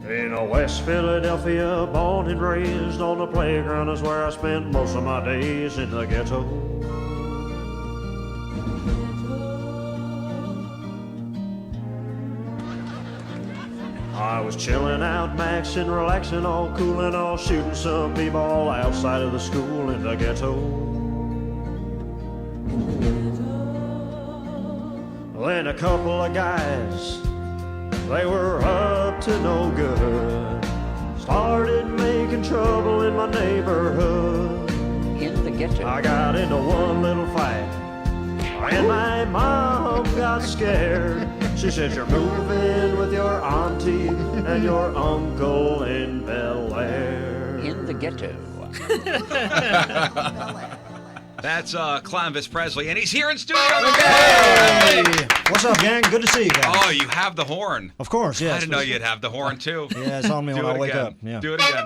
In West Philadelphia, born and raised on the playground is where I spent most of my days in the ghetto. I was chilling out, maxing, relaxing, all cool and all, shooting some b-ball outside of the school in the ghetto. Then a couple of guys, they were up to no good, started making trouble in my neighborhood. In the ghetto. I got into one little fight, and my mom got scared. She said, "You're moving with your auntie and your uncle in Bel Air." In the ghetto. That's Elvis Presley, and he's here in studio. Hey! What's up, gang? Good to see you guys. Oh, you have the horn. Of course, yes. I didn't know you'd have the horn, too. Yeah, it's on me when I wake up. Yeah. Do it again.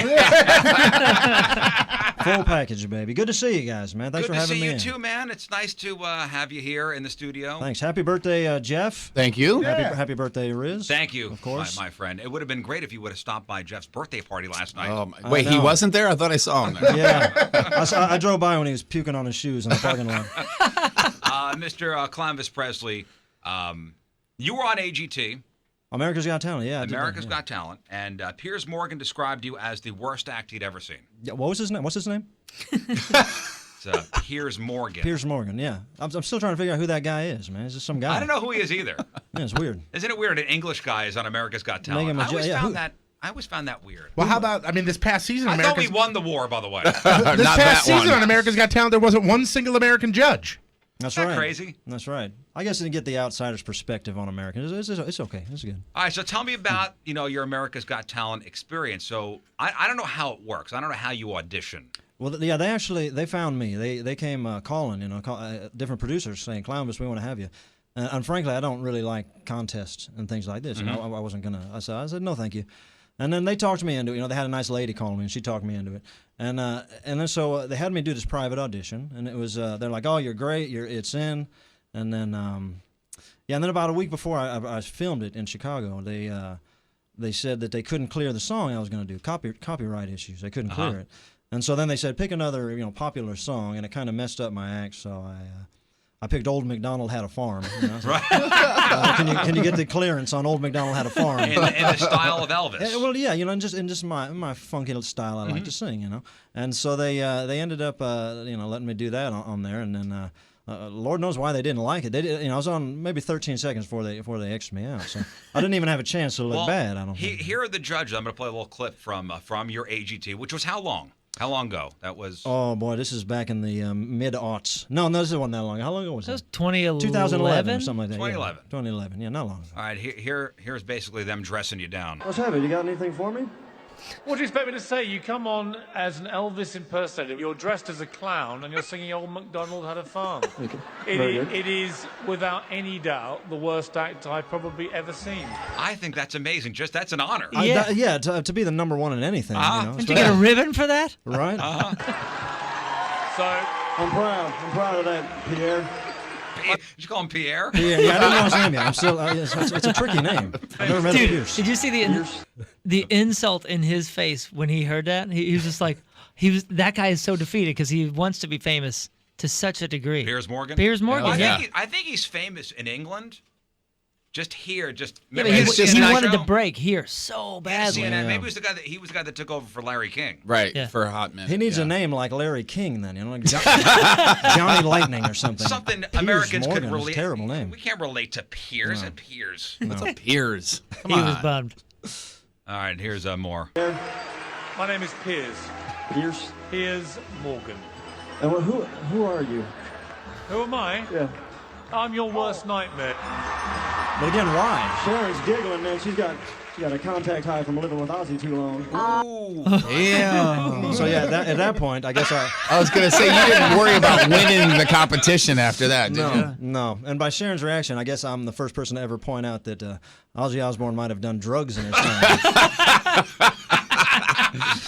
Yeah. Full package, baby. Good to see you guys, man. Thanks for having me Good in. to see you, too, man. It's nice to have you here in the studio. Thanks. Happy birthday, Jeff. Thank you. Happy birthday, Riz. Thank you, of course. my friend. It would have been great if you would have stopped by Jeff's birthday party last night. Wait, he wasn't there? I thought I saw him there. Yeah. I drove by when he was puking on his shoes in the parking lot. Mr. Elvis Presley, you were on AGT. America's Got Talent, yeah. America's Got Talent. And Piers Morgan described you as the worst act he'd ever seen. Yeah, what was his name? What's his name? It's Piers Morgan. Piers Morgan, yeah. I'm still trying to figure out who that guy is, man. Is this some guy? I don't know who he is either. Yeah, it's weird. Isn't it weird an English guy is on America's Got Talent? I always found that weird. Well, how about, this past season, I thought we won the war, by the way. this past season on America's Got Talent, there wasn't one single American judge. That's Isn't right. that crazy? That's right. I guess to get the outsider's perspective on Americans, it's okay. It's good. All right, so tell me about your America's Got Talent experience. So I don't know how it works. I don't know how you audition. Well, yeah, they found me. They came calling, different producers saying, "Clownvis, we want to have you." And frankly, I don't really like contests and things like this. Mm-hmm. I wasn't gonna. I said no, thank you. And then they talked me into it. They had a nice lady calling me, and she talked me into it. And then so they had me do this private audition, and it was they're like, "Oh, you're great. It's in." And then and then about a week before I filmed it in Chicago, they said that they couldn't clear the song I was going to do. Copyright issues. They couldn't clear it. And so then they said, pick another popular song, and it kind of messed up my act. So I picked Old MacDonald Had a Farm. Right. Can you get the clearance on Old MacDonald Had a Farm? In the style of Elvis. Well, yeah, in just my funky little style I like to sing, And so they ended up letting me do that on there, and then Lord knows why they didn't like it. They did, I was on maybe 13 seconds before they X'd me out, so I didn't even have a chance to look bad. I don't think. Here are the judges. I'm going to play a little clip from your AGT, which was how long? How long ago? That was... Oh, boy, this is back in the mid-aughts. No, this wasn't that long. How long ago was it? That was 2011. 2011 or something like that. 2011. Yeah, 2011, yeah, not long ago. All right, here's basically them dressing you down. What's happening? You got anything for me? What do you expect me to say? You come on as an Elvis impersonator. You're dressed as a clown and you're singing Old MacDonald Had a Farm. Okay. It is, without any doubt, the worst act I've probably ever seen. I think that's amazing. That's an honor. Yeah. To be the number one in anything. Did you get a ribbon for that? Right? So I'm proud of that, Pierre. Did you call him Pierre? Yeah, I didn't know his name yet. I'm still. It's a tricky name. I've never met a Dude, Pierce. did you see the insult in his face when he heard that? He was just like, that guy is so defeated because he wants to be famous to such a degree. Piers Morgan? Piers Morgan, Well, yeah. I think he's famous in England. Just here, Yeah, maybe but he CNN wanted show. to break here so badly. CNN. Maybe he was the guy that took over for Larry King. Right, Yeah. for a hot minute. He needs a name like Larry King, then, like Johnny Lightning or something. Something Piers Americans Morgan could is relate. a terrible name. We can't relate to Piers and Piers. What's up, Piers? Come He on. was bummed. All right, here's more. my name is Piers. Pierce? Piers Morgan. And who are you? Who am I? Yeah. I'm your worst nightmare. But again, why? Sharon's giggling, man. She got a contact high from living with Ozzy too long. Ooh. Yeah. So yeah, at that point, I guess I was going to say, you didn't worry about winning the competition after that, did you? No. And by Sharon's reaction, I guess I'm the first person to ever point out that Ozzy Osbourne might have done drugs in his time.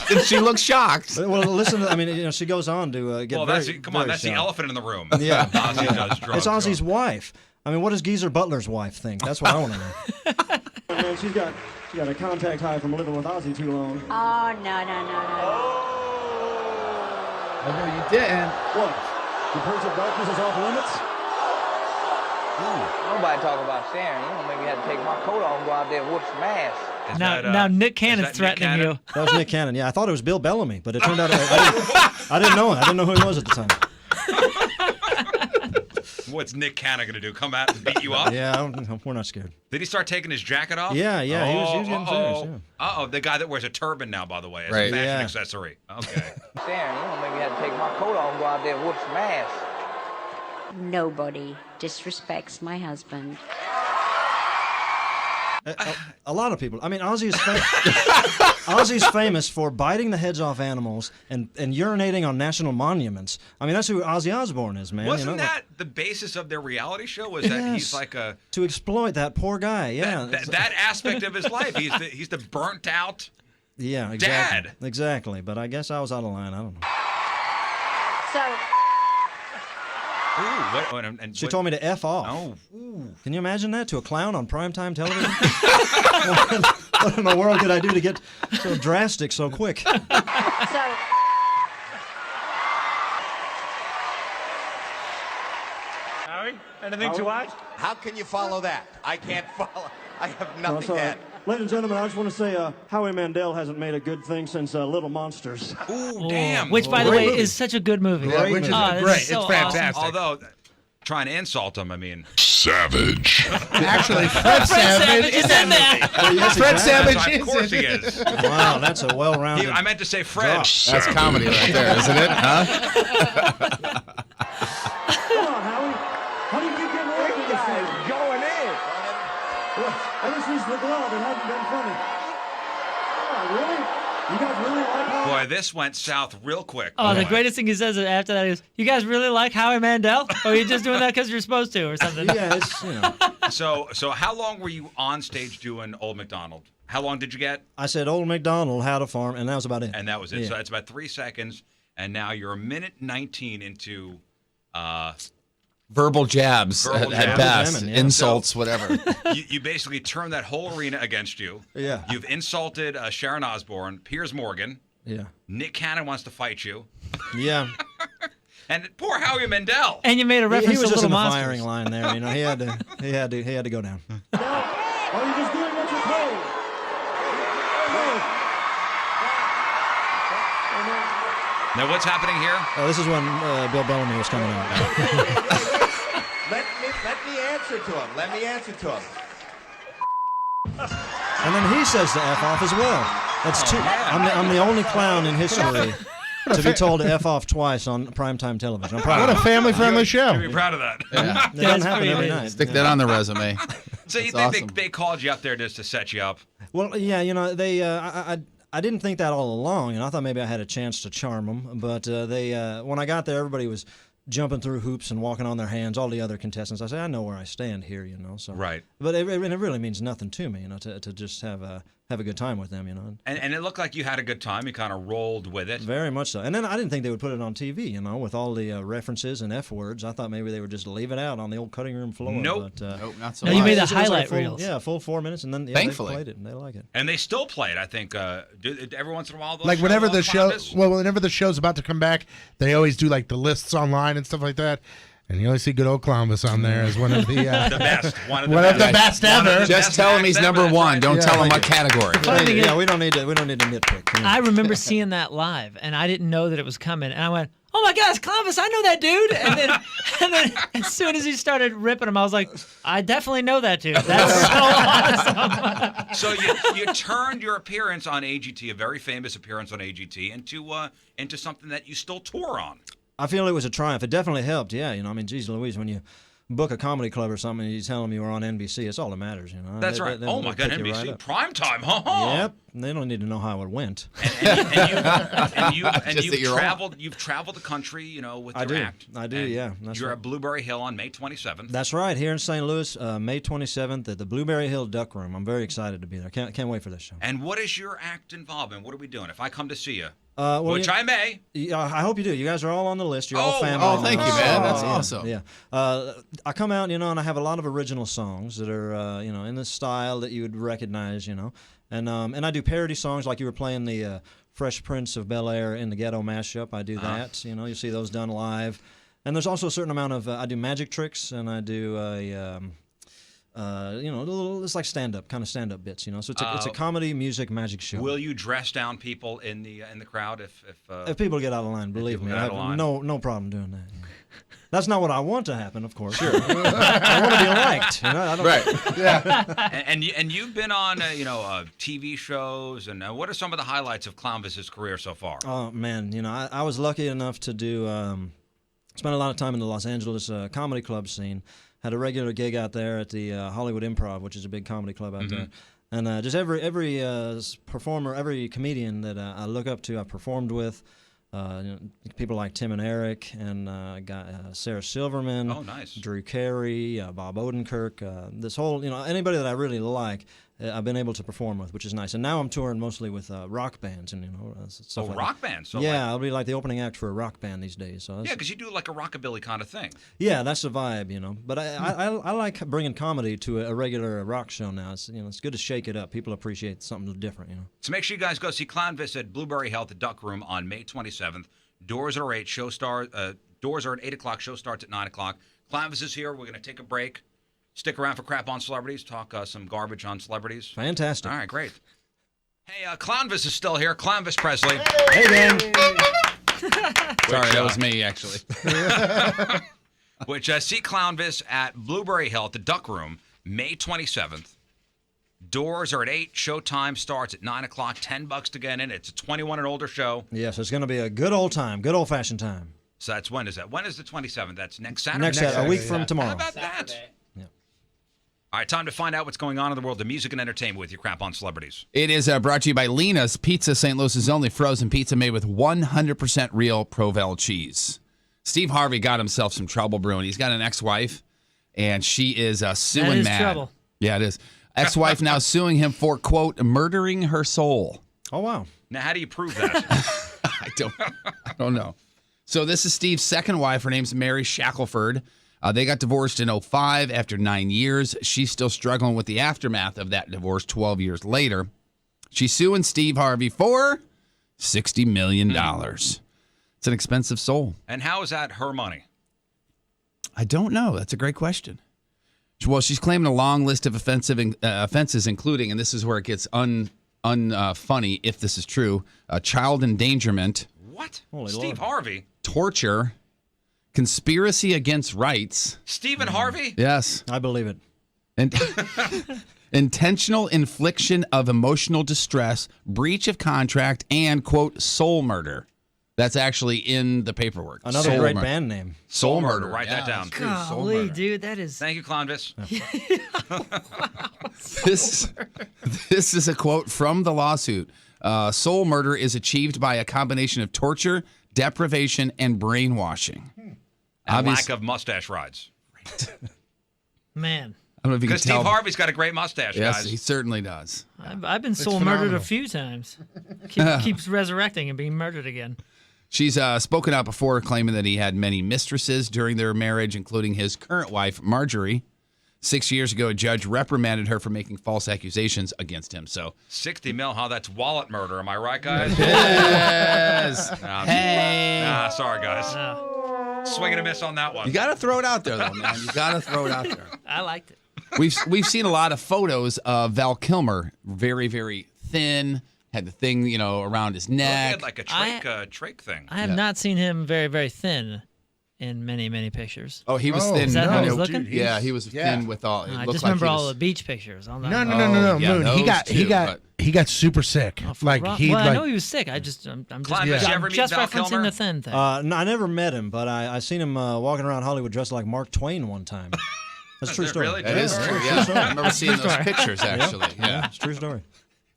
And she looks shocked. Well, listen, she goes on to get Well, very, come on, very that's the shocked. elephant in the room. Yeah. Ozzy does drugs. It's Ozzy's wife. I mean, what does Geezer Butler's wife think? That's what I want to know. man, she got a contact high from living with Ozzy too long. Oh, no. Oh, no, you didn't. What? The Prince of Darkness is off limits? Nobody talk about Sharon. You know, maybe had to take my coat off and go out there and whoop some ass. Now Nick Cannon's Nick threatening Cannon? you. That was Nick Cannon. Yeah, I thought it was Bill Bellamy, but it turned out I didn't know. I didn't know who he was at the time. What's Nick Cannon going to do? Come out and beat you up? Yeah, we're not scared. Did he start taking his jacket off? Yeah, he was getting serious. Yeah. Uh-oh, the guy that wears a turban now, by the way, as Right. a fashion Yeah. accessory. Okay. Sharon, you know, maybe had to take my coat off and go out there and whoop some ass. Nobody disrespects my husband. A lot of people. I mean, Ozzy's famous for biting the heads off animals and urinating on national monuments. I mean, that's who Ozzy Osbourne is, man. Wasn't you know? that the basis of their reality show? Was that he's Yes. like a To exploit that poor guy? Yeah, that aspect of his life? He's the burnt out. yeah, exactly. Dad. Exactly. But I guess I was out of line. I don't know. So, Ooh, She told me to F off. Oh, Can you imagine that to a clown on primetime television? What in the world did I do to get so drastic so quick? Harry, anything to add? How can you follow that? I can't follow. I have No, nothing to add. Ladies and gentlemen, I just want to say Howie Mandel hasn't made a good thing since Little Monsters. ooh, damn. Which, by the way, movie. is such a good movie. Great Which is movie. this great. is so It's fantastic. Although trying to insult him, I mean, Actually, Fred Savage is in there. Well, yes, Fred exactly. Savage of course he is. Wow, that's a well-rounded. I meant to say Fred. That's comedy right there, isn't it? Huh? Come on, Howie. How do you keep getting away with this thing? Going in. Ever since the glove, it hasn't been funny. Oh, really? You guys really like Howie? Boy, this went south real quick. Oh, the Boy. greatest thing he says after that is, "You guys really like Howie Mandel, or are you just doing that because you're supposed to, or something?" Yeah, it's, you know. So how long were you on stage doing Old MacDonald? How long did you get? I said Old MacDonald had a farm, and that was about it. And that was it. Yeah. So that's about 3 seconds, and now you're a minute 19 into. Verbal jabs Verbal at jabs. best, Jamming, yeah. insults, whatever. You basically turned that whole arena against you. Yeah. You've insulted Sharon Osbourne, Piers Morgan. Yeah. Nick Cannon wants to fight you, Yeah. and poor Howie Mandel. And you made a He reference was to just Little in the Monsters. firing line there. You know, he had to go down. Are you just doing what you're told? Now what's happening here? Oh, this is when Bill Bellamy was coming out. Let me answer to him. Let me answer to him. And then he says to F off as well. That's two. I'm the only clown in history to be told to F off twice on primetime television. I'm proud What of a it. family-friendly You'd show. be proud of that. Yeah. It doesn't That's happen pretty every amazing. night. Stick that on the resume. So you That's think awesome. they called you up there just to set you up? Well, yeah, you know, they. I didn't think that all along, and I thought maybe I had a chance to charm them. But they, when I got there, everybody was jumping through hoops and walking on their hands. All the other contestants, I say, I know where I stand here, you know. So Right. But it really means nothing to me, you know, to just have a good time with them, you know. And it looked like you had a good time. You kind of rolled with it. Very much so. And then I didn't think they would put it on TV, you know, with all the references and F words. I thought maybe they would just leave it out on the old cutting room floor. Nope. But, Nope, not so No, you much. made the it was like highlight full, reels. Yeah, full 4 minutes, and then Thankfully. they played it, and they like it. And they still play it, I think. Every once in a while, they'll Like show whenever up the on show, this. whenever the show's about to come back, they always do like the lists online and stuff like that. And you only see good old Columbus on there as one of the the best. One of the one of the best. best One of ever. the Just best tell him he's acts ever, number that's one. right. Don't Yeah. tell him what category. Funny thing Yeah, is, we don't need to nitpick. you know. I remember seeing that live, and I didn't know that it was coming, and I went, "Oh my gosh, Columbus! I know that dude!" And then as soon as he started ripping him, I was like, "I definitely know that dude. That's so awesome!" So you turned your appearance on AGT, a very famous appearance on AGT, into something that you still tour on. I feel it was a triumph. It definitely helped. Yeah, you know, I mean, geez Louise, when you book a comedy club or something and you tell them you were on NBC, it's all that matters, you know. That's right. Oh my God, pick you NBC right up. prime time. Huh? Yep. They don't need to know how it went. And Just you've that you're on. traveled. You've traveled the country, you know, with I your do. act. I do, And yeah. That's you're right. at Blueberry Hill on May 27th. That's right, here in St. Louis, May 27th at the Blueberry Hill Duck Room. I'm very excited to be there. Can't wait for this show. And what is your act involved in? What are we doing? If I come to see you, Which I may. Yeah, I hope you do. You guys are all on the list. You're all Oh, family. oh, thank you, man. That's yeah, awesome. Yeah. I come out, and I have a lot of original songs that are, in the style that you would recognize, and I do parody songs like you were playing the Fresh Prince of Bel-Air in the Ghetto mashup. I do that. You see those done live. And there's also a certain amount of I do magic tricks, and I do it's like stand-up bits. So it's a comedy music magic show. Will you dress down people in the crowd if people get out of line? Believe me, I have no problem doing that. That's not what I want to happen, of course. Sure, I want to be liked. I don't, Right. Yeah. and you've been on TV shows, and what are some of the highlights of Clownvis's career so far? Oh man, I was lucky enough to do spent a lot of time in the Los Angeles comedy club scene. Had a regular gig out there at the Hollywood Improv, which is a big comedy club out there. And just every performer, every comedian that I look up to, I've performed with. People like Tim and Eric, and Sarah Silverman, Oh, nice. Drew Carey, Bob Odenkirk. This whole, anybody that I really like, I've been able to perform with, which is nice. And now I'm touring mostly with rock bands and stuff like rock that. bands. So Yeah, I'll be like the opening act for a rock band these days. So yeah, because you do like a rockabilly kind of thing. yeah, that's the vibe. But I like bringing comedy to a regular rock show now. It's good to shake it up. People appreciate something different. So make sure you guys go see Clownvis at Blueberry Health at Duck Room on May 27th. Doors are 8. Doors are at 8 o'clock. Show starts at 9 o'clock. Clownvis is here. We're going to take a break. Stick around for Crap on Celebrities. Talk some garbage on celebrities. Fantastic. All right, great. Hey, Clownvis is still here. Clownvis Presley. Hey, Dan. Sorry, that was me, actually. Which see Clownvis at Blueberry Hill at the Duck Room, May 27th. Doors are at 8. Showtime starts at 9 o'clock. $10 to get in. It's a 21 and older show. Yes, it's going to be a good old time, good old-fashioned time. So that's when is that? When is the 27th? That's next Saturday? Next Saturday, a week from tomorrow. How about that? Yeah. All right, time to find out what's going on in the world of music and entertainment with your Crap on Celebrities. It is brought to you by Lena's Pizza, St. Louis's only frozen pizza made with 100% real Provel cheese. Steve Harvey got himself some trouble brewing. He's got an ex-wife, and she is suing That is mad. trouble. Yeah, it is. Ex-wife now suing him for, quote, murdering her soul. Oh, wow. Now, how do you prove that? I don't know. So this is Steve's second wife. Her name's Mary Shackelford. They got divorced in 2005 after 9 years. She's still struggling with the aftermath of that divorce 12 years later. She's suing Steve Harvey for $60 million. It's an expensive soul. And how is that her money? I don't know. That's a great question. Well, she's claiming a long list of offenses, including, and this is where it gets funny if this is true, child endangerment. What? Holy Steve Lord. Harvey? Torture, conspiracy against rights. Stephen Harvey? Yes. I believe it. And intentional infliction of emotional distress, breach of contract, and, quote, soul murder. That's actually in the paperwork. Another Soul great murder. band name. Soul murder. Write that down. Golly, dude, that is. Thank you, Clownvis. This is a quote from the lawsuit. Soul murder is achieved by a combination of torture, deprivation, and brainwashing. And lack of mustache rides. Man, I don't know if you can Because tell. Steve Harvey's got a great mustache, Yes, guys. he certainly does. I've been soul murdered phenomenal. a few times. Keeps resurrecting and being murdered again. She's spoken out before, claiming that he had many mistresses during their marriage, including his current wife, Marjorie. 6 years ago, a judge reprimanded her for making false accusations against him. So, 60 mil, huh? That's wallet murder. Am I right, guys? yes. Hey. Sorry, guys. Swing and a miss on that one. You got to throw it out there, though, man. You got to throw it out there. I liked it. We've seen a lot of photos of Val Kilmer, very, very thin, had the thing, around his Well, he neck. had like a trach thing. I have not seen him very, very thin in many, many pictures. Oh, he was Oh, thin. Is that how I he's know. looking? Yeah, he was thin with all. It I looked just like remember he all was- the beach pictures. No, yeah, Moon. He those got too, he got super sick. Well, I know he was sick. I'm just Clown, did you ever meet just Val referencing Kilmer? the thin thing. No, I never met him, but I seen him walking around Hollywood dressed like Mark Twain one time. That's a true Is it story. really? That is true. Yeah, I remember seeing those pictures actually. Yeah. It's a true story.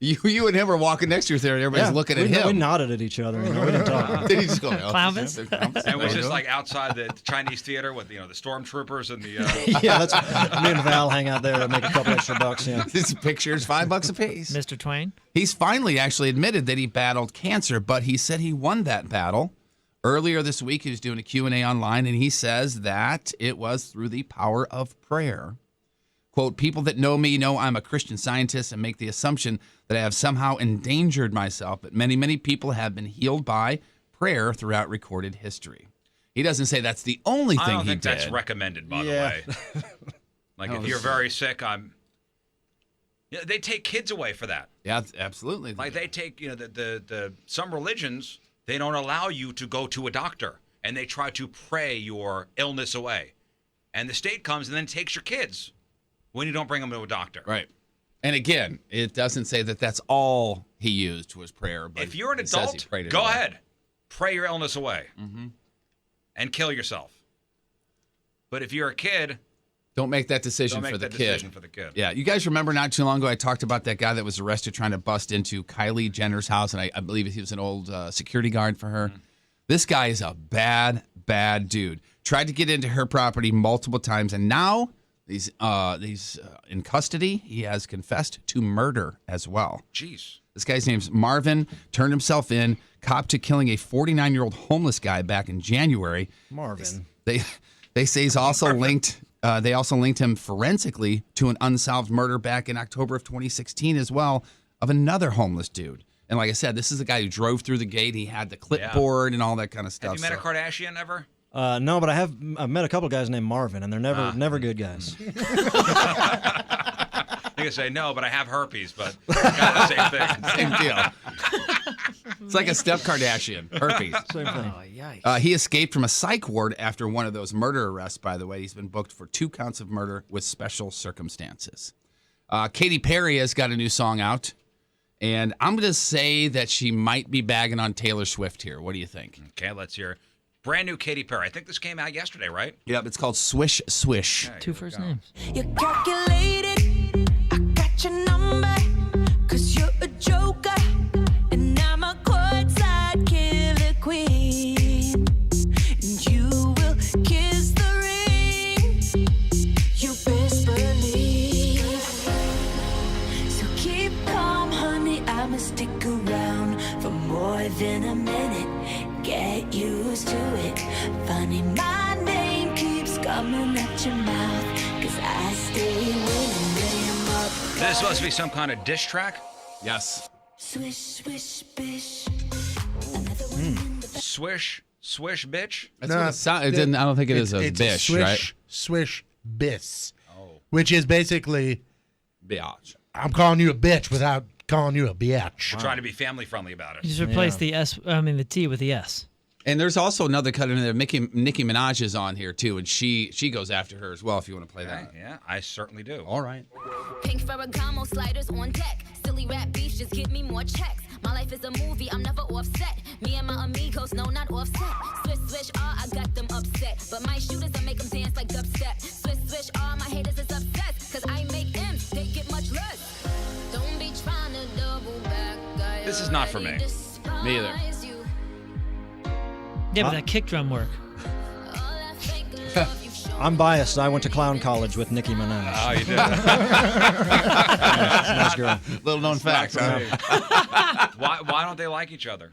You and him were walking next to each other, and everybody's looking at him. We nodded at each other. We didn't talk. Did he just go, Clownvis? And it was just like outside the Chinese theater with the stormtroopers and the. Yeah, that's me and Val hang out there to make a couple extra bucks. Yeah. This picture's $5 a piece. Mr. Twain. He's finally actually admitted that he battled cancer, but he said he won that battle. Earlier this week, he was doing a Q&A online, and he says that it was through the power of prayer. Quote, people that know me know I'm a Christian Scientist and make the assumption that I have somehow endangered myself, but many, many people have been healed by prayer throughout recorded history. He doesn't say that's the only thing he did. I don't think that's recommended, by the way. Like, if you're very sick, they take kids away for that. Yeah, absolutely. Like, they take, some religions, they don't allow you to go to a doctor, and they try to pray your illness away. And the state comes and then takes your kids when you don't bring them to a doctor. Right. And again, it doesn't say that that's all he used was prayer. But if you're an adult, go ahead. Pray your illness away and kill yourself. But if you're a kid, don't make that decision for the kid. Yeah, you guys remember not too long ago I talked about that guy that was arrested trying to bust into Kylie Jenner's house, and I believe he was an old security guard for her. This guy is a bad, bad dude. Tried to get into her property multiple times, and now he's in custody. He has confessed to murder as well. Jeez. This guy's name's Marvin, turned himself in, copped to killing a 49-year-old homeless guy back in January. Marvin. They say he's also linked. They also linked him forensically to an unsolved murder back in October of 2016 as well of another homeless dude. And like I said, this is the guy who drove through the gate. He had the clipboard and all that kind of stuff. Have you met a Kardashian ever? No, but I've met a couple guys named Marvin, and they're never good guys. You can say no, but I have herpes, but kind of the same thing. Same deal. It's like a step Kardashian. Herpes. Same thing. Oh, yikes. He escaped from a psych ward after one of those murder arrests, by the way. He's been booked for 2 counts of murder with special circumstances. Katy Perry has got a new song out, and I'm going to say that she might be bagging on Taylor Swift here. What do you think? Okay, let's hear brand new Katy Perry. I think this came out yesterday, right? Yep, it's called Swish Swish. Okay, 2 first names. You're calculated, I got your number, 'cause you're a joker, and I'm a courtside killer queen. And you will kiss the ring, you best believe. So keep calm, honey, I'ma stick around for more than a minute. Get used to it. Funny, my name keeps coming at your mouth, 'cause I stay winning them up. This supposed to be some kind of diss track? Yes. Swish, swish, bish. Another one in the Swish, swish, bitch? That's what it sounds. I don't think it's a bish, swish, right? Swish bis. Which is basically, Biatch. I'm calling you a bitch without calling you a biatch. We're trying to be family friendly about You it. just replace the T with the S. And there's also another cut in there. Nicki Minaj is on here too, and she goes after her as well. If you want to play that, Yeah, I certainly do. all right. Pink Ferragamo sliders on deck. Silly rap beats, just give me more checks. My life is a movie, I'm never offset. Me and my amigos, no, not offset. Swish, swish, I got them upset. But my shooters, I make them dance like dubstep. Swish, swish, my haters is upset. 'Cause I make M's, they get much less. Don't be trying to double back. This is not for me. Me either. Yeah, but that kick drum work. I'm biased. I went to clown college with Nicki Minaj. Oh, you did. Nice girl. Little known fact. Huh? Why don't they like each other?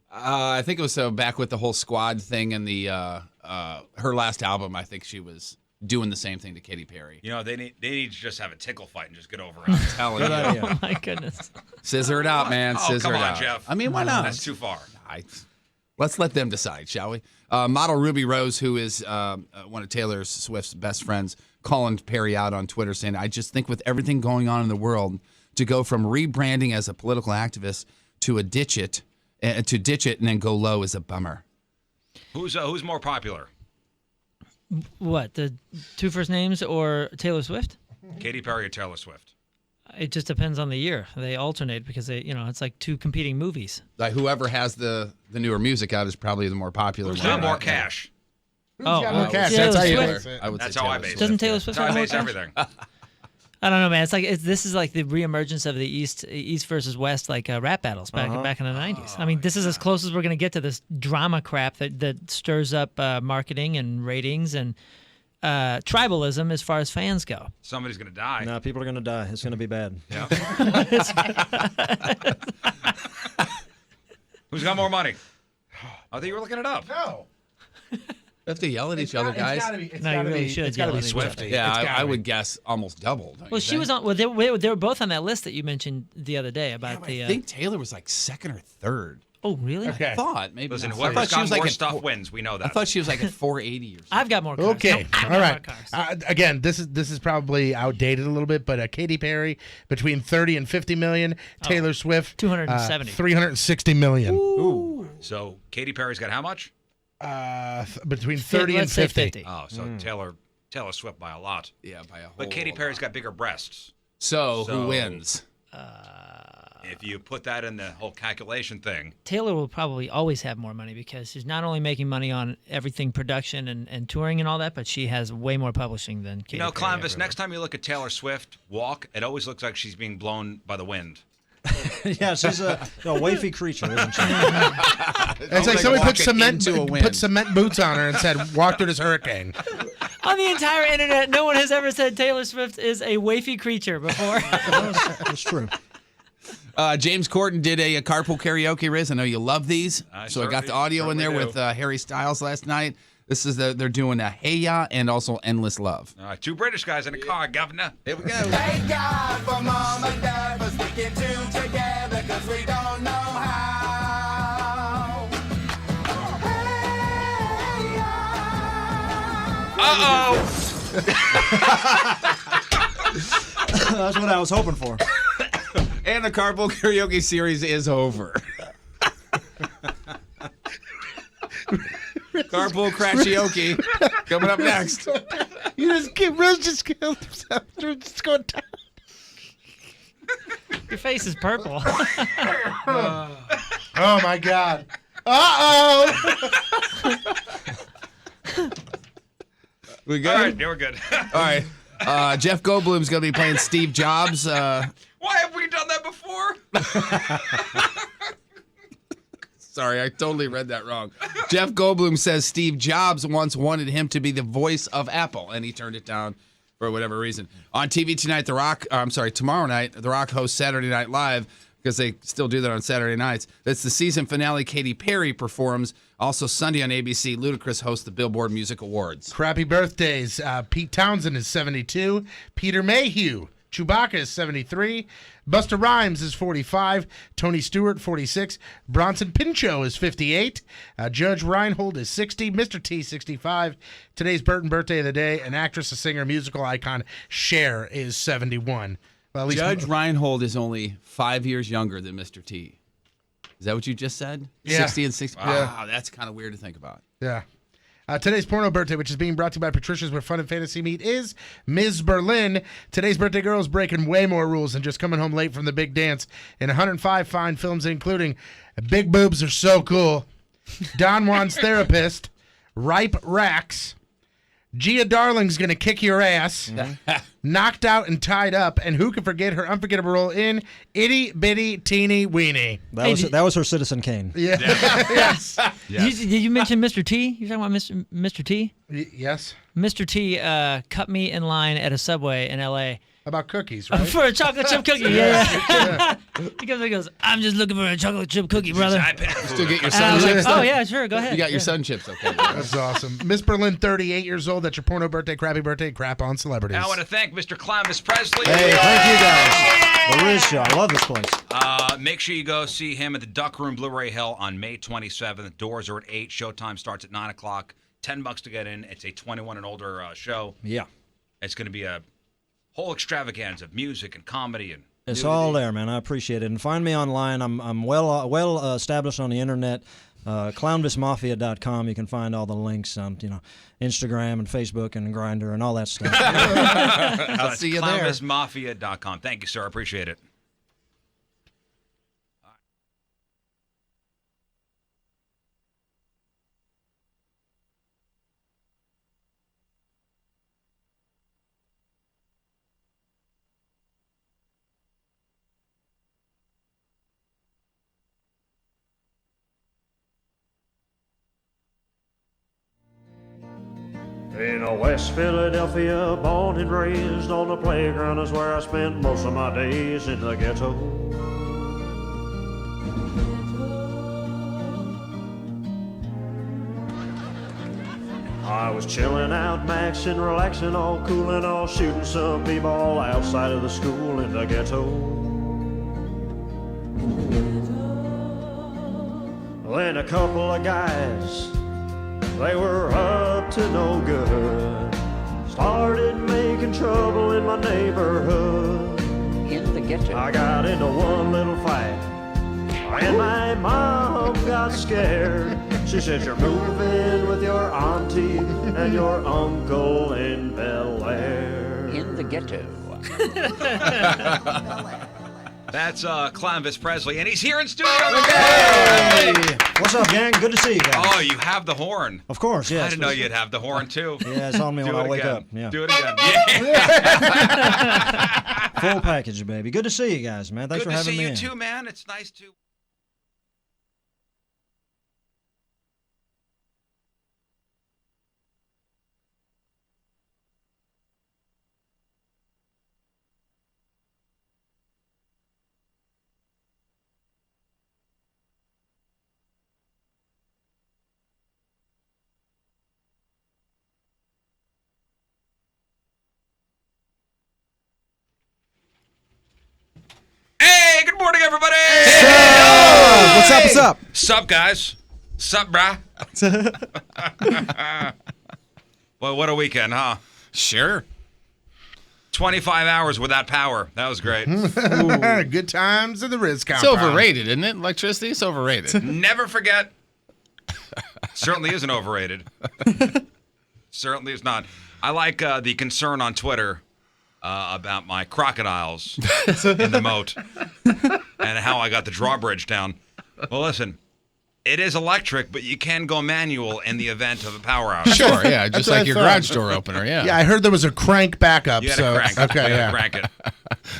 I think it was back with the whole squad thing and the her last album. I think she was doing the same thing to Katy Perry. You know, they need to just have a tickle fight and just get over it. Telling Good you. idea. Oh, my goodness. Scissor it out, man. Oh, Scissor come it on, out. Jeff. I mean, why not? That's too far. Let's let them decide, shall we? Model Ruby Rose, who is one of Taylor Swift's best friends, calling Perry out on Twitter, saying, "I just think with everything going on in the world, to go from rebranding as a political activist to ditch it and then go low is a bummer." Who's more popular? What, the 2 first names or Taylor Swift? Katy Perry or Taylor Swift? It just depends on the year. They alternate because it's like 2 competing movies. Like whoever has the newer music out is probably the more popular Who's one. got more cash? Oh, got more cash? Taylor That's how you Swift. base it. I would That's say how I Taylor base Swift. Doesn't Taylor Swift That's how I have more base cash? everything. I don't know, man. This is like the reemergence of the East versus West rap battles back in the 90s. I mean, this is as close as we're gonna get to this drama crap that stirs up marketing and ratings and tribalism as far as fans go. Somebody's going to die. No, people are going to die. It's going to be bad. Yeah. Who's got more money? I think you were looking it up. No. We have to yell at each other, guys. It's No, you gotta really be, should it's gotta yell be at each other. Swifty. Yeah, It's gotta I be. would guess almost double. don't Well, you she think? was on. Well, they were both on that list that you mentioned the other day about Yeah, the. I think Taylor was like second or third. Oh, really? Okay. I thought maybe. Listen, not. I whoever's thought she got was like more at stuff four- wins. We know that. I thought she was like at 480 or something. I've got more cars. Okay, Nope, I've all got right. more cars. Again, this is probably outdated a little bit, but Katy Perry between 30 and 50 million. Taylor Swift 270. 360 million. Ooh. So Katy Perry's got how much? Between 30 and Let's say 50. 50. Oh, so Taylor Swift by a lot. Yeah, by a whole. But Katy lot. Perry's got bigger breasts. So So- who wins? If you put that in the whole calculation thing, Taylor will probably always have more money because she's not only making money on everything production and touring and all that, but she has way more publishing than Katy Perry Columbus, ever next time you look at Taylor Swift walk, it always looks like she's being blown by the wind. Yeah, she's a wafy creature, isn't she? It's like somebody put cement boots on her and said, "Walk through this hurricane." will. On the entire internet, no one has ever said Taylor Swift is a wafy creature before. That's true. James Corden did a carpool karaoke, Riz. I know you love these. So I got the audio in there certainly with do. Harry Styles last night. This is they're doing a Hey Ya and also Endless Love. All right, two British guys in a car, governor. Here we go. Thank God for mom and dad for sticking two together, cause we don't know how. Hey, Uh-oh! That's what I was hoping for. And the carpool karaoke series is over. Carpool karaoke coming up next. You Rose just killed himself. Just going down. Your face is purple. Oh my God. Uh-oh. We good? All right, yeah, we're good. All right. Jeff Goldblum's going to be playing Steve Jobs. Why have we done that before? Sorry, I totally read that wrong. Jeff Goldblum says Steve Jobs once wanted him to be the voice of Apple, and he turned it down for whatever reason. On TV tonight, tomorrow night, The Rock hosts Saturday Night Live because they still do that on Saturday nights. That's the season finale. Katy Perry performs. Also Sunday on ABC, Ludacris hosts the Billboard Music Awards. Crappy birthdays. Pete Townsend is 72. Peter Mayhew. Chewbacca is 73. Busta Rhymes is 45. Tony Stewart, 46. Bronson Pinchot is 58. Judge Reinhold is 60. Mr. T, 65. Today's Burton birthday of the day. An actress, a singer, musical icon, Cher is 71. Well, at least Judge Reinhold is only 5 years younger than Mr. T. Is that what you just said? Yeah. 60 and 60. Yeah. Wow, that's kind of weird to think about. Yeah. Today's porno birthday, which is being brought to you by Patricia's Where Fun and Fantasy Meet, is Ms. Berlin. Today's birthday girl is breaking way more rules than just coming home late from the big dance in 105 fine films, including Big Boobs Are So Cool, Don Juan's Therapist, Ripe Racks, Gia Darling's Gonna Kick Your Ass, Knocked Out and Tied Up, and who can forget her unforgettable role in Itty Bitty Teeny Weeny. That was her Citizen Kane. Yeah. Yes. Yes. Did you mention Mr. T? You're talking about Mr. T? Yes. Mr. T cut me in line at a Subway in L.A. About cookies, right? for a chocolate chip cookie. Yeah. He goes, I'm just looking for a chocolate chip cookie, brother. Still get your And I sun was like, chips? oh, yeah, sure, go ahead. You got your Yeah. sun chips, okay. That's awesome. Miss Berlin, 38 years old. That's your porno birthday, crappy birthday, crap on celebrities. I want to thank Mr. Columbus Presley. Hey, thank you guys. The Riz Show. I love this place. Make sure you go see him at the Duck Room, Blu-ray Hell on May 27th. Doors are at 8. Showtime starts at 9 o'clock. $10 to get in. It's a 21 and older show. Yeah. It's going to be a whole extravaganza of music and comedy and It's nudity. all there, man. I appreciate it. And find me online. I'm well established on the internet. Clownvismafia.com. You can find all the links on Instagram and Facebook and Grindr and all that stuff. I'll see you there. clownvismafia.com. Thank you, sir. I appreciate it. In West Philadelphia, born and raised on the playground is where I spent most of my days in the ghetto. I was chilling out, maxing, relaxing, all cool and all, shooting some b-ball outside of the school in the ghetto. Then a couple of guys, they were up to no good, started making trouble in my neighborhood. In the ghetto. I got into one little fight, and my mom got scared. She said, "You're moving with your auntie and your uncle in Bel Air." In the ghetto. That's Clownvis Presley, and he's here in studio. Hey! What's up, gang? Good to see you guys. Oh, you have the horn. Of course, yes. I didn't know you'd have the horn, too. Yeah, it's on me when I wake again. up. Yeah. Do it again. Yeah. Full package, baby. Good to see you guys, man. Thanks Good for to having see me you, in. too, man. It's nice to... Hey, good morning, everybody. What's up? What's up? Sup, guys? Sup, brah? Boy, what a weekend, huh? Sure. 25 hours without power. That was great. Good times in the Riz It's compound. overrated, isn't it? Electricity? It's overrated. Never forget. Certainly isn't overrated. Certainly is not. I like the concern on Twitter about my crocodiles in the moat and how I got the drawbridge down. Well, listen, it is electric, but you can go manual in the event of a power outage. Sure, yeah. Just what like I your thought. garage door opener, yeah. Yeah, I heard there was a crank backup. You had to so crank it. okay, You had yeah. to crank it.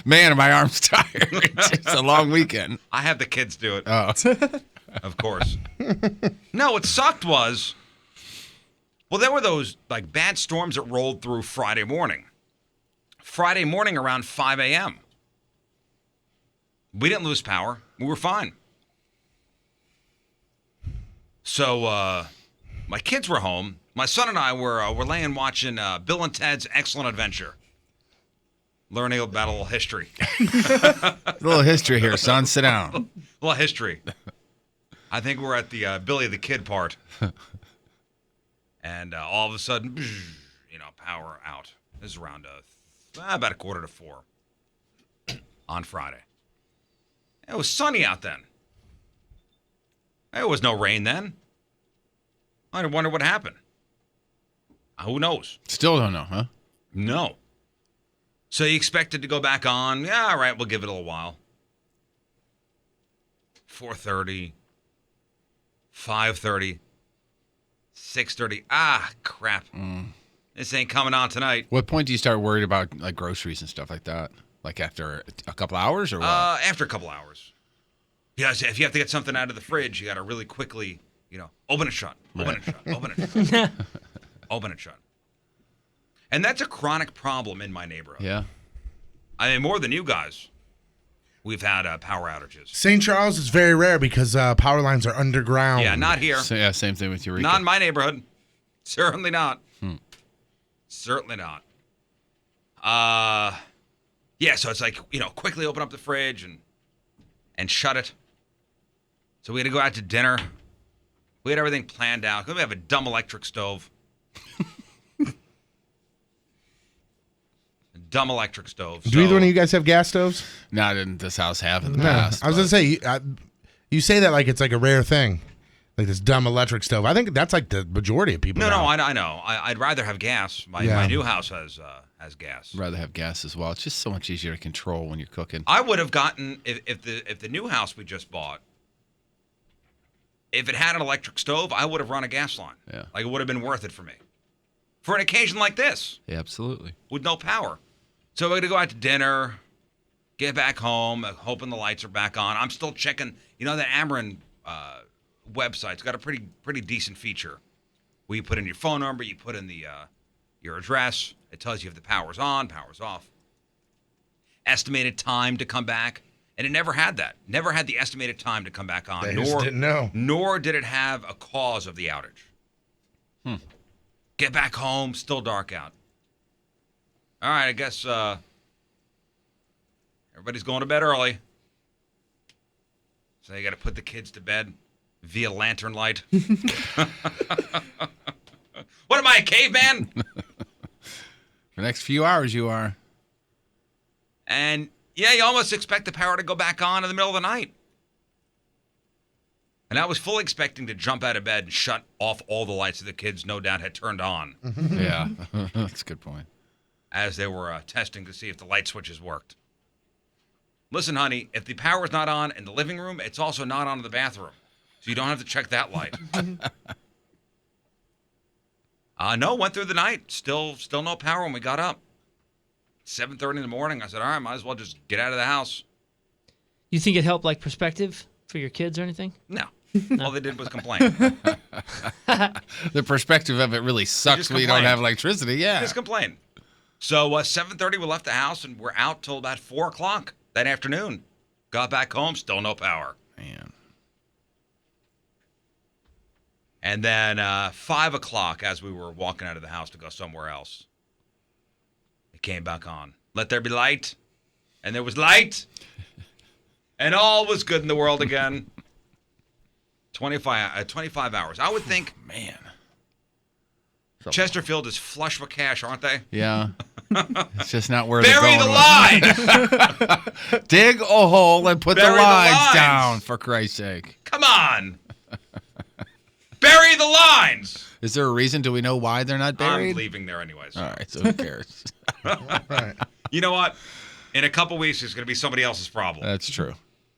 Man, my arm's tired. It's a long weekend. I have the kids do it, Oh. of course. No, what sucked was, well, there were those like bad storms that rolled through Friday morning. Friday morning around 5 a.m. We didn't lose power. We were fine. So my kids were home. My son and I were laying watching Bill and Ted's Excellent Adventure, learning about a little history. A little history here, son. Sit down. A little history. I think we're at the Billy the Kid part. And all of a sudden, power out. This is around about 3:45 on Friday. It was sunny out then. There was no rain then. I wonder what happened. Who knows? Still don't know, huh? No. So you expect it to go back on? Yeah, all right, we'll give it a little while. 4:30, 5:30, 6:30. Ah, crap. This ain't coming on tonight. What point do you start worried about like groceries and stuff like that? Like after a couple hours or what? After a couple hours. Yeah, so if you have to get something out of the fridge, you got to really quickly, open it shut, open it shut, open it shut, open it shut. And that's a chronic problem in my neighborhood. Yeah. I mean, more than you guys, we've had power outages. St. Charles is very rare because power lines are underground. Yeah, not here. So, yeah, same thing with Eureka. Not in my neighborhood. Certainly not. Certainly not. Yeah, so it's like, quickly open up the fridge and shut it. So we had to go out to dinner. We had everything planned out. We have a dumb electric stove. Dumb electric stove. Do either one of you guys have gas stoves? No, didn't this house have in the No. past. I was going to say, you say that like it's like a rare thing, like this dumb electric stove. I think that's like the majority of people. No, now. I know. I'd rather have gas. My new house has gas. I'd rather have gas as well. It's just so much easier to control when you're cooking. I would have gotten if the new house we just bought, if it had an electric stove, I would have run a gas line. Yeah. Like it would have been worth it for me. For an occasion like this, Yeah, absolutely. with no power. So we're gonna go out to dinner, get back home, hoping the lights are back on. I'm still checking. The Ameren website's got a pretty decent feature. Where you put in your phone number, you put in the your address. It tells you if the power's on, power's off. Estimated time to come back. And it never had that. Never had the estimated time to come back on. They just didn't know. Nor did it have a cause of the outage. Get back home, still dark out. All right, I guess everybody's going to bed early. So you got to put the kids to bed via lantern light. What am I, a caveman? For the next few hours, you are. And yeah, you almost expect the power to go back on in the middle of the night. And I was fully expecting to jump out of bed and shut off all the lights that the kids no doubt had turned on. Yeah, that's a good point. As they were testing to see if the light switches worked. Listen, honey, if the power's not on in the living room, it's also not on in the bathroom. So you don't have to check that light. No, went through the night. Still no power when we got up. 7:30 in the morning. I said, all right, might as well just get out of the house. You think it helped, like, perspective for your kids or anything? No. All they did was complain. The perspective of it really sucks when you don't have electricity. Yeah. Just complain. So 7:30, we left the house, and we're out till about 4 o'clock that afternoon. Got back home, still no power. Man. And then 5 o'clock, as we were walking out of the house to go somewhere else, it came back on. Let there be light. And there was light. And all was good in the world again. 25 hours. I would think, man, Chesterfield is flush with cash, aren't they? Yeah. It's just not where Bury they're going. the line. Dig a hole and put the lines down, for Christ's sake. Come on. Bury the lines. Is there a reason? Do we know why they're not buried? I'm leaving there anyways. All right, so who cares? Right. You know what? In a couple weeks, it's going to be somebody else's problem. That's true.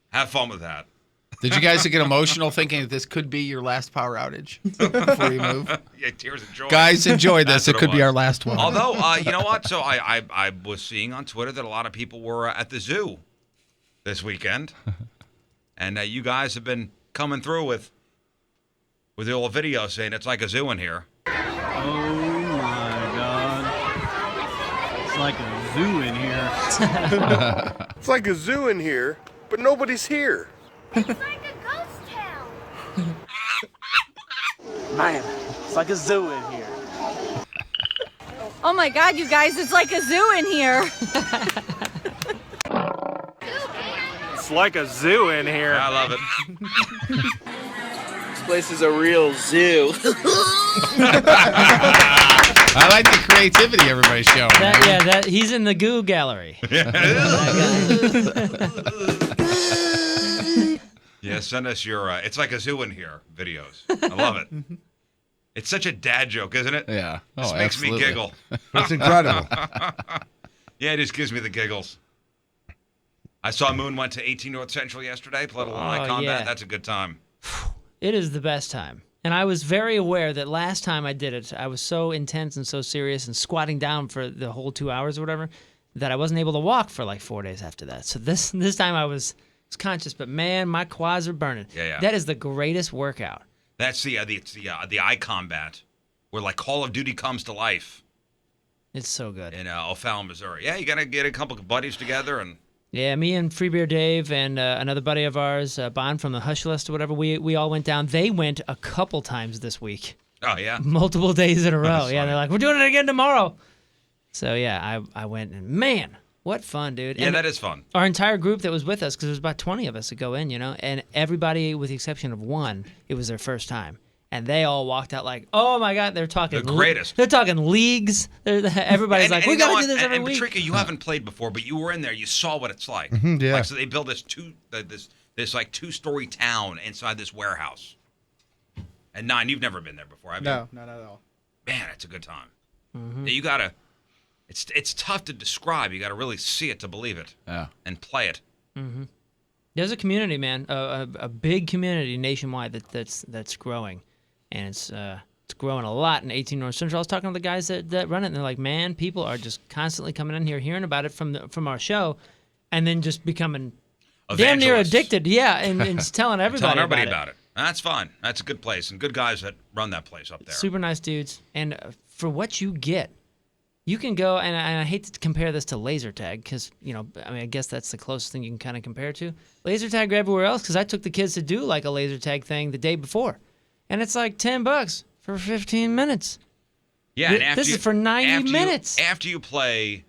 Have fun with that. Did you guys get emotional thinking that this could be your last power outage before you move? Yeah, tears of joy. Guys, enjoy this. That's It what could be was. our last one. Although, you know what? So I was seeing on Twitter that a lot of people were at the zoo this weekend. And you guys have been coming through with the little video saying it's like a zoo in here. Oh my God. It's like a zoo in here. It's like a zoo in here, but nobody's here. It's like a ghost town. Man, it's like a zoo in here. Oh my God, you guys, it's like a zoo in here. It's like a zoo in here. I love it. This place is a real zoo. I like the creativity everybody's showing. He's in the goo gallery. Yeah, send us your it's like a zoo in here videos. I love it. It's such a dad joke, isn't it? Yeah. This Oh, makes absolutely. me giggle. That's incredible. Yeah, it just gives me the giggles. I saw Moon went to 18 North Central yesterday, played a little light combat. yeah. That's a good time. It is the best time. And I was very aware that last time I did it, I was so intense and so serious and squatting down for the whole 2 hours or whatever that I wasn't able to walk for like 4 days after that. So this time I was conscious, but man, my quads are burning. Yeah. That is the greatest workout. That's the eye combat where like Call of Duty comes to life It's so good. in O'Fallon, Missouri. Yeah, you got to get a couple of buddies together and Yeah, me and Free Beer Dave and another buddy of ours, Bond from the Hush List or whatever, we all went down. They went a couple times this week. oh yeah. Multiple days in a row. That's Yeah, funny. they're like, we're doing it again tomorrow. So yeah, I went and man, what fun, dude. Yeah, And that is fun. our entire group that was with us, because there was about 20 of us that go in, and everybody, with the exception of one, it was their first time. And they all walked out like, oh my God, they're talking. The greatest. They're talking leagues. Everybody's like, we you know got to what? do this every and week. Patricia, you haven't played before, but you were in there. You saw what it's like. yeah. Like, so they built this like 2-story town inside this warehouse. And Nine, you've never been there before, have you? No, not at all. Man, it's a good time. Yeah, you gotta. It's tough to describe. You gotta really see it to believe it. Yeah. And play it. There's a community, man, a big community nationwide that's growing, and it's growing a lot in 18 North Central. I was talking to the guys that run it, and they're like, man, people are just constantly coming in here, hearing about it from our show, and then just becoming damn near Evangelists. addicted. Yeah, and it's telling everybody, Telling everybody about it. That's fine. That's a good place and good guys that run that place up there. Super nice dudes, and for what you get, You can go, and I hate to compare this to laser tag because, I guess that's the closest thing you can kind of compare to. Laser tag or everywhere else, because I took the kids to do like a laser tag thing the day before. And it's like $10 for 15 minutes. Yeah, and after this is for 90 minutes. After you play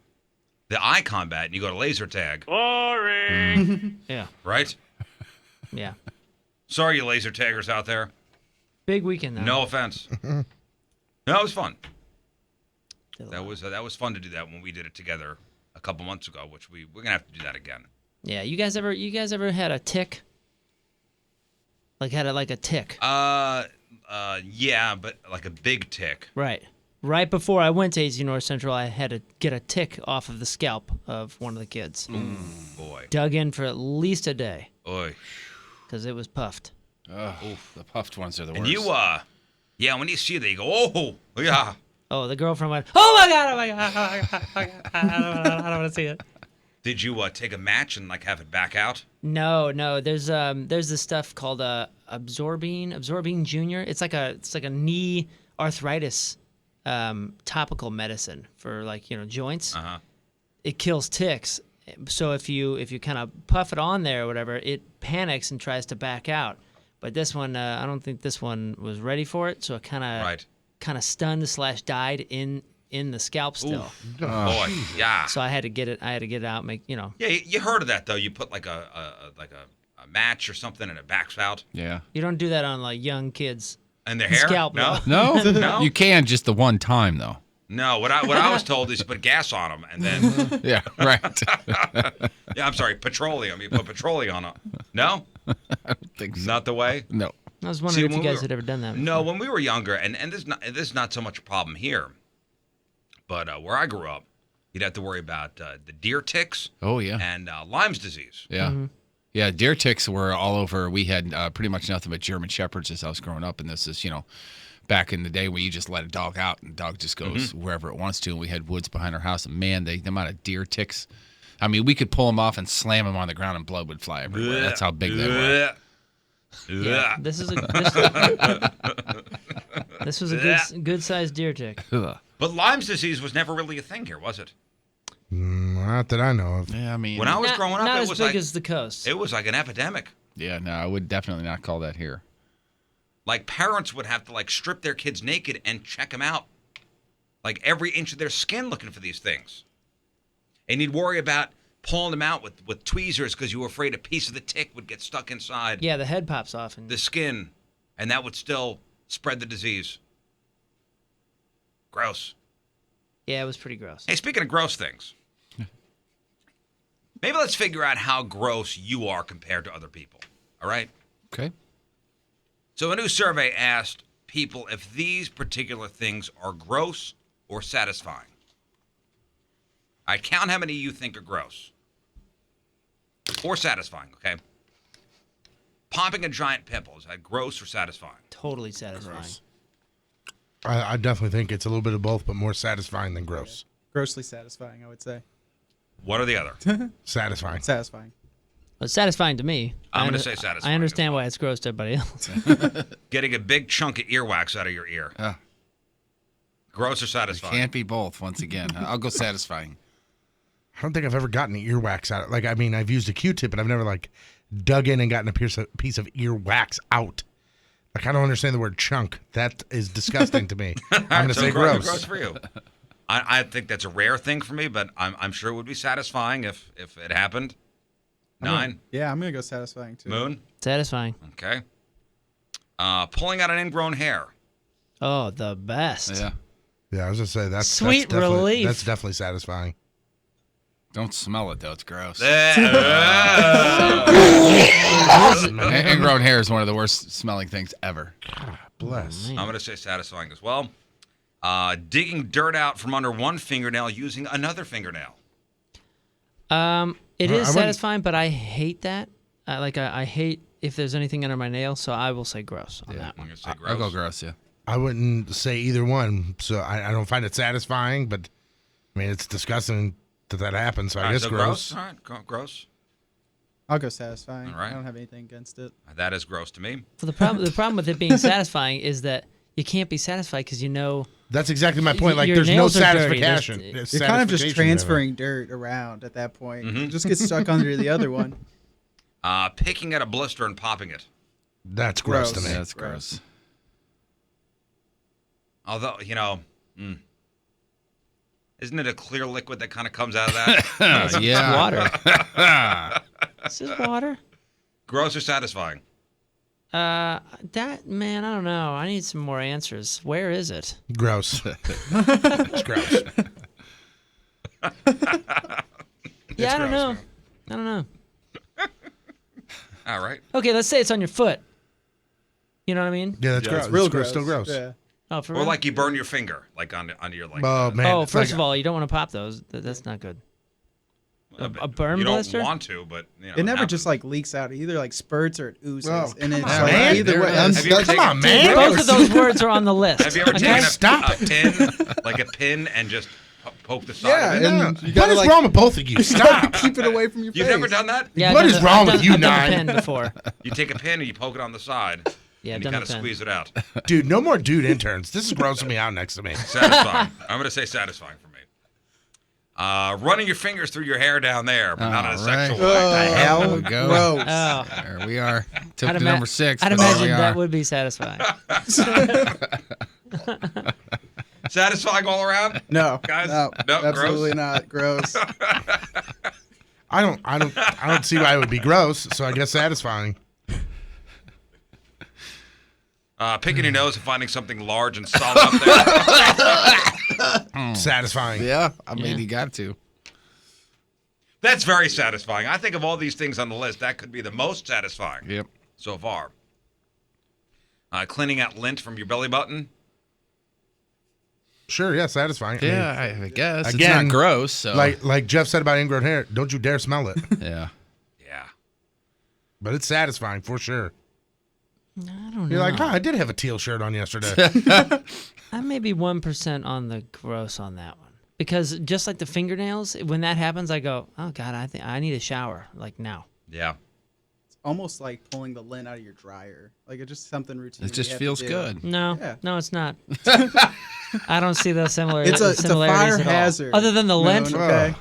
the eye combat and you go to laser tag. Boring. Yeah. Right? Yeah. Sorry, you laser taggers out there. Big weekend, though. No offense. No, it was fun. That was fun to do that when we did it together a couple months ago, which we're gonna have to do that again. Yeah, you guys ever had a tick? Like had a tick? Yeah, but like a big tick. Right. Right before I went to AZ North Central, I had to get a tick off of the scalp of one of the kids. Boy. Dug in for at least a day. Oy. Because it was puffed. The puffed ones are the worst. And you, when you see that, you go, oh, yeah. Oh, the girlfriend went, oh my God, oh my God, oh my God, oh my God. I don't want to see it. Did you take a match and have it back out? No. There's this stuff called Absorbine Junior. It's like a knee arthritis topical medicine for joints. Uh-huh. It kills ticks. So if you kind of puff it on there or whatever, it panics and tries to back out. But this one, I don't think this one was ready for it. So it kind of stunned / died in the scalp still. Boy, yeah. So I had to get it. Out. Yeah, you heard of that though. You put a match or something and it backs out. Yeah. You don't do that on young kids. And their hair? Scalp, No. No. You can just the one time though. No, what I was told is you put gas on them and then. Yeah, right. Yeah, I'm sorry, petroleum. You put petroleum on them. No? I don't think so. Not the way? No. I was wondering if you guys had ever done that before. No, when we were younger, and this is not so much a problem here, but where I grew up, you'd have to worry about the deer ticks. Oh, yeah. And Lyme's disease. Yeah. Mm-hmm. Yeah, deer ticks were all over. We had pretty much nothing but German Shepherds as I was growing up, and this is, back in the day when you just let a dog out and the dog just goes wherever it wants to, and we had woods behind our house, and man, the amount of deer ticks, I mean, we could pull them off and slam them on the ground and blood would fly everywhere. That's how big they were. Yeah, this was a good sized deer tick. But Lyme's disease was never really a thing here, was it? Not that I know of. Yeah, I mean, when I was growing up, not it as was big as the coast. It was like an epidemic. Yeah, no, I would definitely not call that here. Like parents would have to strip their kids naked and check them out, every inch of their skin, looking for these things. And you'd worry about pulling them out with tweezers because you were afraid a piece of the tick would get stuck inside. Yeah, the head pops off and the skin, and that would still spread the disease. Gross. Yeah, it was pretty gross. Hey, speaking of gross things, maybe let's figure out how gross you are compared to other people. All right? Okay. So a new survey asked people if these particular things are gross or satisfying. I count how many you think are gross or satisfying, okay? Popping a giant pimple, is that gross or satisfying? Totally satisfying. Gross. I definitely think it's a little bit of both, but more satisfying than gross. Grossly satisfying, I would say. What are the other? Satisfying. Satisfying. Well, it's satisfying to me. I'm going to say satisfying. I understand why it's gross to everybody else. Getting a big chunk of earwax out of your ear. Gross or satisfying? Can't be both, once again. I'll go satisfying. I don't think I've ever gotten earwax out. I've used a Q-tip, but I've never dug in and gotten a piece of earwax out. I don't understand the word chunk. That is disgusting to me. I'm going to say gross. Gross for you. I think that's a rare thing for me, but I'm sure it would be satisfying if it happened. 9. I'm going to go satisfying too. Moon? Satisfying. Okay. Pulling out an ingrown hair. Oh, the best. Yeah. Yeah, I was going to say that's Sweet definitely, relief. That's definitely satisfying. Don't smell it, though. It's gross. Ingrown Ingrown hair is one of the worst smelling things ever. Bless. I'm going to say satisfying as well. Digging dirt out from under one fingernail using another fingernail. It is satisfying, but I hate that. I hate if there's anything under my nail, so I will say gross on that I'm one. going to say gross. I'll go gross, yeah. I wouldn't say either one, so I don't find it satisfying, but I mean, it's disgusting that happens, so I guess so gross. All right, gross. I'll go satisfying. All right. I don't have anything against it. That is gross to me. Well, the problem with it being satisfying is that you can't be satisfied because you know That's exactly my point. Like, Your there's no nails are dirty. satisfaction. You're kind of just transferring dirt around at that point. It just gets stuck under the other one. Picking at a blister and popping it. That's gross to me. That's gross. Although, isn't it a clear liquid that kind of comes out of that? Yeah. Water. This is water. Gross or satisfying? That man, I don't know. I need some more answers. Where is it? Gross. It's gross. Yeah, I don't know. I don't know. All right. Okay, let's say it's on your foot. You know what I mean? Yeah, that's gross. It's real It's gross. Still gross. Yeah. Oh, for Or real? like you burn your finger, like onto your like. Oh man. Oh, it's first like- of all, you don't want to pop those. That's not good. A burn you don't blister? want to, but It never happens. just like leaks out. Either like spurts or it oozes. Oh, and it's come on, like, man. either way. Have you ever Come taken on, a- man. Both of those words are on the list. Have you ever Okay? taken Stop a pin, like a pin, and just poke the side Yeah, of it? and you What gotta is like wrong with both of you? Stop. keep it away from your You've face. never done that? Yeah, What I've is done- wrong I've with done- you, I've done a Nine? pin before. You take a pin and you poke it on the side, Yeah, and I've you done kind a of pin. squeeze it out. Dude, no more dude interns. This is grossing me out next to me. Satisfying. I'm going to say satisfying for me. Running your fingers through your hair down there, but not in a All right. sexual way. hell? There we go. Gross. Oh, There we are. Took I'd to ima- number 6. I'd but there imagine we that are. would be satisfying. Satisfying all around? No, Guys? no, No, absolutely gross? not. Gross. I don't see why it would be gross. So I guess satisfying. Picking your nose and finding something large and solid up there. Satisfying. Yeah, I mean, Yeah. you got to. That's very satisfying. I think of all these things on the list, that could be the most satisfying Yep. so far. Cleaning out lint from your belly button. Sure, yeah, satisfying. I mean, Yeah, I guess. again, it's not gross. So. like Jeff said about ingrown hair, don't you dare smell it. yeah. Yeah. But it's satisfying for sure. I don't You're know. like, I did have a teal shirt on yesterday. I may be 1% on the gross on that one. Because just like the fingernails, when that happens, I go, oh, God, I think I need a shower, like now. Yeah. It's almost like pulling the lint out of your dryer. Like it's just something routine. It just feels good. No, Yeah. no, it's not. I don't see those similar It's a similarities fire at all. hazard. Other than the lint. Okay.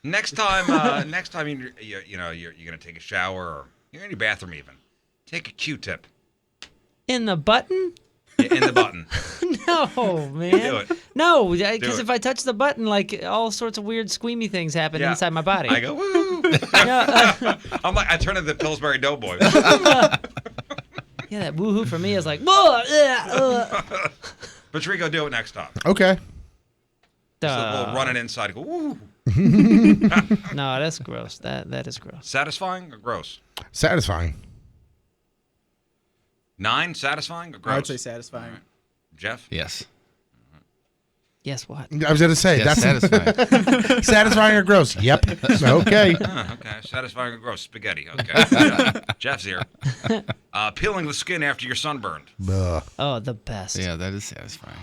Next time you're gonna take a shower or you're in your bathroom even, take a Q-tip In the button? in the button. No, man. Do it. No, because it. if I touch the button, like all sorts of weird squeamy things happen Yeah. inside my body. I go woo. No, I'm like I turn into the Pillsbury Doughboy. yeah, that woohoo for me is like, whoa, Patrico, do it next time. Okay. So we'll run it inside. Go, woo. No, that's gross. That is gross. Satisfying or gross? Satisfying. 9, satisfying or gross? I would say satisfying. Jeff? Yes. Yes, what? I was going to say, Yes, that's satisfying. satisfying or gross? Yep. Okay. Okay. Satisfying or gross? Spaghetti. Okay. Jeff's here. Peeling the skin after you're sunburned. Ugh. Oh, the best. Yeah, that is satisfying.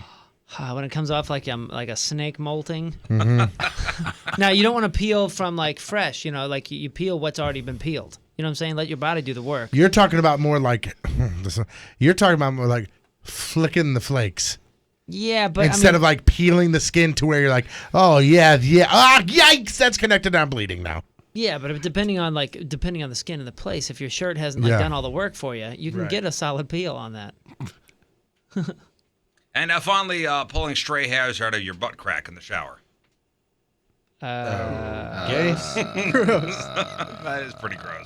When it comes off like I'm like a snake molting. Mm-hmm. Now you don't want to peel from like fresh, like you peel what's already been peeled. You know what I'm saying? Let your body do the work. You're talking about more like, you're talking about more like flicking the flakes. Yeah, but Instead of like peeling the skin to where you're like, oh yeah, yikes, that's connected. I'm bleeding now. yeah, but depending on the skin of the place, if your shirt hasn't Yeah. done all the work for you, you can Right. get a solid peel on that. And finally, pulling stray hairs out of your butt crack in the shower. Gay? That is pretty gross.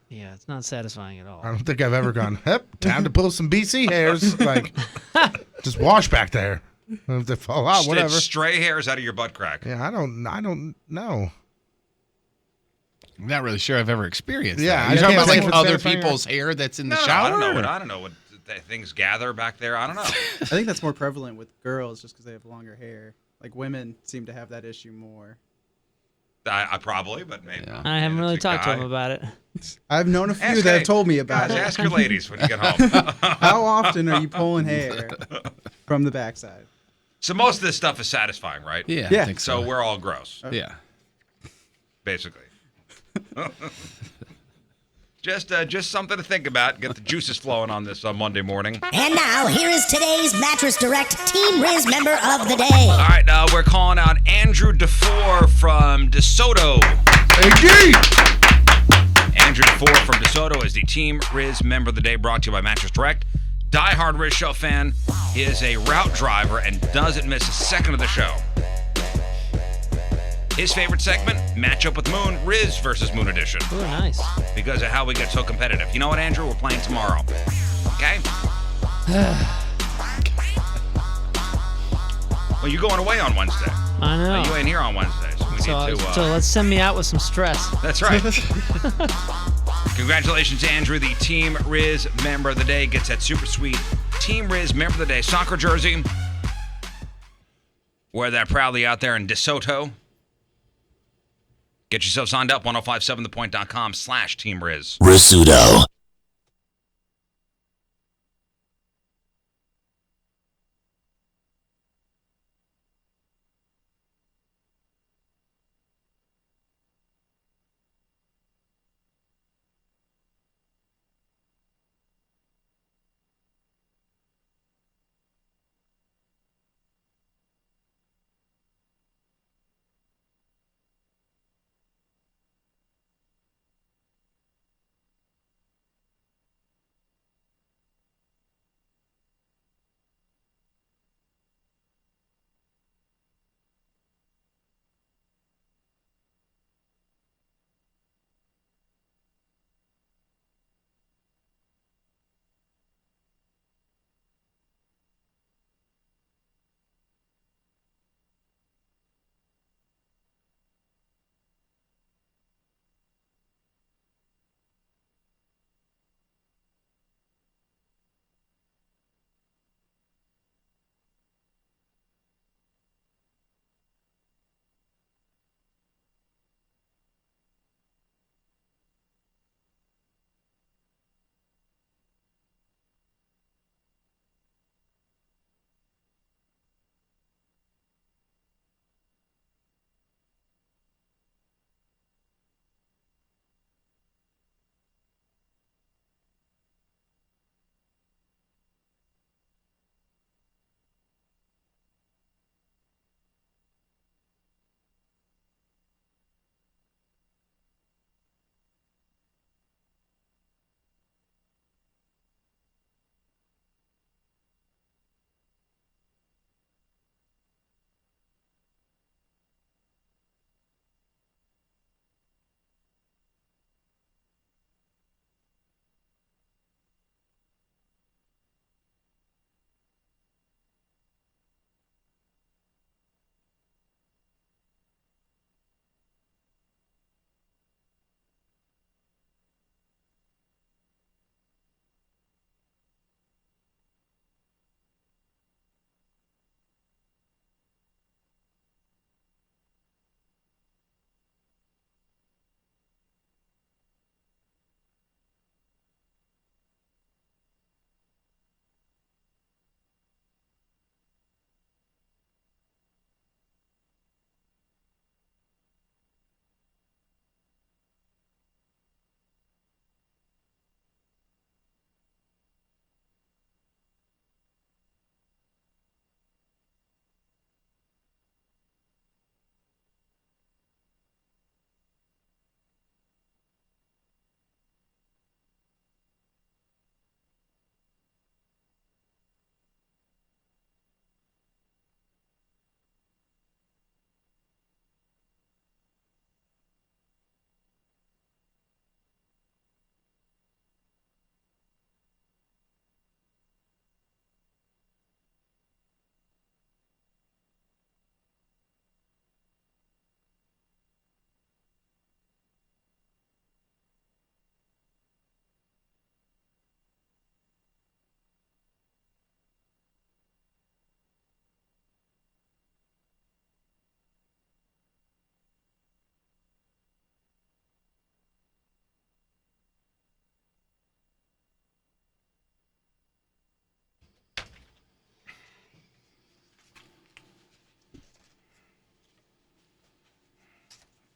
Yeah, it's not satisfying at all. I don't think I've ever gone, yep, time to pull some BC hairs. Like, just wash back there. If they fall out, whatever. Stray hairs out of your butt crack. Yeah, I don't know. I'm not really sure I've ever experienced Yeah, that. I You're talking can't about say like what's other satisfying or- people's hair that's in the No, shower? I don't know what things gather back there. I don't know. I think that's more prevalent with girls just because they have longer hair. Like women seem to have that issue more. I probably, but maybe. Yeah. I haven't really it's a talked to guy. him about it. I've known a few Ask- that hey, have told me about Guys, it. ask your ladies when you get home. How often are you pulling hair from the backside? So most of this stuff is satisfying, right? Yeah, Yeah. I think So so. we're all gross, Yeah. basically. Just something to think about. Get the juices flowing on this Monday morning. And now, here is today's Mattress Direct Team Riz member of the day. All right, we're calling out Andrew DeFore from DeSoto. Hey, Andrew DeFore from DeSoto is the Team Riz member of the day, brought to you by Mattress Direct. Die-hard Riz Show fan. He is a route driver and doesn't miss a second of the show. His favorite segment, Matchup with Moon, Riz versus Moon Edition. Oh, nice. Because of how we get so competitive. You know what, Andrew? We're playing tomorrow. Okay? Well, you're going away on Wednesday. I know. You ain't here on Wednesday, so we need to... So let's send me out with some stress. That's right. Congratulations to Andrew, the Team Riz member of the day. Gets that super sweet Team Riz member of the day soccer jersey. Wear that proudly out there in DeSoto. Get yourself signed up, 1057thepoint.com/Team Riz. Rizzuto.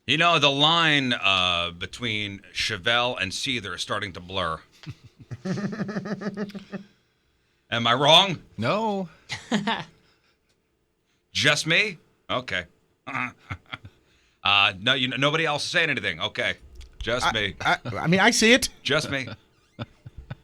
You know, the line between Chevelle and Seether is starting to blur. Am I wrong? No. Just me? Okay. No, nobody else is saying anything. Okay. Just me. I mean, I see it. Just me.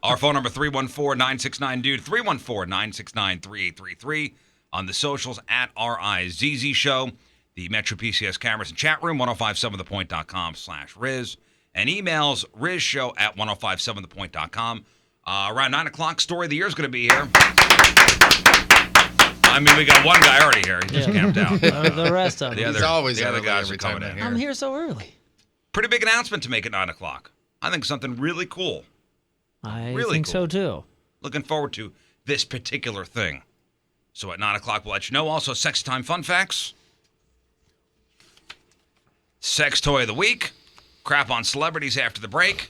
Our phone number, 314-969-DUDE, 314-969-3833. On the socials, at RIZZ Show. The Metro PCS cameras and chat room, 1057thepoint.com/Riz. And emails, rizshow at 1057thepoint.com. Around 9 o'clock, story of the year is going to be here. I mean, we got one guy already here. He just camped out. The rest of The them. other guys are coming in. I'm here so early. Pretty big announcement to make at 9 o'clock. I think something really cool. I Really think cool. so too. Looking forward to this particular thing. So at 9 o'clock, we'll let you know. Also, Sex Time Fun Facts. Sex Toy of the Week. Crap on celebrities after the break.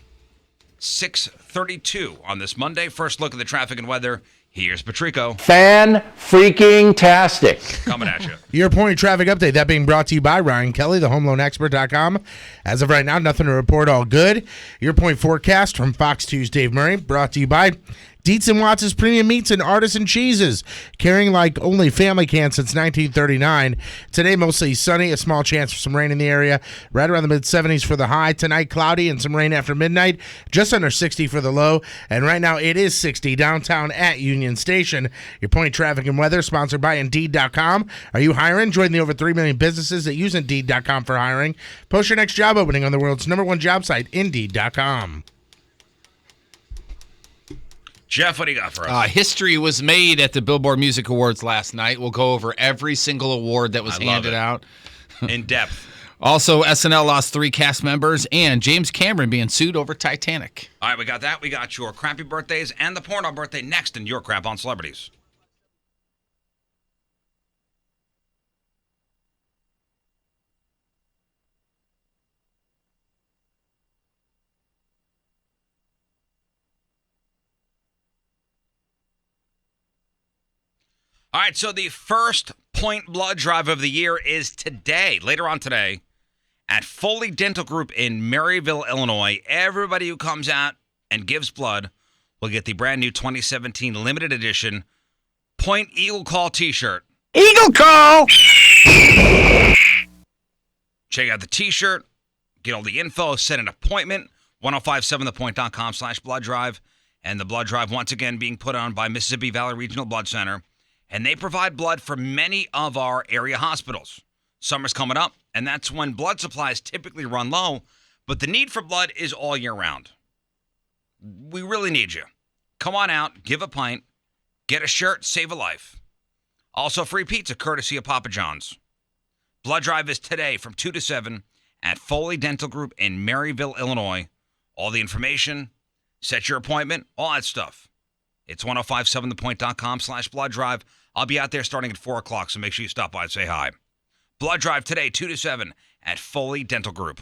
6:32 on this Monday. First look at the traffic and weather. Here's Patrico. Fan-freaking-tastic. Coming at you. Your point traffic update, that being brought to you by Ryan Kelly, thehomeloanexpert.com. As of right now, nothing to report, all good. Your point forecast from Fox 2's Dave Murray, brought to you by Dietz & Watts' premium meats and artisan cheeses, carrying like only family can since 1939. Today, mostly sunny, a small chance for some rain in the area, right around the mid-70s for the high. Tonight, cloudy and some rain after midnight, just under 60 for the low. And right now, it is 60 downtown at Union Station. Your point traffic and weather, sponsored by Indeed.com. Are you hiring? Join the over 3 million businesses that use Indeed.com for hiring. Post your next job opening on the world's #1 job site, Indeed.com. Jeff, what do you got for us? History was made at the Billboard Music Awards last night. We'll go over every single award that was handed out. In depth. Also, SNL lost 3 cast members, and James Cameron being sued over Titanic. All right, we got that. We got your crappy birthdays and the porno birthday next in Your Crap on Celebrities. All right, so the first point blood drive of the year is today, later on today, at Foley Dental Group in Maryville, Illinois. Everybody who comes out and gives blood will get the brand new 2017 limited edition Point Eagle Call t-shirt. Eagle Call! Check out the t-shirt, get all the info, set an appointment, 1057thepoint.com/blood drive. And the blood drive, once again, being put on by Mississippi Valley Regional Blood Center. And they provide blood for many of our area hospitals. Summer's coming up, and that's when blood supplies typically run low, but the need for blood is all year round. We really need you. Come on out, give a pint, get a shirt, save a life. Also, free pizza courtesy of Papa John's. Blood drive is today from 2 to 7 at Foley Dental Group in Maryville, Illinois. All the information, set your appointment, all that stuff. It's 1057thepoint.com/blood drive. I'll be out there starting at 4 o'clock, so make sure you stop by and say hi. Blood drive today, 2 to 7 at Foley Dental Group.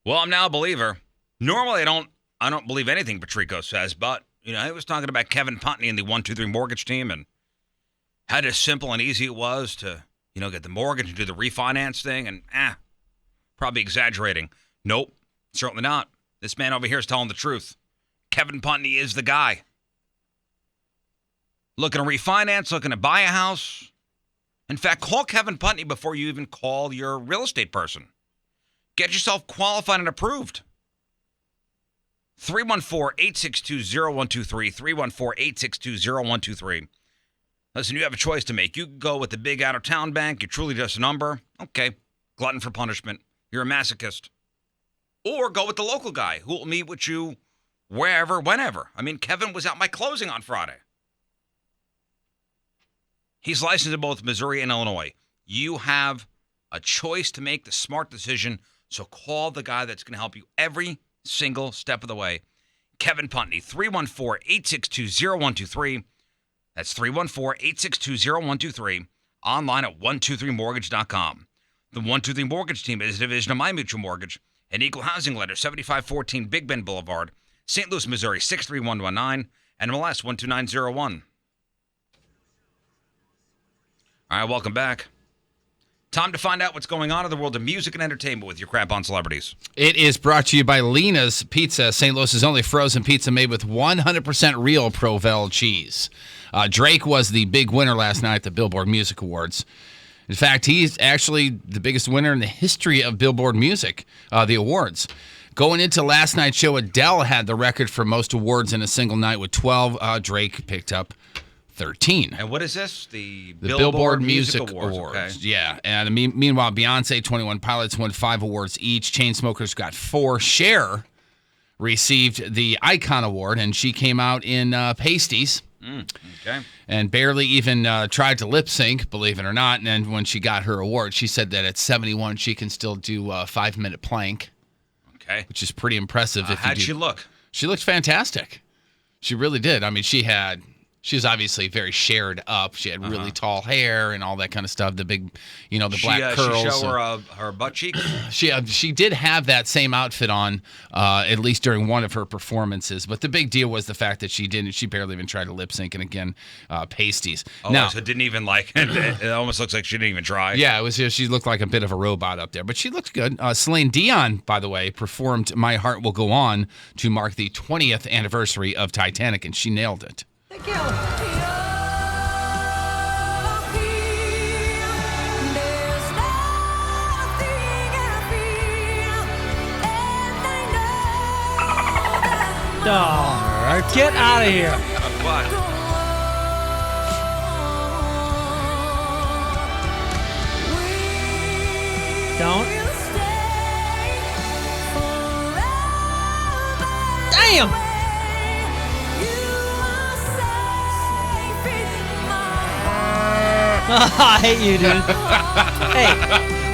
Well, I'm now a believer. Normally, I don't believe anything Patrico says, but he was talking about Kevin Putney and the 123 mortgage team and how just simple and easy it was to get the mortgage and do the refinance thing, and probably exaggerating. Nope, certainly not. This man over here is telling the truth. Kevin Putney is the guy. Looking to refinance, looking to buy a house. In fact, call Kevin Putney before you even call your real estate person. Get yourself qualified and approved. 314-862-0123, 314-862-0123. Listen, you have a choice to make. You can go with the big out-of-town bank. You're truly just a number. Okay, glutton for punishment. You're a masochist. Or go with the local guy who will meet with you wherever, whenever. I mean, Kevin was at my closing on Friday. He's licensed in both Missouri and Illinois. You have a choice to make the smart decision, so call the guy that's going to help you every single step of the way. Kevin Putney, 314-862-0123. That's 314-862-0123. Online at 123mortgage.com. The 123 Mortgage Team is a division of My Mutual Mortgage, an equal housing lender, 7514 Big Bend Boulevard, St. Louis, Missouri, 63119, and MLS 12901. All right, welcome back. Time to find out what's going on in the world of music and entertainment with your Crap on Celebrities. It is brought to you by Lena's Pizza, St. Louis's only frozen pizza made with 100% real Provel cheese. Drake was the big winner last night at the Billboard Music Awards. In fact, he's actually the biggest winner in the history of Billboard Music, the awards. Going into last night's show, Adele had the record for most awards in a single night with 12. Drake picked up 13. And what is this? The Billboard Music Awards. Okay. Okay. Yeah. And meanwhile, Beyonce, 21 Pilots won 5 awards each. Chainsmokers got 4. Cher received the Icon Award, and she came out in pasties. Okay. And barely even tried to lip sync, believe it or not. And then when she got her award, she said that at 71, she can still do a 5-minute plank. Okay. Which is pretty impressive. How'd she look? She looked fantastic. She really did. I mean, she was obviously very shared up. She had really tall hair and all that kind of stuff. The big, the black curls. She show her butt cheek? She did have that same outfit on, at least during one of her performances. But the big deal was the fact that she barely even tried to lip sync, and again, pasties. Oh, now, so it didn't even it almost looks like she didn't even try. Yeah, it was. She looked like a bit of a robot up there, but she looked good. Celine Dion, by the way, performed "My Heart Will Go On" to mark the 20th anniversary of Titanic, and she nailed it. Thank you. All right. Get out of here. What? Don't. Damn. I hate you, dude. Hey,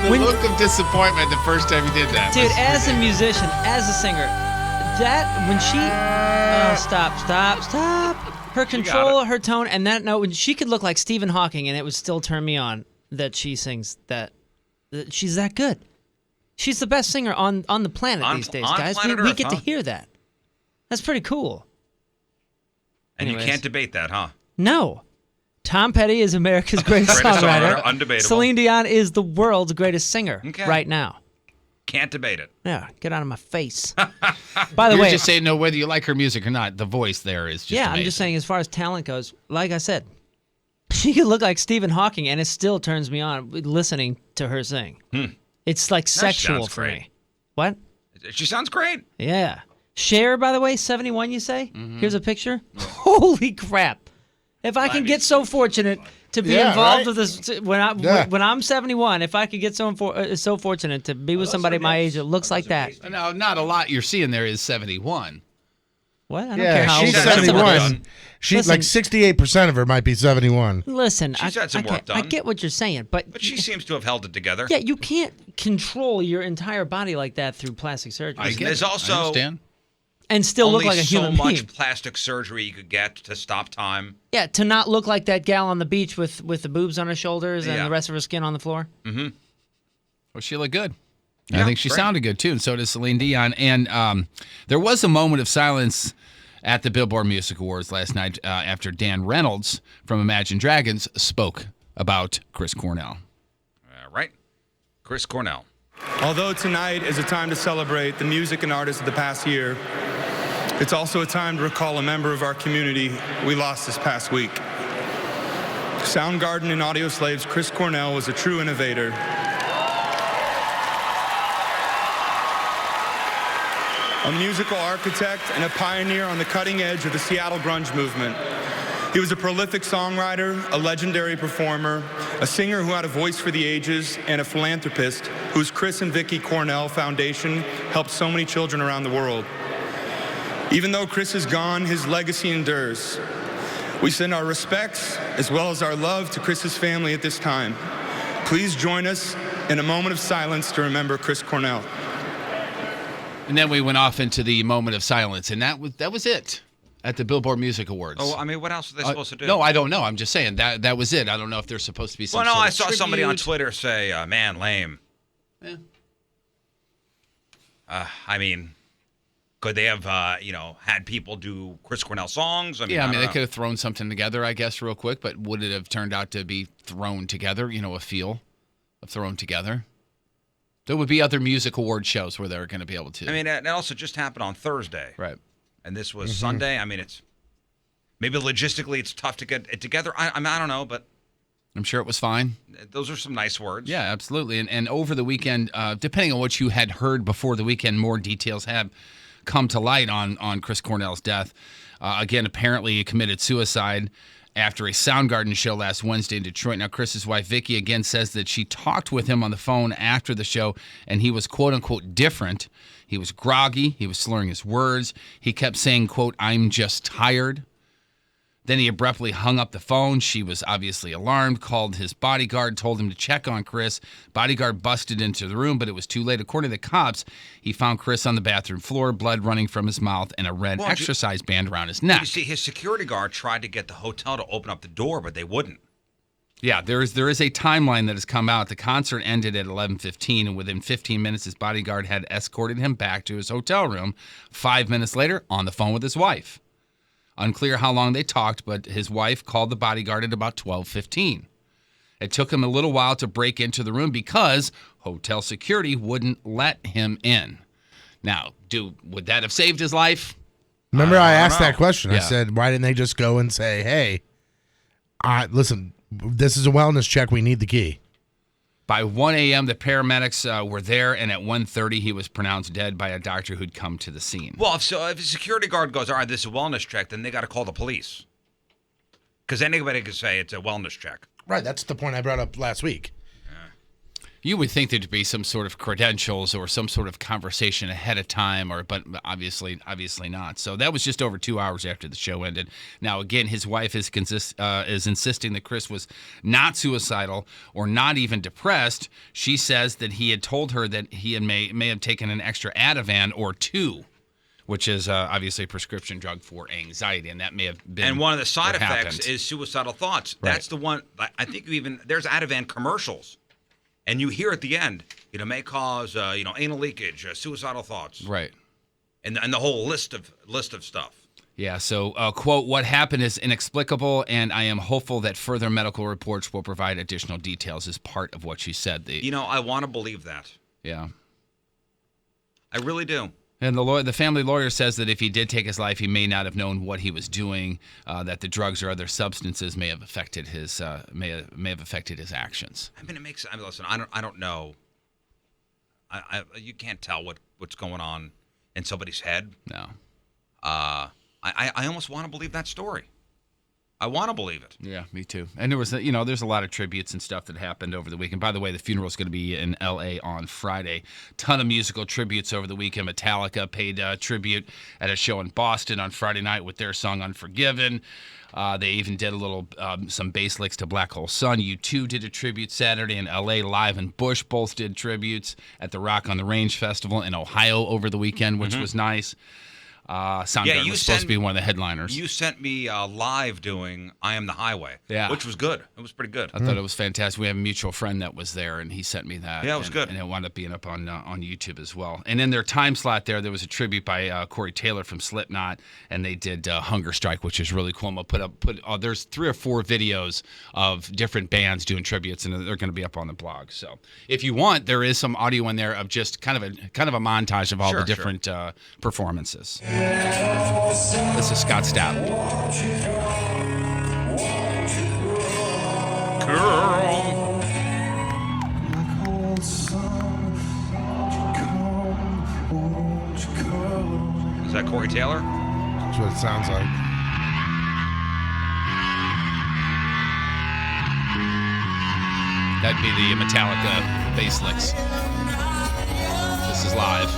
the look of disappointment the first time you did that. Dude, as a musician, as a singer, when she stop. Her control, her tone, and that note, when she could look like Stephen Hawking, and it would still turn me on that she sings that she's that good. She's the best singer on the planet these days, guys. We get to hear that. That's pretty cool. And Anyways. You can't debate that, huh? No. Tom Petty is America's greatest songwriter. Undebatable. Celine Dion is the world's greatest singer right now. Can't debate it. Yeah, get out of my face. By the You're way, just saying, no, whether you like her music or not, the voice there is just amazing. I'm just saying, as far as talent goes, like I said, she could look like Stephen Hawking, and it still turns me on listening to her sing. It's like sexual for me. What? She sounds great. Yeah. Cher, by the way, 71, you say? Here's a picture. Holy crap. If I can get so fortunate to be involved with this, when I'm 71, if I could get so fortunate to be with somebody my age that looks like that. No, not a lot you're seeing there is 71. What? I don't care how she's old 71. She's like 68% of her might be 71. Listen, She's had some work done. I get what you're saying, but she seems to have held it together. Yeah, you can't control your entire body like that through plastic surgery. There's also I understand. And still look like a human so being. much plastic surgery you could get to stop time. Yeah, to not look like that gal on the beach with the boobs on her shoulders and the rest of her skin on the floor. Mm-hmm. Well, she looked good. I think she sounded good, too, and so does Celine Dion. And there was a moment of silence at the Billboard Music Awards last night after Dan Reynolds from Imagine Dragons spoke about Chris Cornell. All right. Chris Cornell. Although tonight is a time to celebrate the music and artists of the past year, it's also a time to recall a member of our community we lost this past week. Soundgarden and Audio Slave's Chris Cornell was a true innovator. A musical architect and a pioneer on the cutting edge of the Seattle grunge movement. He was a prolific songwriter, a legendary performer, a singer who had a voice for the ages, and a philanthropist whose Chris and Vicky Cornell Foundation helped so many children around the world. Even though Chris is gone, his legacy endures. We send our respects as well as our love to Chris's family at this time. Please join us in a moment of silence to remember Chris Cornell. And then we went off into the moment of silence, and that was it at the Billboard Music Awards. Oh, I mean, what else are they supposed to do? No, I don't know. I'm just saying that was it. I don't know if there's supposed to be some Well, no, sort I of saw somebody on tribute. Twitter say, man, lame. Yeah. I mean, could they have, had people do Chris Cornell songs? I mean, Yeah, I mean, don't they know. could have thrown something together, I guess, real quick, but would it have turned out to be thrown together, a feel of thrown together? There would be other music award shows where they're going to be able to. I mean, it also just happened on Thursday. Right. And this was Sunday. I mean, maybe logistically it's tough to get it together. I don't know, but I'm sure it was fine. those are some nice words. Yeah, absolutely. And over the weekend, depending on what you had heard before the weekend, more details have come to light on Chris Cornell's death. Again, apparently he committed suicide after a Soundgarden show last Wednesday in Detroit. Now, Chris's wife, Vicky, again says that she talked with him on the phone after the show, and he was, quote-unquote, different. He was groggy. He was slurring his words. He kept saying, quote, "I'm just tired." Then he abruptly hung up the phone. She was obviously alarmed, called his bodyguard, told him to check on Chris. Bodyguard busted into the room, but it was too late. According to the cops, he found Chris on the bathroom floor, blood running from his mouth, and a red exercise band around his neck. You see, his security guard tried to get the hotel to open up the door, but they wouldn't. Yeah, there is a timeline that has come out. The concert ended at 11:15, and within 15 minutes, his bodyguard had escorted him back to his hotel room. 5 minutes later, on the phone with his wife. Unclear how long they talked, but his wife called the bodyguard at about 12:15. It took him a little while to break into the room because hotel security wouldn't let him in. Now, would that have saved his life? Remember, I asked know. that question. I Yeah. said, why didn't they just go and say, hey, listen, this is a wellness check. We need the key. By 1 a.m., the paramedics were there, and at 1:30, he was pronounced dead by a doctor who'd come to the scene. Well, if a security guard goes, all right, this is a wellness check, then they got to call the police. Because anybody could say it's a wellness check. Right. That's the point I brought up last week. You would think there'd be some sort of credentials or some sort of conversation ahead of time, but obviously not. So that was just over 2 hours after the show ended. Now, again, his wife is insisting that Chris was not suicidal or not even depressed. She says that he had told her that he may have taken an extra Ativan or two, which is obviously a prescription drug for anxiety, and that may have been. And one of the side what effects happened. is suicidal thoughts. Right. That's the one. I think there's Ativan commercials, and you hear at the end, may cause anal leakage, suicidal thoughts, Right. and the whole list of stuff. Yeah, so, quote, "What happened is inexplicable, and I am hopeful that further medical reports will provide additional details," is part of what she said. I want to believe that. Yeah. I really do. And the family lawyer says that if he did take his life, he may not have known what he was doing, that the drugs or other substances may have affected his actions. I mean, listen, I don't know. You can't tell what's going on in somebody's head. No. I almost want to believe that story. I want to believe it. Yeah, me too. And there was, there's a lot of tributes and stuff that happened over the weekend. By the way, the funeral is going to be in L.A. on Friday. Ton of musical tributes over the weekend. Metallica paid tribute at a show in Boston on Friday night with their song Unforgiven. They even did some bass licks to Black Hole Sun. U2 did a tribute Saturday in L.A. Live and Bush both did tributes at the Rock on the Range Festival in Ohio over the weekend, which was nice. Soundgarden was supposed to be one of the headliners. You sent me live doing "I Am the Highway," which was good. It was pretty good. I thought it was fantastic. We have a mutual friend that was there, and he sent me that. Yeah, it was good. And it wound up being up on YouTube as well. And in their time slot there was a tribute by Corey Taylor from Slipknot, and they did Hunger Strike, which is really cool. And we'll there's 3 or 4 videos of different bands doing tributes, and they're going to be up on the blog. So if you want, there is some audio in there of just kind of a montage of all the different performances. This is Scott Stapp. Girl. Is that Corey Taylor? That's what it sounds like. That'd be the Metallica bass licks. This is live.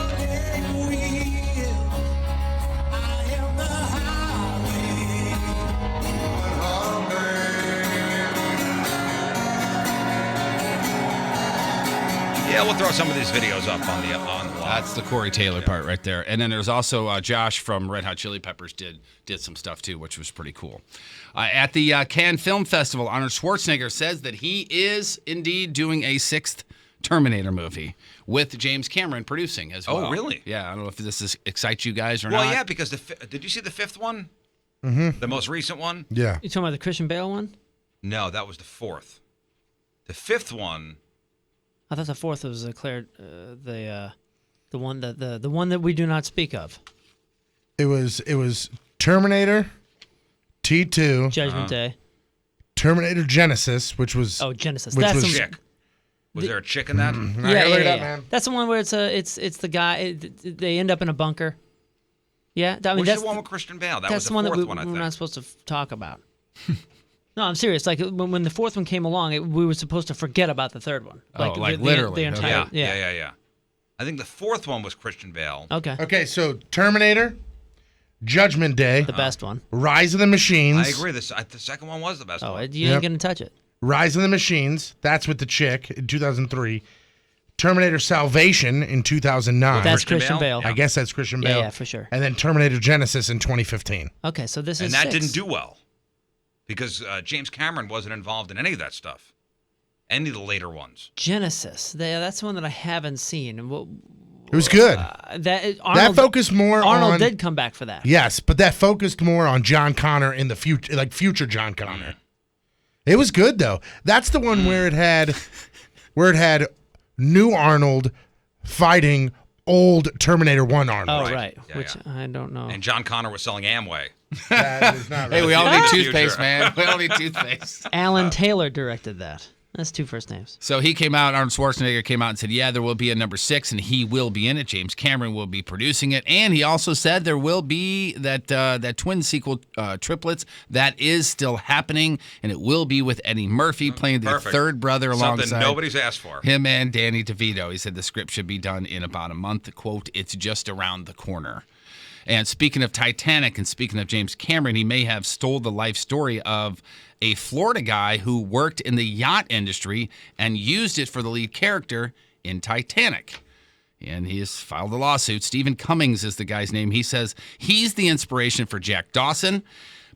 Yeah, we'll throw some of these videos up on the blog. That's the Corey Taylor part right there. And then there's also Josh from Red Hot Chili Peppers did some stuff too, which was pretty cool. At the Cannes Film Festival, Arnold Schwarzenegger says that he is indeed doing a 6th Terminator movie with James Cameron producing as well. Oh, really? Yeah, I don't know if this excites you guys or not. Well, yeah, because did you see the 5th one? Mm-hmm. The most recent one? Yeah. You talking about the Christian Bale one? No, that was the 4th. The 5th one. I thought the 4th was declared the one that we do not speak of. It was Terminator, T2, Judgment Day, Terminator Genesis, which was Genesis. Which That's was chick. Was there a chick in that? Yeah. That's the one where it's the guy. They end up in a bunker. Yeah, I mean Which that's is the one with Christian Bale. That that's was the the one 4th that one, I we're think. not supposed to talk about. No, I'm serious. Like when the 4th one came along, we were supposed to forget about the 3rd one. Like literally. The entire, yeah. I think the 4th one was Christian Bale. Okay. Okay, so Terminator, Judgment Day, the best one. Rise of the Machines. I agree. The 2nd one was the best one. You ain't gonna touch it. Rise of the Machines. That's with the chick in 2003. Terminator Salvation in 2009. That's Christian Bale. I guess that's Christian Bale. Yeah, for sure. And then Terminator Genesis in 2015. Okay, so this is And that 6. didn't do well because James Cameron wasn't involved in any of that stuff. Any of the later ones. Genesis. That's the one that I haven't seen. It was good. That focused more on... Arnold did come back for that. Yes, but that focused more on John Connor in the future, like future John Connor. It was good though. That's the one where it had new Arnold fighting old Terminator 1 Arnold. Oh, right. Which I don't know. And John Connor was selling Amway. That is not right. Hey, we all need toothpaste, man. We all need toothpaste. Alan Taylor directed that. That's 2 first names. So he came out, Arnold Schwarzenegger came out and said, yeah, there will be a number 6, and he will be in it. James Cameron will be producing it. And he also said there will be that twin sequel, triplets, that is still happening, and it will be with Eddie Murphy playing the third brother alongside Something nobody's asked for. him and Danny DeVito. He said the script should be done in about a month. Quote, it's just around the corner. And speaking of Titanic and speaking of James Cameron, he may have stole the life story of a Florida guy who worked in the yacht industry and used it for the lead character in Titanic. And he has filed a lawsuit. Stephen Cummings is the guy's name. He says he's the inspiration for Jack Dawson,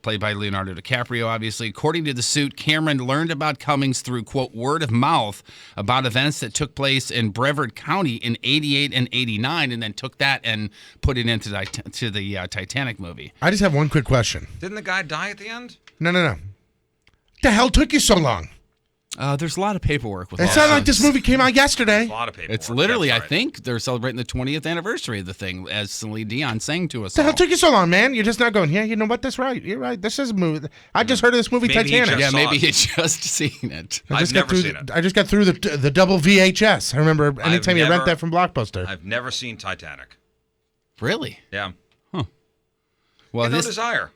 played by Leonardo DiCaprio, obviously. According to the suit, Cameron learned about Cummings through, quote, word of mouth about events that took place in Brevard County in 88 and 89, and then took that and put it into the Titanic movie. I just have one quick question. Didn't the guy die at the end? No. What the hell took you so long? There's a lot of paperwork with it. It sounded like this movie came out yesterday. A lot of paperwork. It's literally, I think, they're celebrating the 20th anniversary of the thing, as Celine Dion sang to us. What the hell took you so long, man? You're just not going, yeah, you know what? That's right. You're right. This is a movie. I just heard of this movie, Titanic. Maybe you just seen it. I've never seen it. I just got through the double VHS. I remember anytime you rent that from Blockbuster. I've never seen Titanic. Really? Yeah. Huh. Well, No Desire.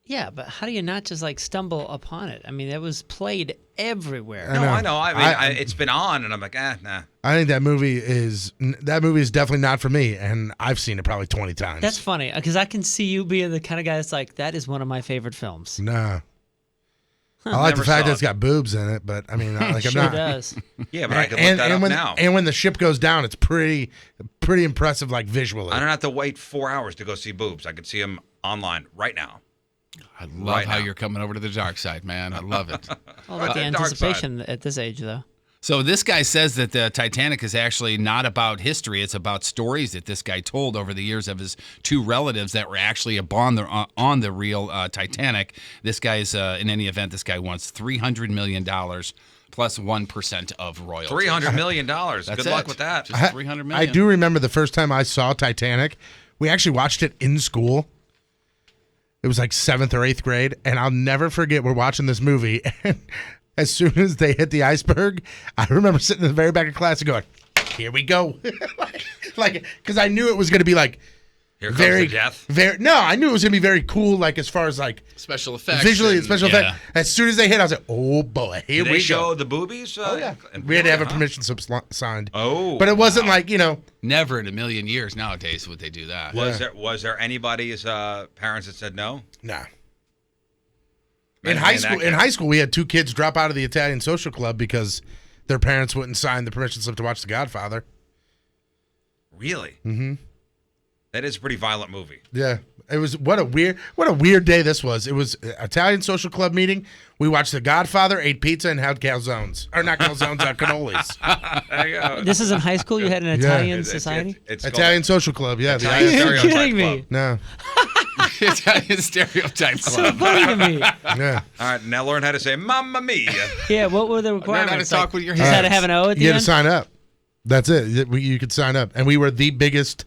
Yeah, but how do you not just stumble upon it? I mean, it was played everywhere. I know. I mean, it's been on, and I'm like, nah. I think that movie is definitely not for me, and I've seen it probably 20 times. That's funny because I can see you being the kind of guy that's like, that is one of my favorite films. Nah. I like the Never fact saw that it's it. got boobs in it, but I mean, like I'm Sure not. does. Yeah, but I can look that up now. And when the ship goes down, it's pretty impressive, like visually. I don't have to wait 4 hours to go see boobs. I could see them online right now. I love how you're coming over to the dark side, man. I love it. All about the Dark side. anticipation at this age, though. So this guy says that the Titanic is actually not about history. It's about stories that this guy told over the years of his two relatives that were actually on the real Titanic. This guy's, in any event, this guy wants $300 million plus 1% of royalties. $300 million. That's Good it. luck with that. Just $300 million. I do remember the first time I saw Titanic. We actually watched it in school. It was like 7th or 8th grade, and I'll never forget. We're watching this movie, and as soon as they hit the iceberg, I remember sitting in the very back of class and going, "Here we go!" like, because I knew it was going to be like Here comes very the death. No, I knew it was going to be very cool. Like as far as like special effects, visually, and- special yeah. effects. As soon as they hit, I was like, "Oh boy, here Did they we show go!" the boobies? Oh yeah, and we had to have a huh? permission slip signed. Oh, but it wasn't like Never in a million years nowadays would they do that. Was there anybody's parents that said no? Nah. Man, In high man, school, that in guy- high school, we had 2 kids drop out of the Italian social club because their parents wouldn't sign the permission slip to watch The Godfather. Really? Mm-hmm. That is a pretty violent movie. Yeah, it was what a weird day this was. It was Italian social club meeting. We watched The Godfather, ate pizza, and had calzones, or not calzones, cannolis. There you go. This is in high school? You had an Italian It's- society? it's Italian social club. Yeah, the Italian ISO. You're Stereotype kidding me. Club. No. Italian stereotype So club. funny to me. Yeah. All right, now learn how to say "Mamma Mia." Yeah, what were the how to requirements? talk with your just had to hands. have an O at the You had to end? sign up. That's it. You could sign up, and we were the biggest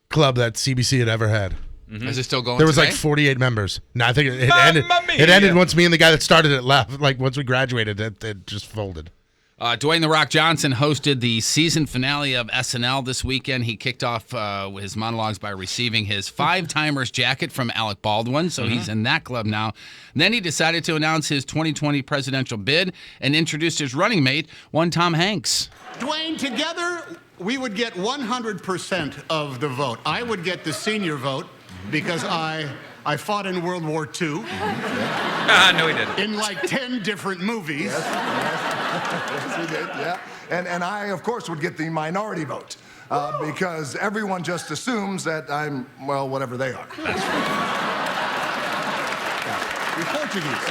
club that CBC had ever had. Is it still going? There was today? like 48 members. No, I think it Mamma ended. mia. It ended once me and the guy that started it left. Like once we graduated, it just folded. Dwayne "The Rock" Johnson hosted the season finale of SNL this weekend. He kicked off his monologues by receiving his 5-timers jacket from Alec Baldwin, so he's in that club now. And then he decided to announce his 2020 presidential bid and introduced his running mate, one Tom Hanks. Dwayne, together we would get 100% of the vote. I would get the senior vote because I fought in World War II No, he didn't. in like 10 different movies. Yes, we did, yeah. And I, of course, would get the minority vote because everyone just assumes that I'm, well, whatever they are. You're Portuguese.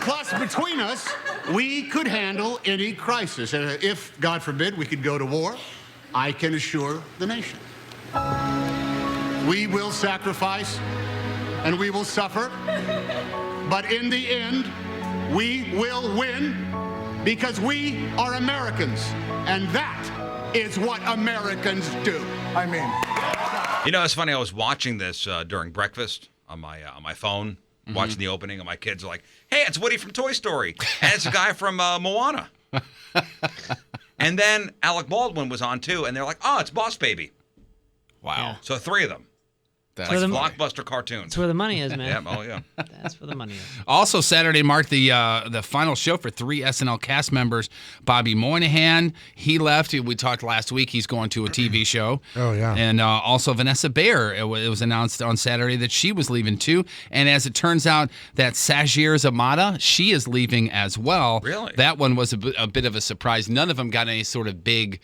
Plus, between us, we could handle any crisis. If, God forbid, we could go to war, I can assure the nation. We will sacrifice and we will suffer, but in the end, we will win because we are Americans, and that is what Americans do. I mean, You know, it's funny. I was watching this during breakfast on my phone, watching the opening, and my kids are like, "Hey, it's Woody from Toy Story, and it's a guy from Moana." And then Alec Baldwin was on too, and they're like, "Oh, it's Boss Baby." Wow. So 3 of them. That's Like funny. blockbuster cartoons. That's where the money is, man. Yeah, oh yeah. That's where the money is. Also, Saturday marked the final show for 3 SNL cast members. Bobby Moynihan, he left. We talked last week. He's going to a TV show. Oh, yeah. And also Vanessa Bayer. It was announced on Saturday that she was leaving too. And as it turns out, that Sajir Zamata, she is leaving as well. Really? That one was a bit of a surprise. None of them got any sort of big,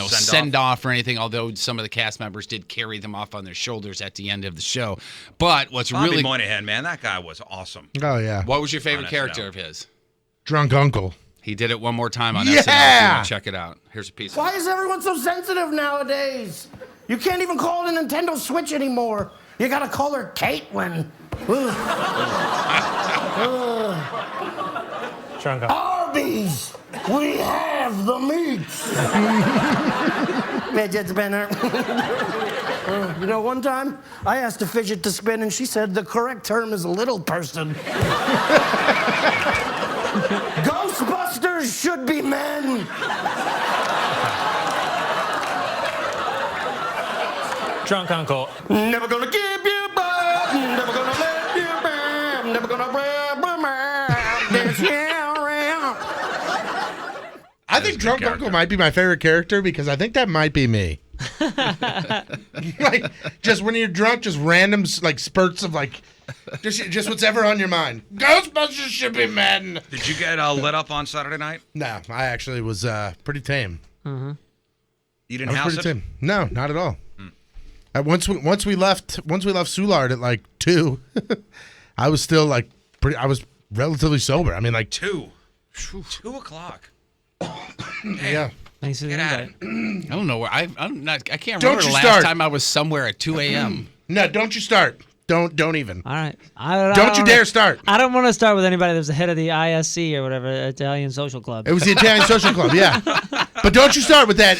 send off or anything. Although some of the cast members did carry them off on their shoulders at the end of the show. But what's Bobby really Moynihan, man, that guy was awesome. Oh yeah. what was your favorite On character SNL. of his? Drunk uncle. He did it one more time on Yeah! SNL. If you want to check it out. Here's a piece of Why is everyone so sensitive nowadays? You can't even call it a Nintendo Switch anymore. You gotta call her Caitlin. Drunk Arby's, we have the meats. Fidget spinner. One time I asked a fidget to spin, and she said the correct term is little person. Ghostbusters should be men. Drunk uncle. Never gonna give you back, never gonna let you back, never gonna grab this here. I think Drunk Uncle might be my favorite character because I think that might be me. Like, just when you're drunk, just random like spurts of like, just what's ever on your mind. Ghostbusters should be Madden. Did you get lit up on Saturday night? No, I actually was pretty tame. Mm-hmm. You I didn't was house pretty it? tame. No, not at all. Once we left Soulard at like 2, I was still like I was relatively sober. I mean, like 2 o'clock. Yeah. Thanks for the invite. I don't know where I'm not. I can't Don't remember the you last start. time I was somewhere at 2 a.m. No, don't you start. Don't even. All right. Don't you dare start. I don't want to start with anybody that's the head of the ISC or whatever, Italian Social Club. It was the Italian Social Club, yeah. But don't you start with that.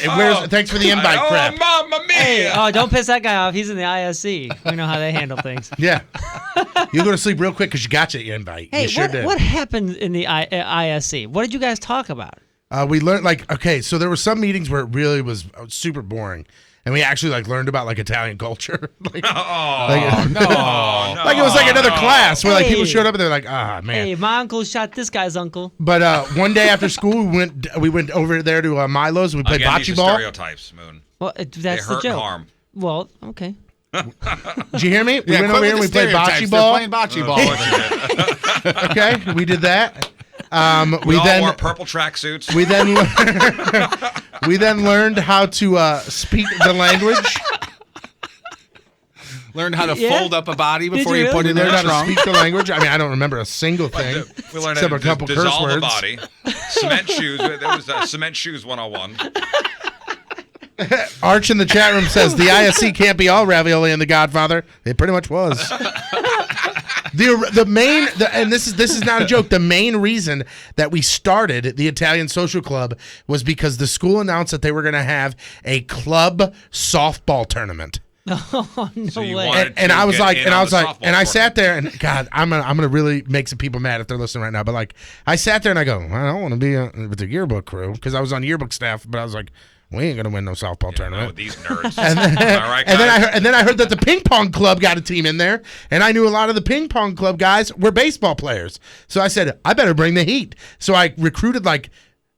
Thanks for the invite crap. Mamma mia! Hey, don't piss that guy off. He's in the ISC. We know how they handle things. Yeah. You'll go to sleep real quick because you got your invite. Hey, you sure did. what happened in the ISC? What did you guys talk about? We learned so there were some meetings where it really was super boring. And we actually learned about Italian culture. no. Like it was like another class where people showed up and they're like, man. Hey, my uncle shot this guy's uncle. But one day after school, we went over there to Milo's and we played Again, bocce these ball. are stereotypes, Moon. Well, that's They the hurt joke. and harm. Well, okay. Did you hear me? We Yeah, went quit over here with and we the played stereotypes. bocce ball. They're playing bocce ball. Okay, we did that. We all wore purple tracksuits. We then learned how to speak the language. Learned how to fold up a body before you put it in learned the how to trunk. speak the language. I mean, I don't remember a single thing. We learned except how a to couple curse dissolve words. a body. Cement shoes. There was cement shoes 101. Arch in the chat room says the ISC can't be all ravioli and The Godfather. It pretty much was. And this is not a joke. The main reason that we started the Italian Social Club was because the school announced that they were going to have a club softball tournament. Oh, no So you way. wanted And to I was get like, in and on I was the like, softball and I sat tournament. there, and God, I'm gonna really make some people mad if they're listening right now. But I sat there and I go, I don't want to be with the yearbook crew because I was on yearbook staff. But I was like, we ain't gonna win no softball tournament. No, these nerds. And then, All right, and guys? then I heard that the ping pong club got a team in there, and I knew a lot of the ping pong club guys were baseball players. So I said, I better bring the heat. So I recruited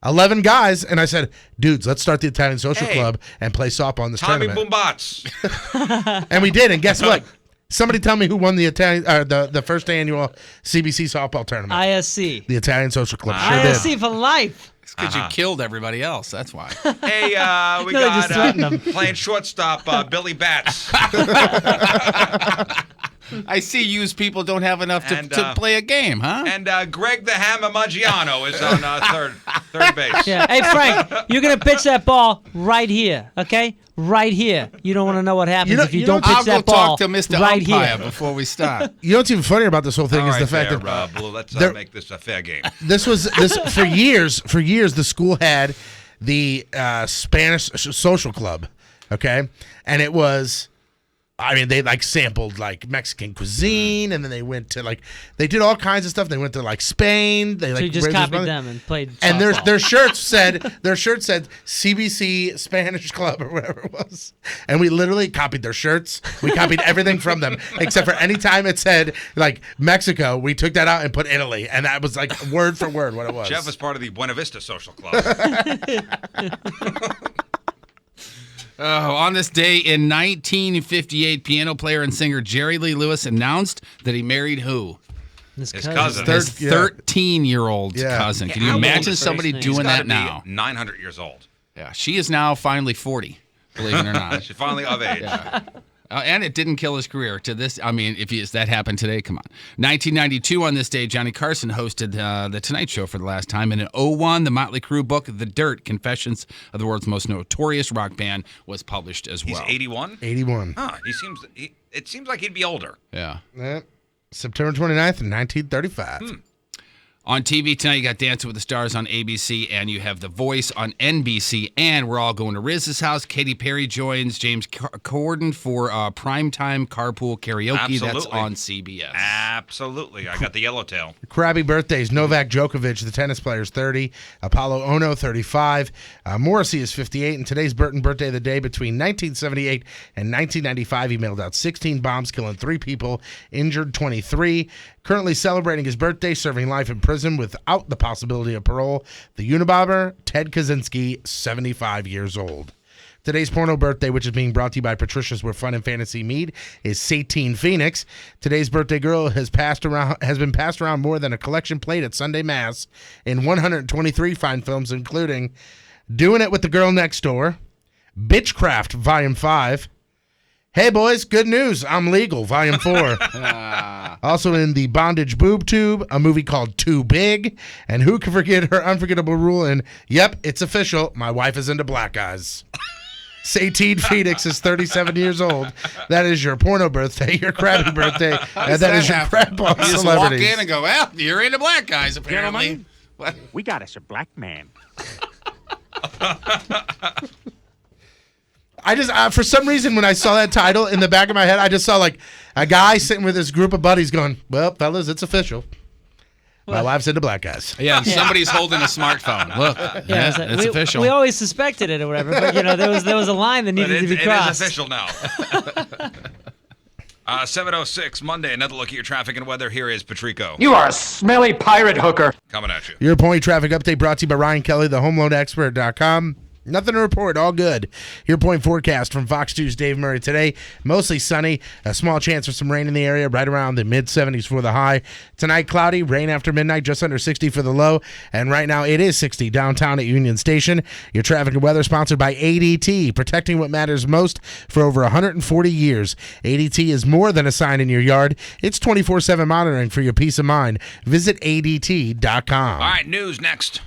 11 guys, and I said, dudes, let's start the Italian Social Club and play softball in this Tommy tournament. Boombats. And we did, and guess what? Somebody tell me who won the the first annual CBC softball tournament. ISC. The Italian Social Club sure did. ISC for life. Because you killed everybody else. That's why. Hey, we No, they just got threatened them. playing shortstop Billy Bats. I see used people don't have enough to play a game, huh? And Greg the Hammer Maggiano is on third base. Yeah. Hey, Frank, you're going to pitch that ball right here, okay? Right here. You don't want to know what happens if you don't pitch I'll go that ball talk to Mr. right Umpire here. before we start. You know what's even funnier about this whole thing All is right the fact there, that Blue, let's make this a fair game. this for years the school had the Spanish Social Club, okay, and it was. I mean, they sampled Mexican cuisine, and then they went to they did all kinds of stuff. They went to Spain. They So you just raised copied money. them and played And softball. their shirts said CBC Spanish Club or whatever it was, and we literally copied their shirts. We copied everything from them except for any time it said Mexico. We took that out and put Italy, and that was word for word what it was. Jeff was part of the Buena Vista Social Club. On this day in 1958, piano player and singer Jerry Lee Lewis announced that he married who? His cousin. His 13-year-old cousin. Can you How old imagine is somebody He's doing gotta that be now? 900 years old. Yeah, she is now finally 40, believe it or not. She's finally of age. Yeah. And it didn't kill his career. To this, I mean, if that happened today, come on. 1992, on this day, Johnny Carson hosted The Tonight Show for the last time. And in 2001, the Motley Crue book, The Dirt, Confessions of the World's Most Notorious Rock Band, was published as well. He's 81? 81. Huh, it seems like he'd be older. Yeah. September 29th, 1935. On TV tonight, you got Dancing with the Stars on ABC, and you have The Voice on NBC, and we're all going to Riz's house. Katy Perry joins James Corden for primetime carpool karaoke. Absolutely. That's on CBS. Absolutely. I got the yellowtail. Crabby birthdays. Novak Djokovic, the tennis player, is 30. Apollo Ono, 35. Morrissey is 58. And today's Burton birthday of the day. Between 1978 and 1995, he mailed out 16 bombs, killing 3 people, injured 23. Currently celebrating his birthday, serving life in prison without the possibility of parole, the Unabomber, Ted Kaczynski, 75 years old. Today's porno birthday, which is being brought to you by Patricia's Where Fun and Fantasy Meet, is Satine Phoenix. Today's birthday girl has been passed around more than a collection plate at Sunday Mass in 123 fine films, including Doing It with the Girl Next Door, Bitchcraft Volume 5, Hey Boys, Good News, I'm Legal Volume 4. Also in the Bondage Boob Tube, a movie called Too Big, and who can forget her unforgettable rule in Yep, It's Official, My Wife is Into Black Guys. Satine Phoenix is 37 years old. That is your porno birthday, your crabby birthday, and that is your crab ball You just celebrities. walk in and go, well, you're into black guys, apparently. Gentlemen, What? we got us a black man. I just, for some reason, when I saw that title in the back of my head, I just saw like a guy sitting with his group of buddies going, well, fellas, it's official. My wife's into black guys. Yeah, and somebody's holding a smartphone. Look, yeah, it's like- it's official. We always suspected it or whatever, but there was a line that needed to be crossed. It is official now. 7:06 Monday. Another look at your traffic and weather. Here is Patrico. You are a smelly pirate hooker. Coming at you. Your Point traffic update brought to you by Ryan Kelly, the homeloanexpert.com. Nothing to report, all good. Your Point forecast from Fox 2's Dave Murray today. Mostly sunny, a small chance for some rain in the area, right around the mid-70s for the high. Tonight, cloudy, rain after midnight, just under 60 for the low. And right now, it is 60 downtown at Union Station. Your traffic and weather sponsored by ADT, protecting what matters most for over 140 years. ADT is more than a sign in your yard. It's 24/7 monitoring for your peace of mind. Visit ADT.com. All right, news next.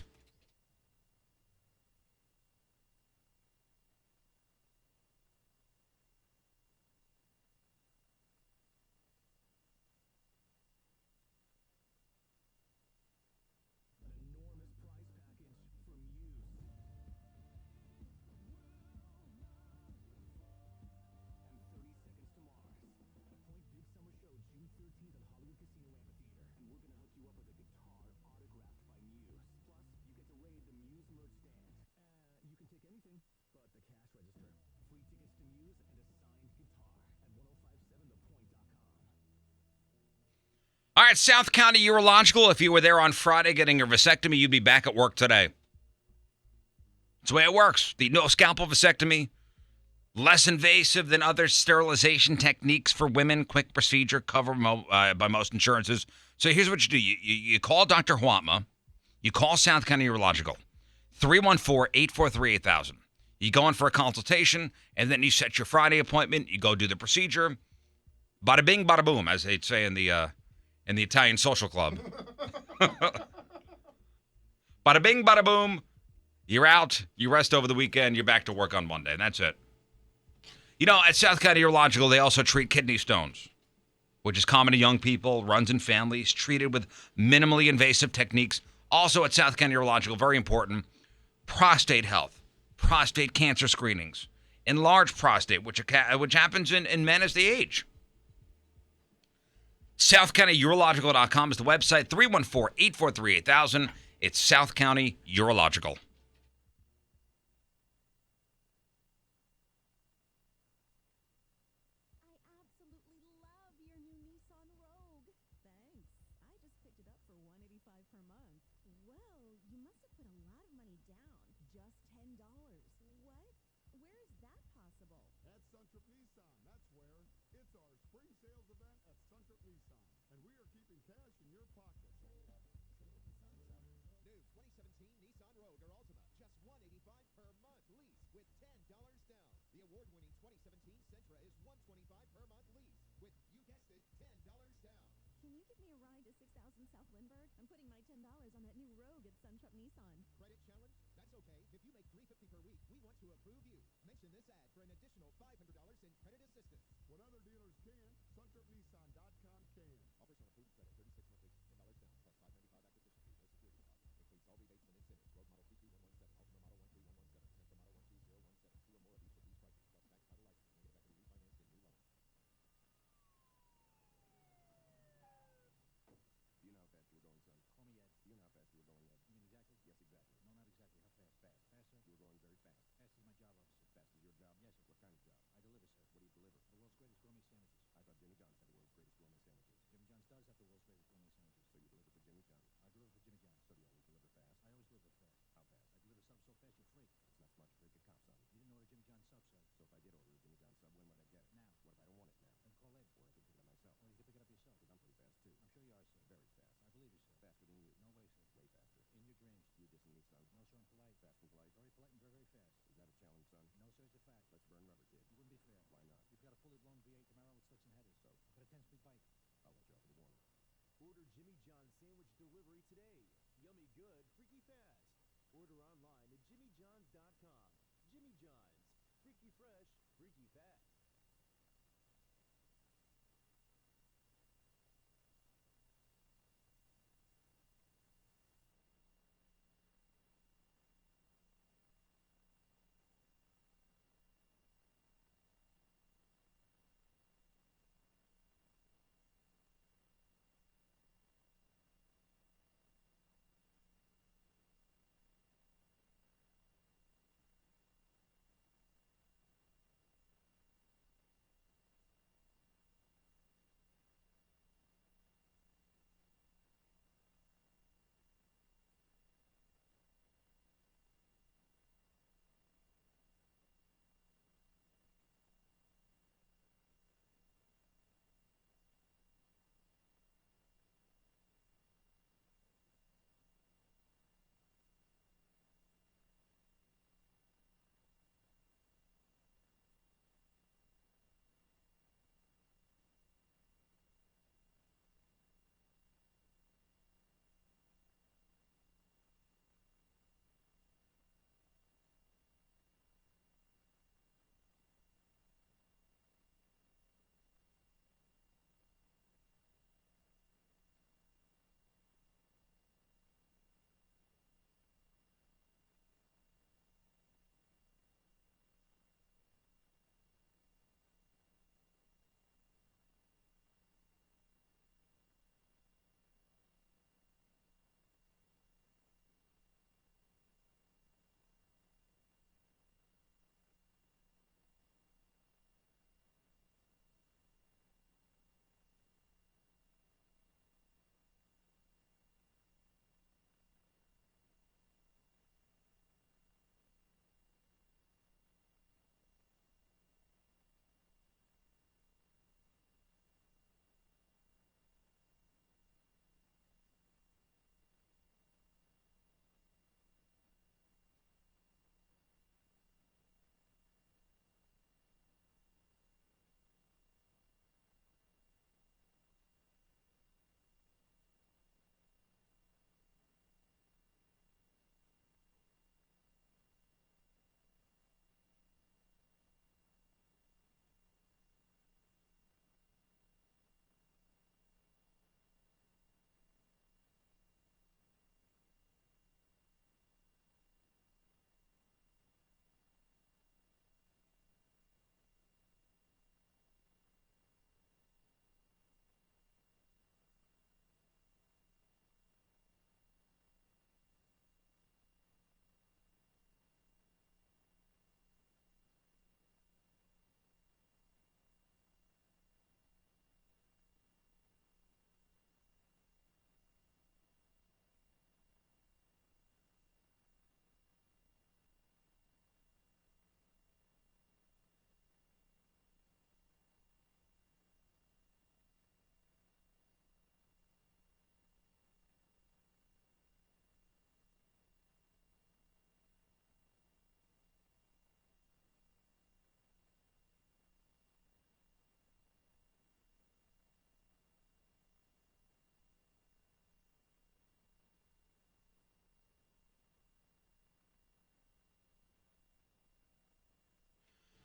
All right, South County Urological. If you were there on Friday getting your vasectomy, you'd be back at work today. That's the way it works. The no scalpel vasectomy, less invasive than other sterilization techniques for women. Quick procedure covered by most insurances. So here's what you do. You call Dr. Huatma. You call South County Urological. 314-843-8000. You go in for a consultation, and then you set your Friday appointment. You go do the procedure. Bada bing, bada boom, as they'd say in the Italian social club. Bada bing, bada boom. You're out. You rest over the weekend. You're back to work on Monday. And that's it. You know, at South County Urological, they also treat kidney stones, which is common to young people, runs in families, treated with minimally invasive techniques. Also at South County Urological, very important, prostate health, prostate cancer screenings, enlarged prostate, which happens in men as they age. SouthCountyUrological.com is the website. 314-843-8000. It's South County Urological.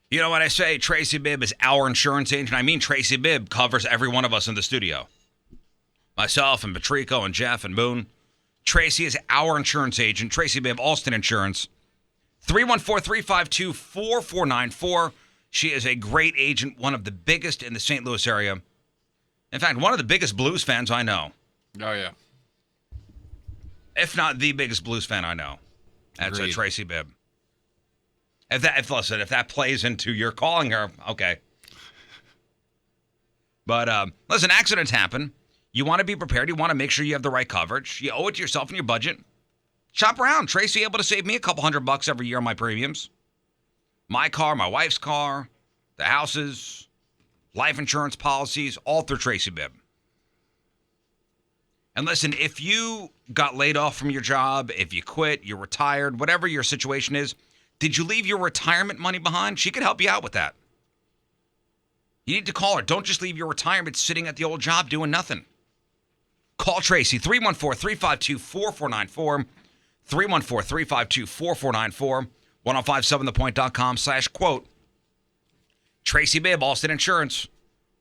You know what I say? Tracy Bibb is our insurance agent. I mean, Tracy Bibb covers every one of us in the studio. Myself and Patrico and Jeff and Moon. Tracy is our insurance agent. Tracy Bibb, Alston Insurance. 314-352-4494. She is a great agent, one of the biggest in the St. Louis area. In fact, one of the biggest blues fans I know. Oh, yeah. If not the biggest blues fan I know. That's Tracy Bibb. If that plays into your calling her, okay. But listen, accidents happen. You want to be prepared. You want to make sure you have the right coverage. You owe it to yourself and your budget. Shop around. Tracy able to save me a couple $100 every year on my premiums. My car, my wife's car, the houses, life insurance policies, all through Tracy Bibb. And listen, if you got laid off from your job, if you quit, you're retired, whatever your situation is, did you leave your retirement money behind? She could help you out with that. You need to call her. Don't just leave your retirement sitting at the old job doing nothing. Call Tracy, 314-352-4494, 314-352-4494, 1057thepoint.com/quote. Tracy Bibb, Allstate Insurance.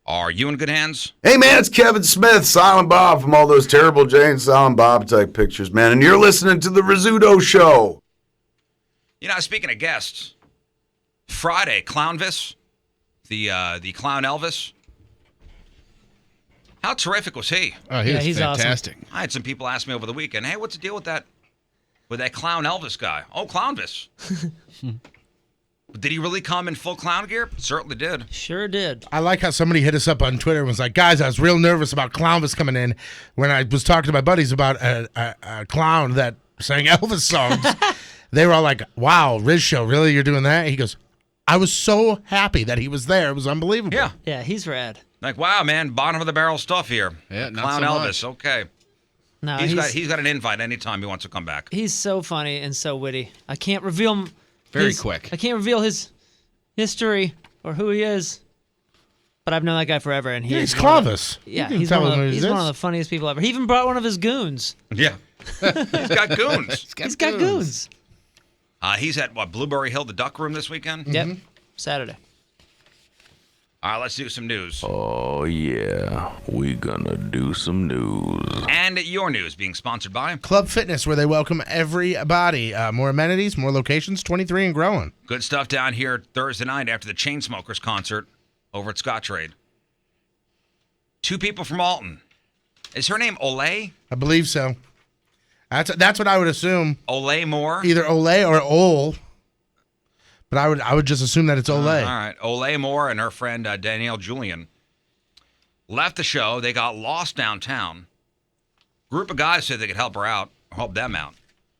Are you in good hands? Hey, man, it's Kevin Smith, Silent Bob from all those terrible Jane Silent Bob type pictures, man. And you're listening to the Rizzuto Show. You know, speaking of guests, Friday, Clownvis, the clown Elvis. How terrific was he? Oh, he's fantastic. Awesome. I had some people ask me over the weekend, hey, what's the deal with that clown Elvis guy? Oh, Clownvis. Did he really come in full clown gear? Certainly did. Sure did. I like how somebody hit us up on Twitter and was like, guys, I was real nervous about Clownvis coming in when I was talking to my buddies about a clown that sang Elvis songs. They were all like, wow, Riz Show, really? You're doing that? He goes, I was so happy that he was there. It was unbelievable. Yeah. Yeah, he's rad. Like, wow, man, bottom of the barrel stuff here. Yeah, not Clown so Elvis, much. okay. No, He's got an invite anytime he wants to come back. he's so funny and so witty. I can't reveal Very quick. I can't reveal his history or who he is. But I've known that guy forever, and He's Clovis. Yeah, You can he's tell one him who of he the is. funniest people ever. He even brought one of his goons. Yeah. He's got goons. He's got goons. He's at, Blueberry Hill, the Duck Room this weekend? Yep. Saturday. All right, let's do some news. Oh, yeah. We gonna do some news. And your news being sponsored by Club Fitness, where they welcome everybody. More amenities, more locations, 23 and growing. Good stuff down here Thursday night after the Chainsmokers concert over at Scottrade. 2 people from Alton. Is her name Olay? I believe so. That's what I would assume. Olay Moore? Either Olay or Ole. But I would just assume that it's Olay. All right. Olay Moore and her friend Danielle Julian left the show. They got lost downtown. Group of guys said they could help them out.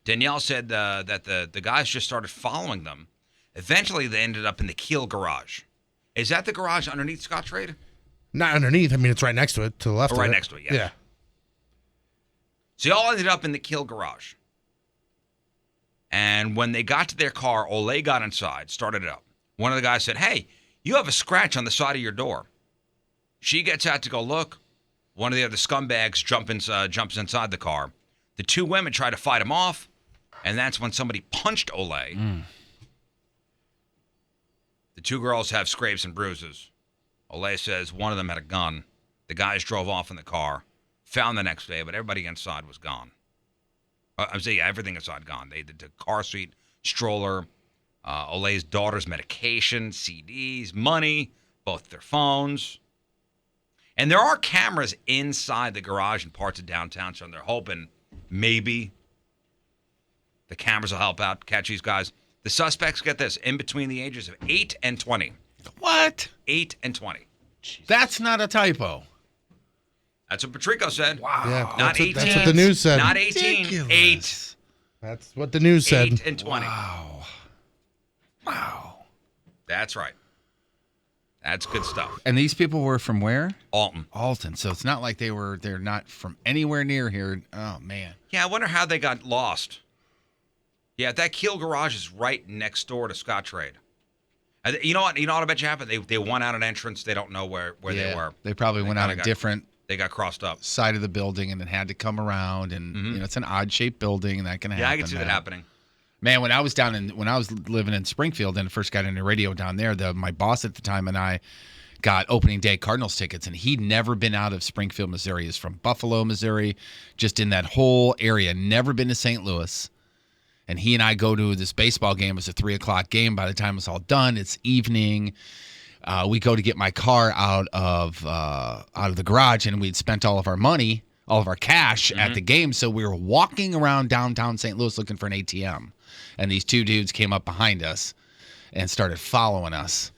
Danielle said that the guys just started following them. Eventually, they ended up in the Keel garage. Is that the garage underneath Scottrade? Not underneath. I mean, it's right next to it, to the left Oh, of right it. next to it, yeah. Yeah. So they all ended up in the Keel garage. And when they got to their car, Olay got inside, started it up. One of the guys said, hey, you have a scratch on the side of your door. She gets out to go look. One of the other scumbags jumps inside the car. The 2 women try to fight him off, and that's when somebody punched Olay. The 2 girls have scrapes and bruises. Olay says one of them had a gun. The guys drove off in the car, found the next day, but everybody inside was gone. I was saying everything inside gone. They did the car seat, stroller, Olay's daughter's medication, CDs, money, both their phones. And there are cameras inside the garage in parts of downtown, so they're hoping maybe the cameras will help out, catch these guys. The suspects, get this, in between the ages of 8 and 20. What? 8 and 20. That's not a typo. That's what Patrico said. Wow. Yeah, Not that's 18. That's what the news said. Not 18. Ridiculous. 8. That's what the news said. 8 and 20. Wow. That's right. That's good stuff. And these people were from where? Alton. Alton. So it's not like they're not from anywhere near here. Oh, man. Yeah, I wonder how they got lost. Yeah, that Keel garage is right next door to Scottrade. You know what? I bet you happened. They went out an entrance. They don't know where they were. They probably went out a different They got crossed up. side of the building and then had to come around. And it's an odd shaped building, and that can happen. Yeah, I can see that man. happening. Man, when I was living in Springfield and first got into radio down there, my boss at the time and I got opening day Cardinals tickets, and he'd never been out of Springfield, Missouri. He's from Buffalo, Missouri, just in that whole area. Never been to St. Louis. And he and I go to this baseball game. It was a 3:00 game. By the time it's all done, it's evening. We go to get my car out of the garage, and we'd spent all of our money, all of our cash at the game. So we were walking around downtown St. Louis looking for an ATM. And these 2 dudes came up behind us and started following us.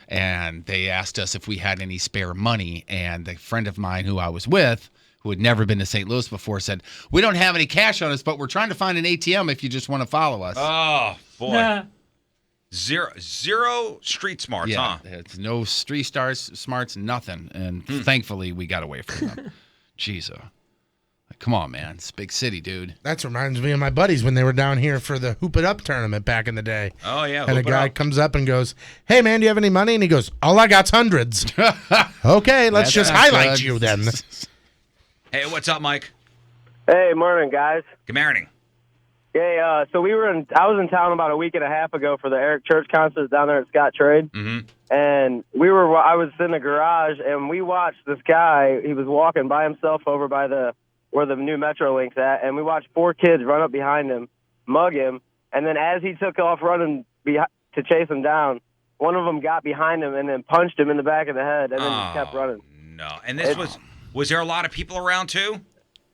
And they asked us if we had any spare money. And a friend of mine who I was with, who had never been to St. Louis before, said, we don't have any cash on us, but we're trying to find an ATM if you just want to follow us. Oh, boy. Zero street smarts, huh? It's no street smarts, nothing. And thankfully, we got away from them. Jeez, come on, man. It's a big city, dude. That reminds me of my buddies when they were down here for the Hoop It Up tournament back in the day. Oh, yeah. And a Hoop It guy Up. comes up and goes, hey, man, do you have any money? And he goes, all I got's hundreds. Okay, let's That's just not highlight good. you then. Hey, what's up, Mike? Hey, morning, guys. Good morning. Hey, so I was in town about a week and a half ago for the Eric Church concert down there at Scott Trade. Mm-hmm. And I was in the garage, and we watched this guy. He was walking by himself over by where the new Metro Link's at, and we watched 4 kids run up behind him, mug him, and then as he took off running to chase him down, one of them got behind him and then punched him in the back of the head, and then just kept running. No. And this was there a lot of people around too?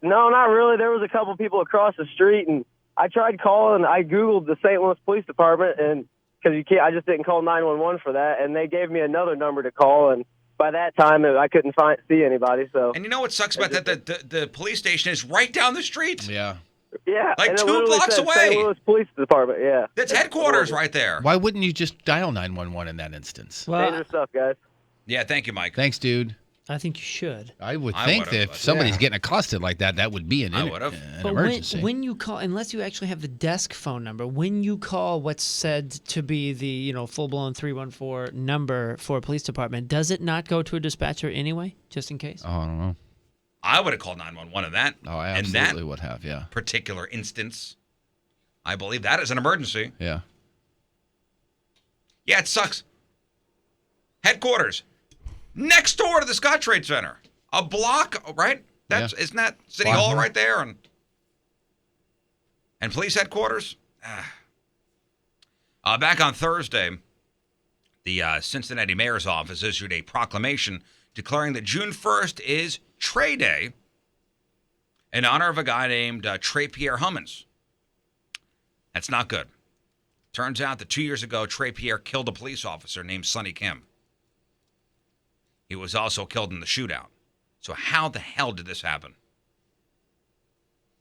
No, not really. There was a couple people across the street, and I tried calling. I Googled the St. Louis Police Department, and because I just didn't call 911 for that, and they gave me another number to call, and by that time I couldn't see anybody. So. And you know what sucks about that? The police station is right down the street. Yeah. Yeah, like and 2 literally blocks says away. St. Louis Police Department. Yeah, that's headquarters right there. Why wouldn't you just dial 911 in that instance? Dangerous stuff, guys. Yeah, thank you, Mike. Thanks, dude. I think you should. I would think that if somebody's getting accosted like that, that would be an emergency. When you call, unless you actually have the desk phone number, when you call what's said to be the full-blown 314 number for a police department, does it not go to a dispatcher anyway, just in case? Oh, I don't know. I would have called 911 in that. Oh, I absolutely would have, yeah. Particular instance. I believe that is an emergency. Yeah. Yeah, it sucks. Headquarters. Next door to the Scott Trade Center. A block, right? Isn't that City Hall right there? And police headquarters? Back on Thursday, the Cincinnati mayor's office issued a proclamation declaring that June 1st is Trey Day in honor of a guy named Trey Pierre Hummins. That's not good. Turns out that 2 years ago, Trey Pierre killed a police officer named Sonny Kim. He was also killed in the shootout. So how the hell did this happen?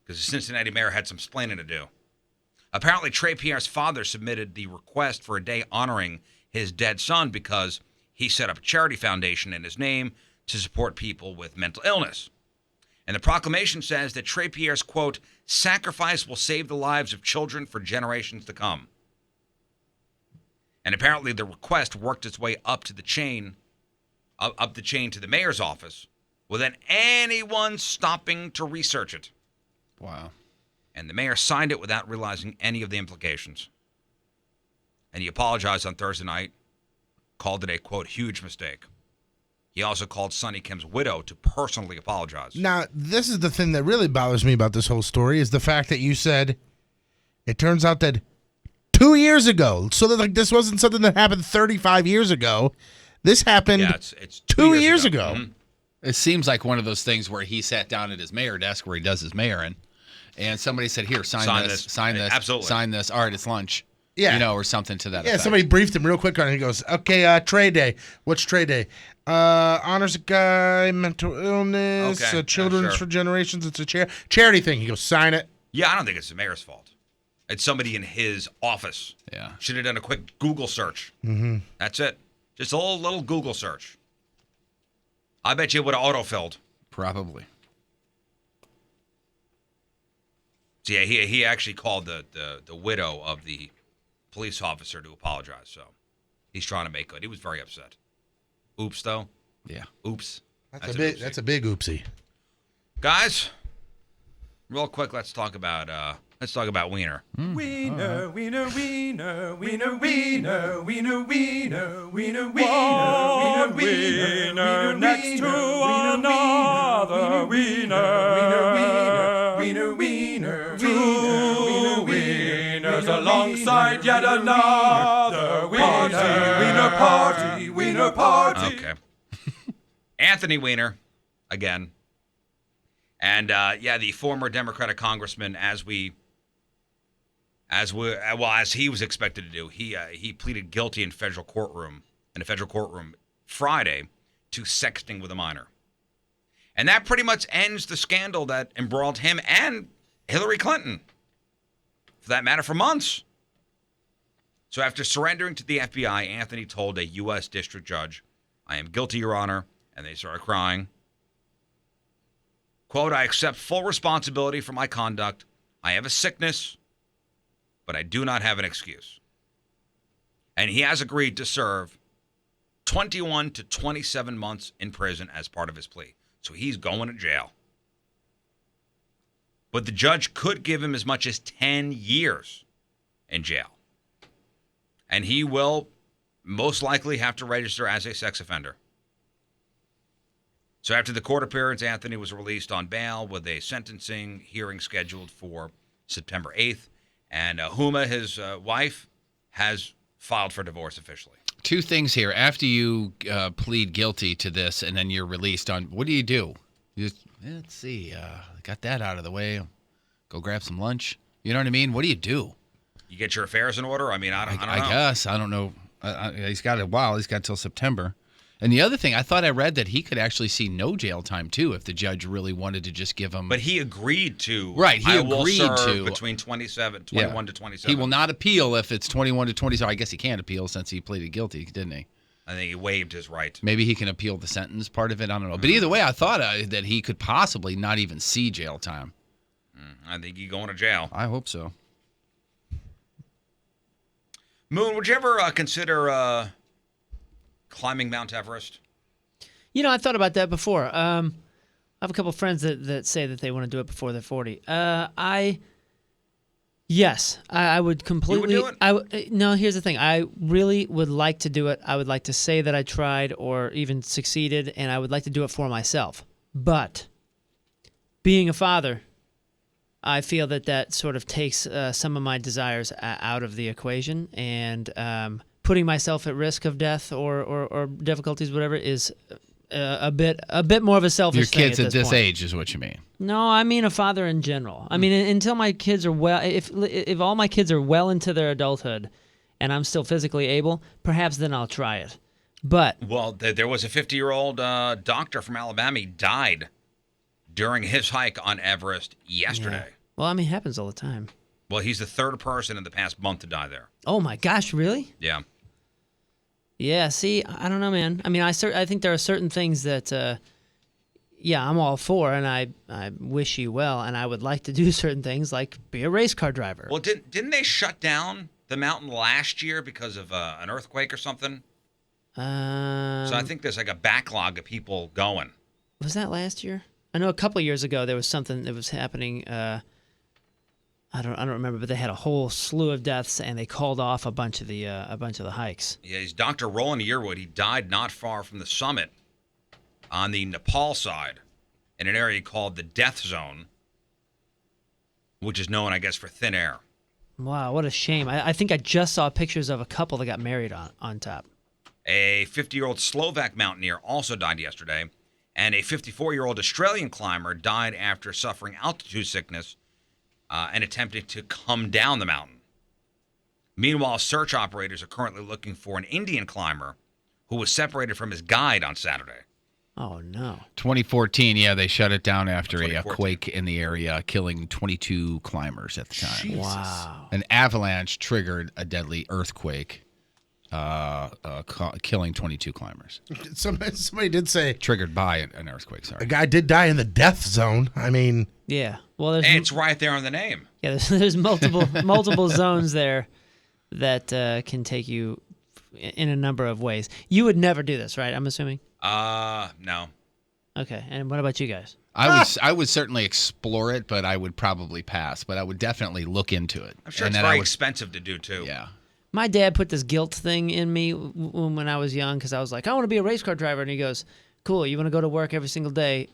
Because the Cincinnati mayor had some explaining to do. Apparently, Trey Pierre's father submitted the request for a day honoring his dead son because he set up a charity foundation in his name to support people with mental illness. And the proclamation says that Trey Pierre's, quote, sacrifice will save the lives of children for generations to come. And apparently the request worked its way up the chain to the mayor's office without anyone stopping to research it. Wow. And the mayor signed it without realizing any of the implications. And he apologized on Thursday night, called it a, quote, huge mistake. He also called Sonny Kim's widow to personally apologize. Now, this is the thing that really bothers me about this whole story is the fact that you said it turns out that 2 years ago, so that this wasn't something that happened 35 years ago. This happened it's 2 years ago. Mm-hmm. It seems like one of those things where he sat down at his mayor desk where he does his mayoring, and somebody said, here, sign this, sign this, absolutely. Sign this. All right, it's lunch. Yeah. Or something to that Yeah, effect. somebody briefed him real quick on it. He goes, okay, Trey Day. What's Trey Day? Honors a guy, mental illness, children's for generations. It's a charity thing. He goes, sign it. Yeah, I don't think it's the mayor's fault. It's somebody in his office. Yeah. Should have done a quick Google search. Mm-hmm. That's it. Just a little Google search. I bet you it would have autofilled. Probably. So yeah, he actually called the widow of the police officer to apologize. So he's trying to make good. He was very upset. Oops, though. Yeah. Oops. That's a big oopsie. Guys, real quick, let's talk about Wiener. Wiener, wiener, wiener, wiener, wiener, wiener, wiener, wiener, One wiener next to another wiener. Wiener, wiener, Two wieners alongside yet another wiener party, wiener party. Okay. Anthony Weiner, again. And the former Democratic congressman, as he was expected to do, he pleaded guilty in a federal courtroom Friday to sexting with a minor. And that pretty much ends the scandal that embroiled him and Hillary Clinton, for that matter, for months. So after surrendering to the FBI, Anthony told a U.S. district judge, I am guilty, Your Honor, and they started crying. Quote, I accept full responsibility for my conduct. I have a sickness, but I do not have an excuse. And he has agreed to serve 21 to 27 months in prison as part of his plea. So he's going to jail. But the judge could give him as much as 10 years in jail. And he will most likely have to register as a sex offender. So after the court appearance, Anthony was released on bail with a sentencing hearing scheduled for September 8th. And Huma, his wife, has filed for divorce officially. Two things here. After you plead guilty to this and then you're released on, what do? You just, let's see, got that out of the way. Go grab some lunch. You know what I mean? What do? You get your affairs in order? I mean, I don't know. I guess. I don't know. He's got a while. He's got till September. And the other thing, I thought I read that he could actually see no jail time, too, if the judge really wanted to just give him. But he agreed to. Right, he agreed will serve to. Between 21 to 27. He will not appeal if it's 21 to 27. I guess he can't appeal since he pleaded guilty, didn't he? I think he waived his right. Maybe he can appeal the sentence part of it. I don't know. But either way, I thought that he could possibly not even see jail time. I think he's going to jail. I hope so. Moon, would you ever consider climbing Mount Everest? You know, I thought about that before. I have a couple friends that say that they want to do it before they're 40. Yes, I would completely. You would do it? No, here's the thing. I really would like to do it. I would like to say that I tried or even succeeded, and I would like to do it for myself. But being a father, I feel that sort of takes some of my desires out of the equation, and putting myself at risk of death or difficulties, whatever, is a bit more of a selfish thing. Your kids at this point. age is what you mean. No, I mean a father in general. I mean, until my kids are if all my kids are well into their adulthood, and I'm still physically able, perhaps then I'll try it. But well, there was a 50-year-old doctor from Alabama. He died during his hike on Everest yesterday. Yeah. Well, I mean, it happens all the time. Well, he's the third person in the past month to die there. Oh my gosh, really? Yeah. Yeah, see, I don't know, man. I mean, I think there are certain things that, I'm all for, and I wish you well, and I would like to do certain things like be a race car driver. Well, didn't they shut down the mountain last year because of an earthquake or something? So I think there's like a backlog of people going. Was that last year? I know a couple of years ago there was something that was happening. I don't remember, but they had a whole slew of deaths, and they called off a bunch of the hikes. Yeah, he's Dr. Roland Yearwood. He died not far from the summit on the Nepal side in an area called the Death Zone, which is known, I guess, for thin air. Wow, what a shame. I think I just saw pictures of a couple that got married on top. A 50-year-old Slovak mountaineer also died yesterday, and a 54-year-old Australian climber died after suffering altitude sickness and attempting to come down the mountain. Meanwhile, search operators are currently looking for an Indian climber who was separated from his guide on Saturday. Oh, no. 2014, yeah, they shut it down after a quake in the area, killing 22 climbers at the time. Jesus. Wow. An avalanche triggered a deadly earthquake, killing 22 climbers. Somebody did say... Triggered by an earthquake, sorry. A guy did die in the death zone. I mean... Yeah. Well, it's right there on the name. Yeah, there's multiple zones there that can take you in a number of ways. You would never do this, right? I'm assuming. No. Okay, and what about you guys? I would certainly explore it, but I would probably pass. But I would definitely look into it. I'm sure it's very expensive to do too. Yeah. My dad put this guilt thing in me when I was young because I was like, I want to be a race car driver, and he goes, "Cool, you want to go to work every single day."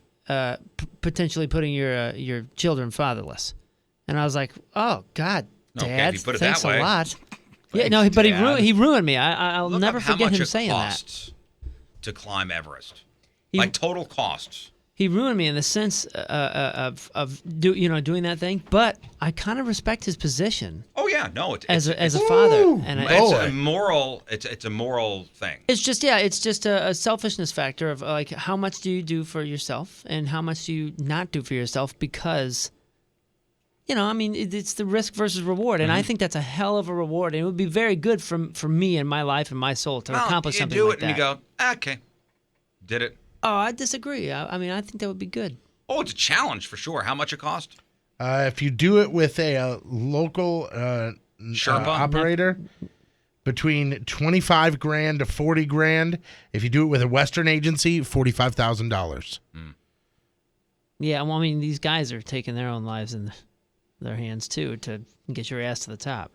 Potentially putting your children fatherless, and I was like, "Oh God, Dad, if you put it thanks that way. a lot." Thanks, yeah, no, but Dad. he ruined me. I'll Look never up how forget much him it saying costs to climb Everest. He- Total costs. He ruined me in the sense of doing that thing. But I kind of respect his position. Oh yeah, no, as a father, and it's a moral. It's a moral thing. It's just a selfishness factor of like how much do you do for yourself and how much do you not do for yourself because, I mean it's the risk versus reward, and I think that's a hell of a reward, and it would be very good for me and my life and my soul to accomplish something like that. You do it and you go, okay, did it. Oh, I disagree. I mean I think that would be good. Oh, it's a challenge for sure. How much it cost? If you do it with a local Sherpa operator, between $25,000 to $40,000. If you do it with a Western agency, $45,000. Yeah, well, I mean, these guys are taking their own lives in their hands too to get your ass to the top.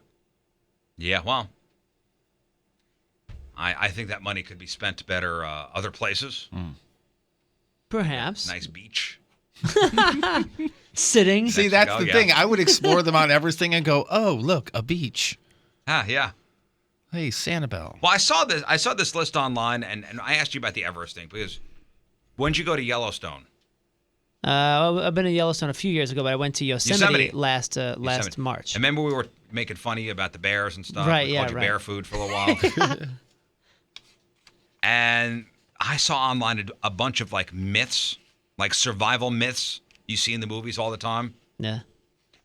Yeah, well, I think that money could be spent better other places. Perhaps. Nice beach. Sitting. See, that's the thing. I would explore the Mount Everest thing and go, oh, look, a beach. Ah, yeah. Hey, Sanibel. Well, I saw this list online, and I asked you about the Everest thing because when'd you go to Yellowstone? I've been to Yellowstone a few years ago, but I went to Yosemite, last Yosemite. March. And remember we were making fun of you about the bears and stuff? Right, we yeah, called you right. bear food for a little while. And I saw online a bunch of like myths, like survival myths you see in the movies all the time. Yeah.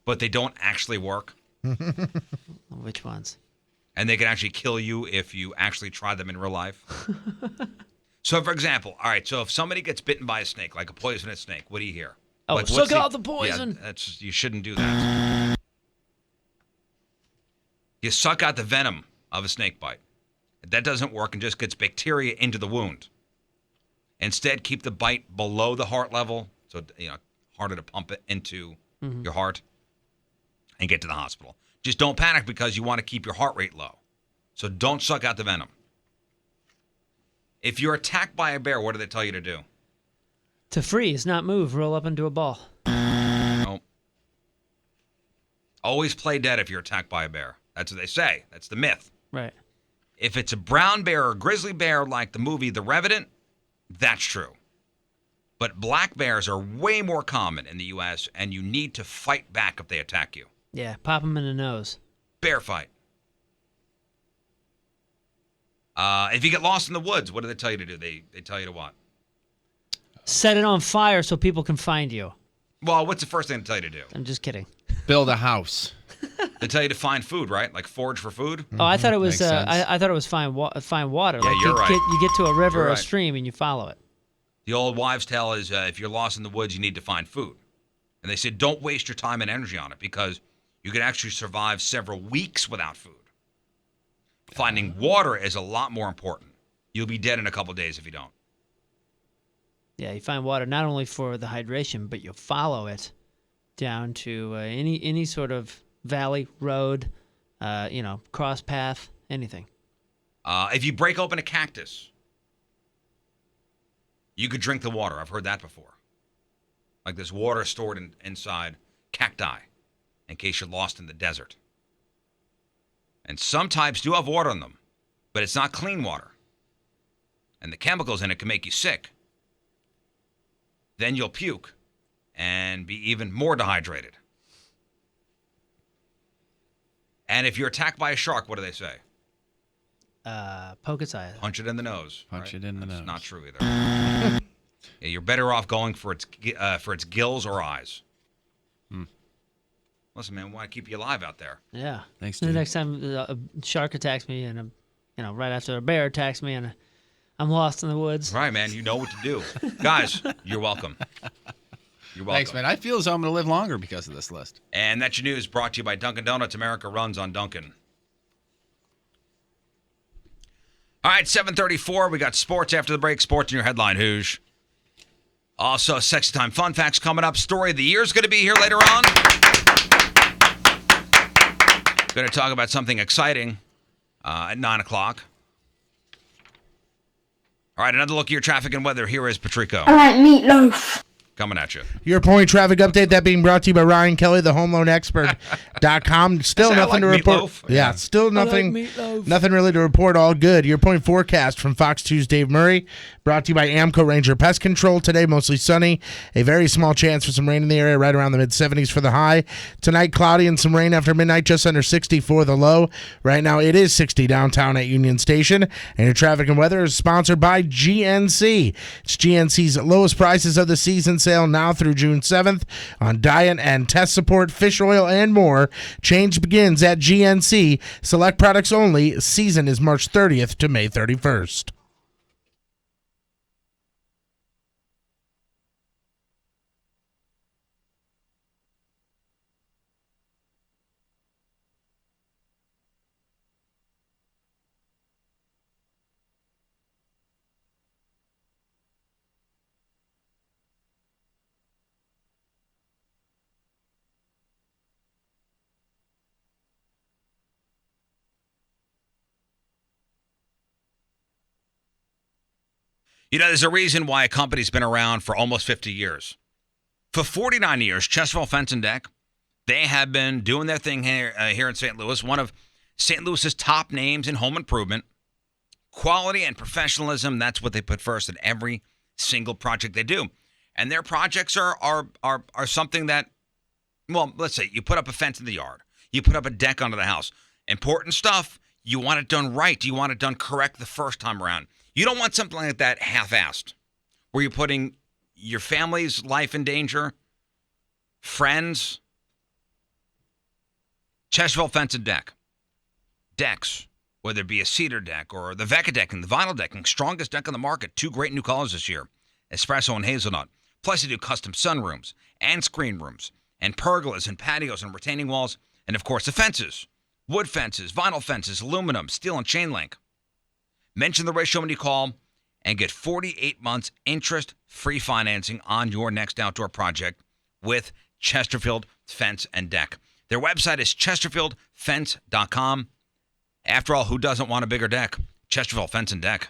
But they don't actually work. Which ones? And they can actually kill you if you actually try them in real life. So, for example, all right, so if somebody gets bitten by a snake, like a poisonous snake, what do you hear? Oh, Like, suck out the poison. Yeah, you shouldn't do that. You suck out the venom of a snake bite. That doesn't work and just gets bacteria into the wound. Instead, keep the bite below the heart level, so harder to pump it into your heart, and get to the hospital. Just don't panic because you want to keep your heart rate low. So don't suck out the venom. If you're attacked by a bear, what do they tell you to do? To freeze, not move, roll up into a ball. No. Always play dead if you're attacked by a bear. That's what they say. That's the myth. Right. If it's a brown bear or a grizzly bear like the movie The Revenant, that's true. But black bears are way more common in the U.S., and you need to fight back if they attack you. Yeah, pop them in the nose. Bear fight. If you get lost in the woods, what do they tell you to do? They tell you to what? Set it on fire so people can find you. Well, what's the first thing they tell you to do? I'm just kidding. Build a house. They tell you to find food, right? Like forage for food. Oh, I thought it was. Makes sense. I thought it was find water. Yeah, like you're right. You get to a river You're or a right. stream and you follow it. The old wives' tale is if you're lost in the woods, you need to find food. And they said don't waste your time and energy on it because you can actually survive several weeks without food. Finding water is a lot more important. You'll be dead in a couple days if you don't. Yeah, you find water not only for the hydration, but you follow it down to any sort of valley, road, cross path, anything. If you break open a cactus, you could drink the water. I've heard that before. Like there's water stored inside cacti in case you're lost in the desert. And some types do have water in them, but it's not clean water. And the chemicals in it can make you sick. Then you'll puke and be even more dehydrated. And if you're attacked by a shark, what do they say? Poke its eye. Punch it in the nose. Punch it in the nose. Not true either. Yeah, you're better off going for its gills or eyes. Listen, man, we want to keep you alive out there. Yeah. Thanks, The dude. next time a shark attacks me, and right after a bear attacks me, and I'm lost in the woods. Right, man. You know what to do. Guys, you're welcome. You're welcome. Thanks, man. I feel as though I'm going to live longer because of this list. And that's your news brought to you by Dunkin' Donuts. America runs on Dunkin'. All right, 7:34. We got sports after the break. Sports in your headline, Hooge. Also, Sexy Time Fun Facts coming up. Story of the year is going to be here later on. Going to talk about something exciting at 9 o'clock. All right, another look at your traffic and weather. Here is Patrico. I like meatloaf. Coming at you. Your point traffic update, that being brought to you by Ryan Kelly, the homeloanexpert.com. Still Does that nothing to like report. meatloaf? Yeah, still nothing. meatloaf. Nothing really to report. All good. Your point forecast from Fox 2's Dave Murray, brought to you by Amco Ranger Pest Control. Today, mostly sunny. A very small chance for some rain in the area, right around the mid-70s for the high. Tonight, cloudy and some rain after midnight, just under 60 for the low. Right now, it is 60 downtown at Union Station. And your traffic and weather is sponsored by GNC. It's GNC's lowest prices of the season sale now through June 7th on diet and test support, fish oil, and more. Change begins at GNC. Select products only. Season is March 30th to May 31st. You know, there's a reason why a company's been around for almost 50 years. For 49 years, Chesterfield Fence and Deck, they have been doing their thing here in St. Louis, one of St. Louis's top names in home improvement. Quality and professionalism, that's what they put first in every single project they do. And their projects are something that, well, let's say you put up a fence in the yard. You put up a deck onto the house. Important stuff. You want it done right. You want it done correct the first time around. You don't want something like that half-assed, where you're putting your family's life in danger, friends. Chesterfield Fence and Deck. Decks, whether it be a cedar deck or the Vecca decking, the vinyl decking, strongest deck on the market. 2 great new colors this year, espresso and hazelnut. Plus, they do custom sunrooms and screen rooms and pergolas and patios and retaining walls. And, of course, the fences. Wood fences, vinyl fences, aluminum, steel, and chain link. Mention the ratio when you call and get 48 months interest-free financing on your next outdoor project with Chesterfield Fence and Deck. Their website is chesterfieldfence.com. After all, who doesn't want a bigger deck? Chesterfield Fence and Deck.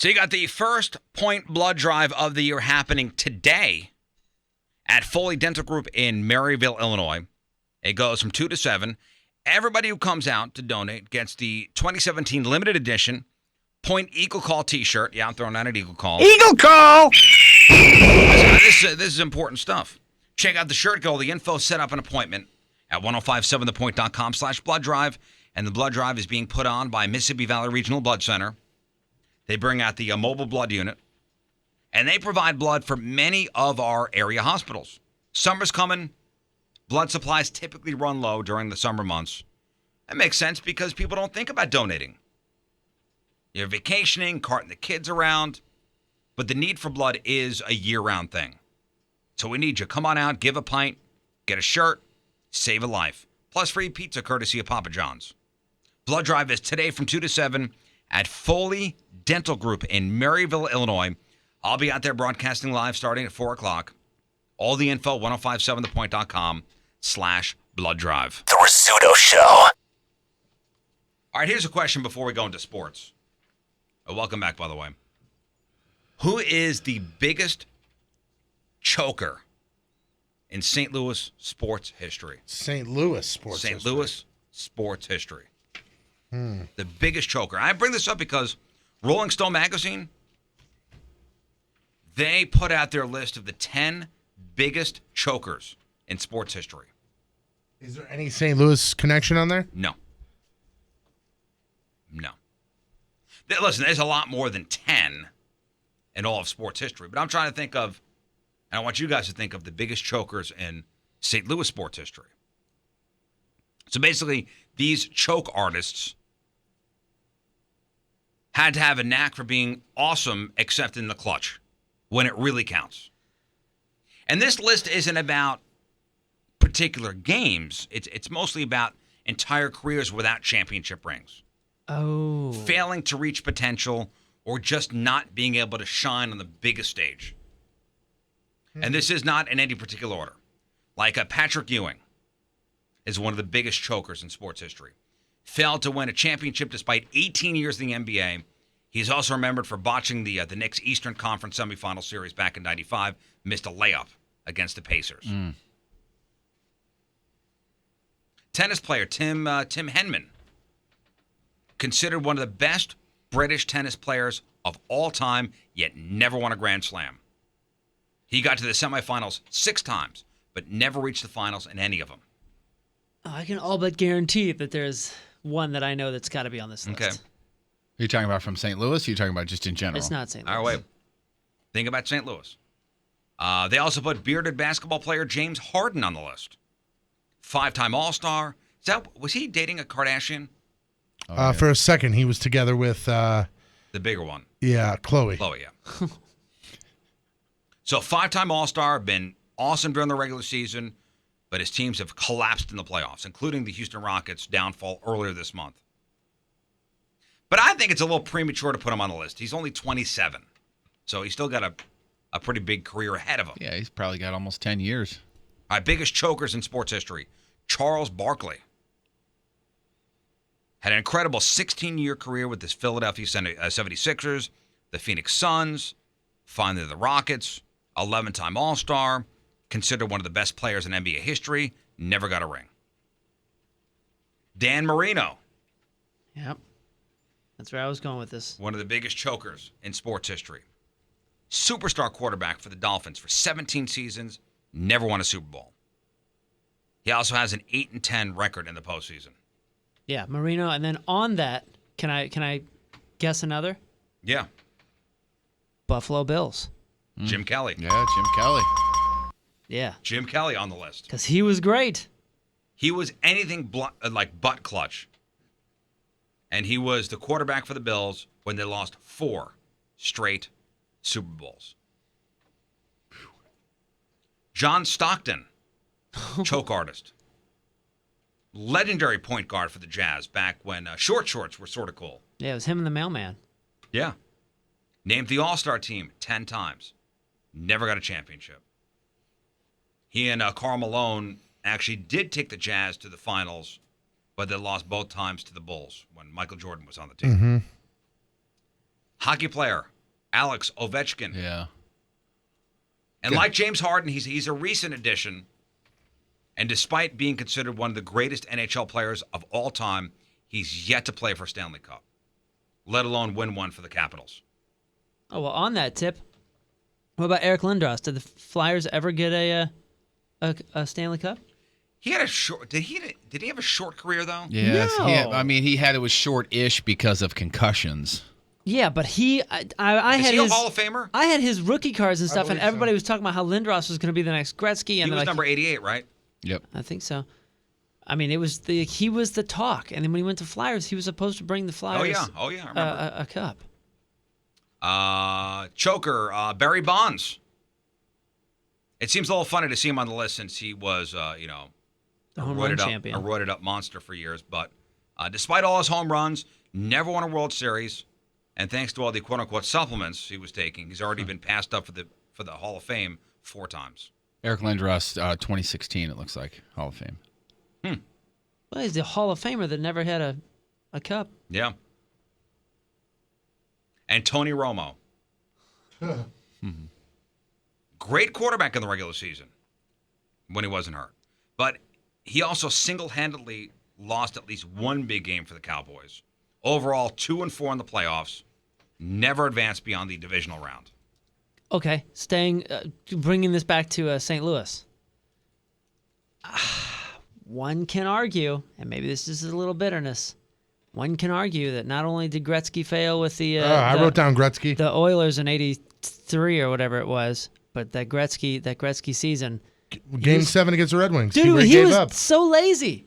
So you got the first point blood drive of the year happening today at Foley Dental Group in Maryville, Illinois. It goes from 2 to 7. Everybody who comes out to donate gets the 2017 limited edition Point Eagle Call t-shirt. Yeah, I'm throwing out an Eagle Call. Eagle Call! This is important stuff. Check out the shirt, go the info, set up an appointment at 1057thepoint.com/blood drive. And the blood drive is being put on by Mississippi Valley Regional Blood Center. They bring out the mobile blood unit. And they provide blood for many of our area hospitals. Summer's coming. Blood supplies typically run low during the summer months. That makes sense because people don't think about donating. You're vacationing, carting the kids around. But the need for blood is a year-round thing. So we need you. Come on out, give a pint, get a shirt, save a life. Plus free pizza courtesy of Papa John's. Blood drive is today from 2 to 7 at Foley Dental Group in Maryville, Illinois. I'll be out there broadcasting live starting at 4 o'clock. All the info, 1057thepoint.com/blood drive. The Rizzuto Show. All right, here's a question before we go into sports. Welcome back, by the way. Who is the biggest choker in St. Louis sports history? St. Louis sports St. history. Louis sports history. The biggest choker. I bring this up because Rolling Stone magazine, they put out their list of the 10 biggest chokers in sports history. Is there any St. Louis connection on there? No. Listen, there's a lot more than 10 in all of sports history, but I'm trying to think of, and I want you guys to think of the biggest chokers in St. Louis sports history. So basically, these choke artists had to have a knack for being awesome, except in the clutch, when it really counts. And this list isn't about particular games. It's mostly about entire careers without championship rings. Oh. Failing to reach potential or just not being able to shine on the biggest stage. And this is not in any particular order. Like Patrick Ewing is one of the biggest chokers in sports history. Failed to win a championship despite 18 years in the NBA. He's also remembered for botching the Knicks Eastern Conference semifinal series back in '95. Missed a layup against the Pacers. Tennis player Tim Henman, considered one of the best British tennis players of all time, yet never won a Grand Slam. He got to the semifinals 6 times, but never reached the finals in any of them. I can all but guarantee that there's one that I know that's got to be on this list. Okay. Are you talking about from St. Louis or are you talking about just in general? It's not St. Louis. All right, wait. Think about St. Louis. They also put bearded basketball player James Harden on the list. 5-time All-Star. Was he dating a Kardashian? For a second, he was together with... the bigger one. Yeah, Chloe. Chloe, yeah. So 5-time All-Star, been awesome during the regular season, but his teams have collapsed in the playoffs, including the Houston Rockets' downfall earlier this month. But I think it's a little premature to put him on the list. He's only 27, so he's still got a pretty big career ahead of him. Yeah, he's probably got almost 10 years. All right, biggest chokers in sports history. Charles Barkley had an incredible 16-year career with the Philadelphia 76ers, the Phoenix Suns, finally the Rockets, 11-time All-Star, considered one of the best players in NBA history, never got a ring. Dan Marino. Yep. That's where I was going with this. One of the biggest chokers in sports history. Superstar quarterback for the Dolphins for 17 seasons, never won a Super Bowl. He also has an 8-10 record in the postseason. Yeah, Marino. And then on that, can I guess another? Yeah. Buffalo Bills. Jim Kelly. Yeah, Jim Kelly. Yeah. Jim Kelly on the list. Because he was great. He was anything like butt clutch. And he was the quarterback for the Bills when they lost 4 straight Super Bowls. John Stockton, choke artist. Legendary point guard for the Jazz back when short shorts were sort of cool. Yeah, it was him and the mailman. Yeah. Named the All-Star team 10 times. Never got a championship. He and Karl Malone actually did take the Jazz to the finals, but they lost both times to the Bulls when Michael Jordan was on the team. Mm-hmm. Hockey player Alex Ovechkin. Yeah. And like James Harden, he's a recent addition. And despite being considered one of the greatest NHL players of all time, he's yet to play for Stanley Cup, let alone win one for the Capitals. Oh, well, on that tip, what about Eric Lindros? Did the Flyers ever get a Stanley Cup? He had a short. Did he have a short career though? Yes. No. It was short-ish because of concussions. Yeah, but I Is had he a his Hall of Famer? I had his rookie cards and stuff, and believe everybody so. was talking about how Lindros was going to be the next Gretzky. And He was like, number 88, right? Yep. I think so. I mean, he was the talk, and then when he went to Flyers, he was supposed to bring the Flyers. Oh yeah, I remember. A cup. Choker, Barry Bonds. It seems a little funny to see him on the list since he was, The home run champion. a roided up monster for years. But despite all his home runs, never won a World Series, and thanks to all the quote unquote supplements he was taking, he's already been passed up for the Hall of Fame 4 times. Eric Lindros, 2016, it looks like, Hall of Fame. Well, he's the Hall of Famer that never had a cup. Yeah. And Tony Romo. Great quarterback in the regular season when he wasn't hurt. But he also single-handedly lost at least one big game for the Cowboys. Overall, 2-4 in the playoffs. Never advanced beyond the divisional round. Okay, bringing this back to St. Louis. One can argue, and maybe this is a little bitterness. One can argue that not only did Gretzky fail with I wrote down Gretzky. the Oilers in '83 or whatever it was, but that Gretzky season, Game 7 against the Red Wings. dude, where he gave was up. so lazy.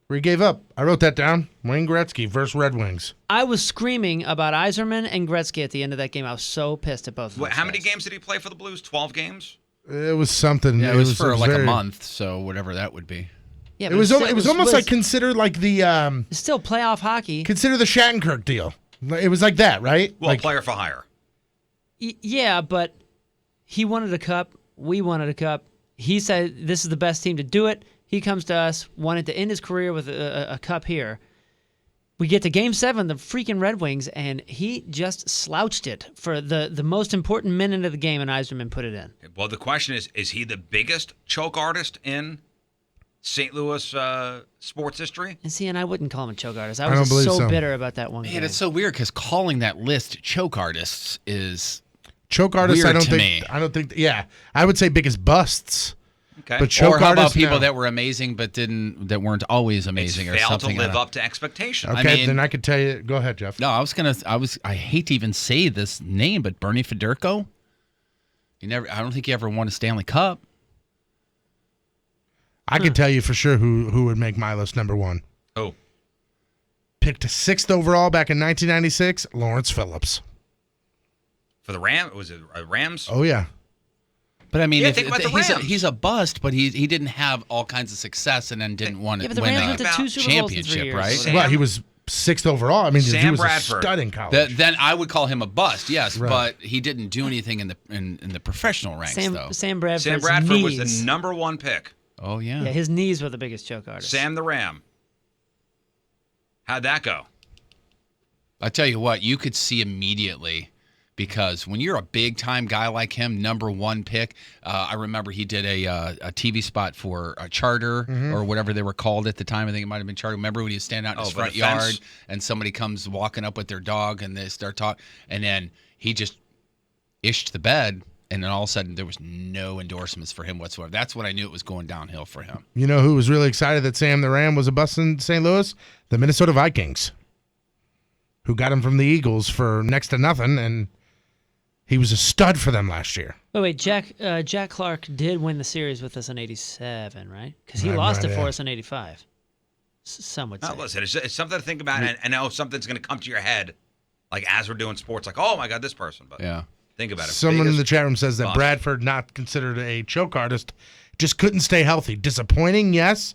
Where he gave up. I wrote that down. Wayne Gretzky versus Red Wings. I was screaming about Yzerman and Gretzky at the end of that game. I was so pissed at both of them. How many games did he play for the Blues? 12 games? It was something. Yeah, it was for like very- a month, so whatever that would be. Yeah, It but was still- almost like considered like the it's still playoff hockey. consider the Shattenkirk deal. It was like that, right? Well, like, player for hire. Yeah, but he wanted a cup. We wanted a cup. He said this is the best team to do it. He comes to us, wanted to end his career with a cup here. We get to Game 7, the freaking Red Wings, and he just slouched it for the most important minute of the game, and Yzerman put it in. Well, the question is he the biggest choke artist in St. Louis sports history? And see, and I wouldn't call him a choke artist. I I don't was believe so so. bitter about that one game. Man, it's so weird because calling that list choke artists is choke artists. weird I don't to think. me. I don't think. Yeah, I would say biggest busts. Okay. But choke Or how about artists, people no. that were amazing but that weren't always amazing or Failed to something? live up to expectation. Okay, then I could tell you. Go ahead, Jeff. No, I hate to even say this name, but Bernie Federko. I don't think he ever won a Stanley Cup. I can tell you for sure who would make my list number 1. Oh. Picked 6th overall back in 1996, Lawrence Phillips. For the Rams? Was it Rams? Oh yeah. But I mean, Yeah, think about the Rams. he's a bust, but he didn't have all kinds of success and then didn't want to but the win Rams a went to 2 Super Bowls in 3 championship, years. right? Well, he was 6th overall. I mean, he Sam was Bradford. a stud in college. Then I would call him a bust, yes, Right. but he didn't do anything in the professional ranks, though. Sam Bradford's Sam Bradford knees. was the number 1 pick. Oh yeah. Yeah, his knees were the biggest choke artist. Sam the Ram. How'd that go? I tell you what, you could see immediately because when you're a big time guy like him, number 1 pick. I remember he did a TV spot for Charter or whatever they were called at the time. I think it might have been Charter. Remember when he was standing out in his by the front yard fence? and somebody comes walking up with their dog and they start talking, and then he just ished the bed. And then all of a sudden, there was no endorsements for him whatsoever. That's when I knew it was going downhill for him. You know who was really excited that Sam the Ram was a bust in St. Louis? The Minnesota Vikings, who got him from the Eagles for next to nothing, and he was a stud for them last year. Wait, Jack Clark did win the series with us in '87, right? Because he I have lost no it for idea. us in '85. Some would say. Now, listen, it's something to think about, and I know something's going to come to your head, like as we're doing sports, like, oh my God, this person. But Yeah. think about it. Someone in the Biggest chat room says that bust. Bradford, not considered a choke artist, just couldn't stay healthy. Disappointing, yes,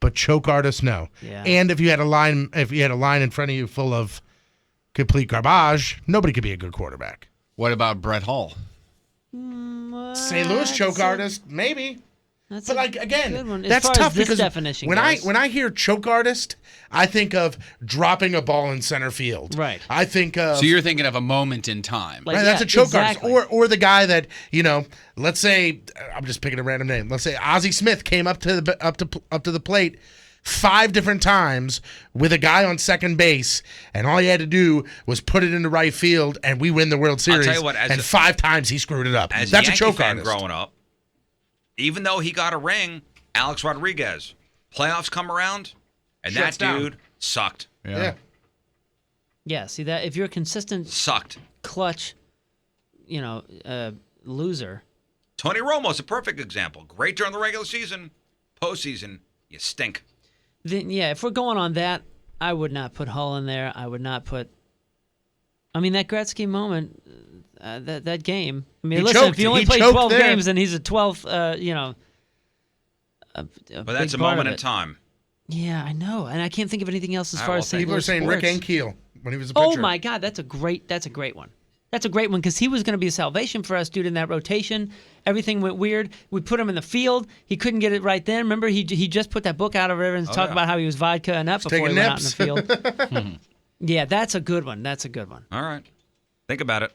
but choke artist, no. Yeah. And if you had a line in front of you full of complete garbage, nobody could be a good quarterback. What about Brett Hull? St. Louis choke artist, maybe. That's But a like again, good one. As that's far tough as this because definition when goes. I hear choke artist, I think of dropping a ball in center field. Right. I think of So you're thinking of a moment in time. Like, right, that's yeah, a choke exactly. artist, or the guy that let's say I'm just picking a random name. Let's say Ozzie Smith came up to the plate 5 different times with a guy on second base, and all he had to do was put it into right field, and we win the World Series. tell you what, and 5 times he screwed it up. As That's a a Yankee choke fan artist. growing up, even though he got a ring, Alex Rodriguez, playoffs come around, and Shuts that down. dude sucked. Yeah. Yeah, see that if you're a consistent Sucked. clutch, loser. Tony Romo's a perfect example. Great during the regular season. Postseason, you stink. Then yeah, if we're going on that, I would not put Hull in there. I would not put. I mean that Gretzky moment, that game. I mean, He listen, choked. if you only He played choked 12 there. games and he's a 12th, But that's a moment in time. Yeah, I know, and I can't think of anything else as far as St. People are Louis saying sports. Rick Ankiel when he was a pitcher. Oh my God, that's a great one. That's a great one because he was going to be a salvation for us, dude. In that rotation, everything went weird. We put him in the field. He couldn't get it right then. Remember, he just put that book out of everyone's talk about how he was vodka and up before he went out in the field. Yeah, that's a good one. That's a good one. All right. Think about it.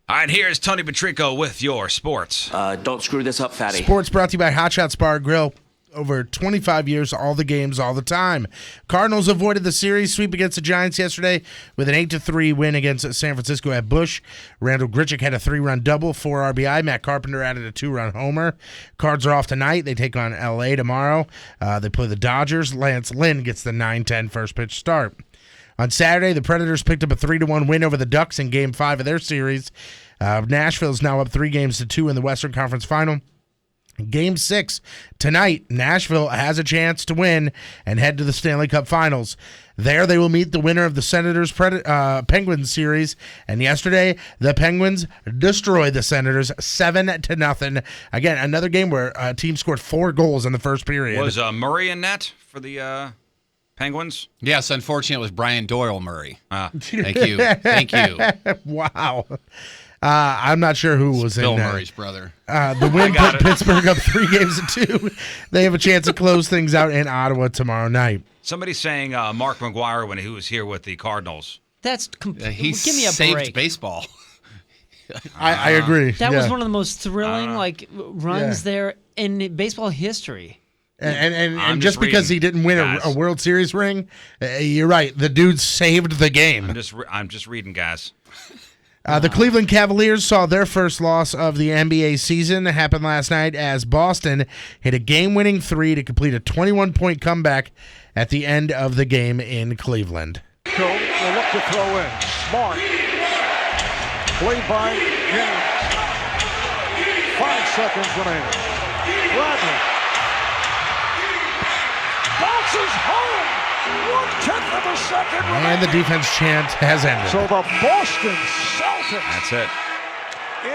All right, here's Tony Patrico with your sports. Don't screw this up, fatty. Sports brought to you by Hot Shots Bar and Grill. Over 25 years, all the games, all the time. Cardinals avoided the series sweep against the Giants yesterday with an 8-3 win against San Francisco at Busch. Randall Grichuk had a 3-run double, 4 RBI. Matt Carpenter added a 2-run homer. Cards are off tonight. They take on L.A. tomorrow. They play the Dodgers. Lance Lynn gets the 9-10 first pitch start. On Saturday, the Predators picked up a 3-1 win over the Ducks in Game 5 of their series. Nashville's now up 3-2 in the Western Conference Final. Game 6 tonight, Nashville has a chance to win and head to the Stanley Cup Finals. There they will meet the winner of the Senators Penguins series. And yesterday, the Penguins destroyed the Senators 7-0. Again, another game where a team scored 4 goals in the first period. Was Murray in net for the Penguins? Yes, unfortunately, it was Brian Doyle Murray. Thank you. Thank you. Wow. I'm not sure who was Bill in there. Murray's brother. The win put Pittsburgh up 3-2. They have a chance to close things out in Ottawa tomorrow night. Somebody's saying Mark McGuire when he was here with the Cardinals. That's He give me a saved break. baseball. I agree. That was Yeah. one of the most thrilling runs there in baseball history. And I'm just just because he reading, didn't win guys. a World Series ring, you're right. The dude saved the game. I'm just reading, guys. The Cleveland Cavaliers saw their first loss of the NBA season. It happened last night as Boston hit a game-winning 3 to complete a 21-point comeback at the end of the game in Cleveland. Will look to throw in. Smart. Played by James. 5 seconds remaining. Bradley. Bounces home. 1/10 of a second remaining. And the defense chant has ended. So the Boston Celtics. That's it.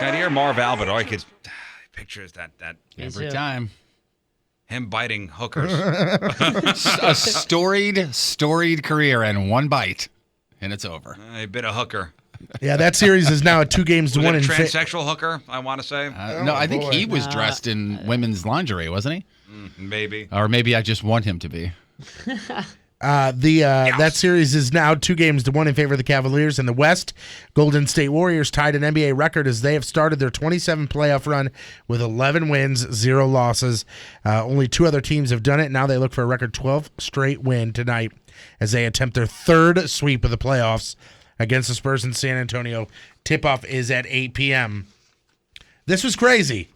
Got here Marv Albert. I could picture that Every time. him biting hookers. A storied career and one bite, and it's over. A bit of hooker. Yeah, that series is now at 2-1 Was it a in transsexual hooker, I want to say? No, I think he was dressed in women's lingerie, wasn't he? Maybe. Or maybe I just want him to be. That series is now 2-1 in favor of the Cavaliers. In the West, Golden State Warriors tied an NBA record as they have started their 27 playoff run with 11 wins, 0 losses. Only 2 other teams have done it. Now they look for a record 12th straight win tonight as they attempt their 3rd sweep of the playoffs against the Spurs in San Antonio. Tip-off is at 8 p.m. This was crazy.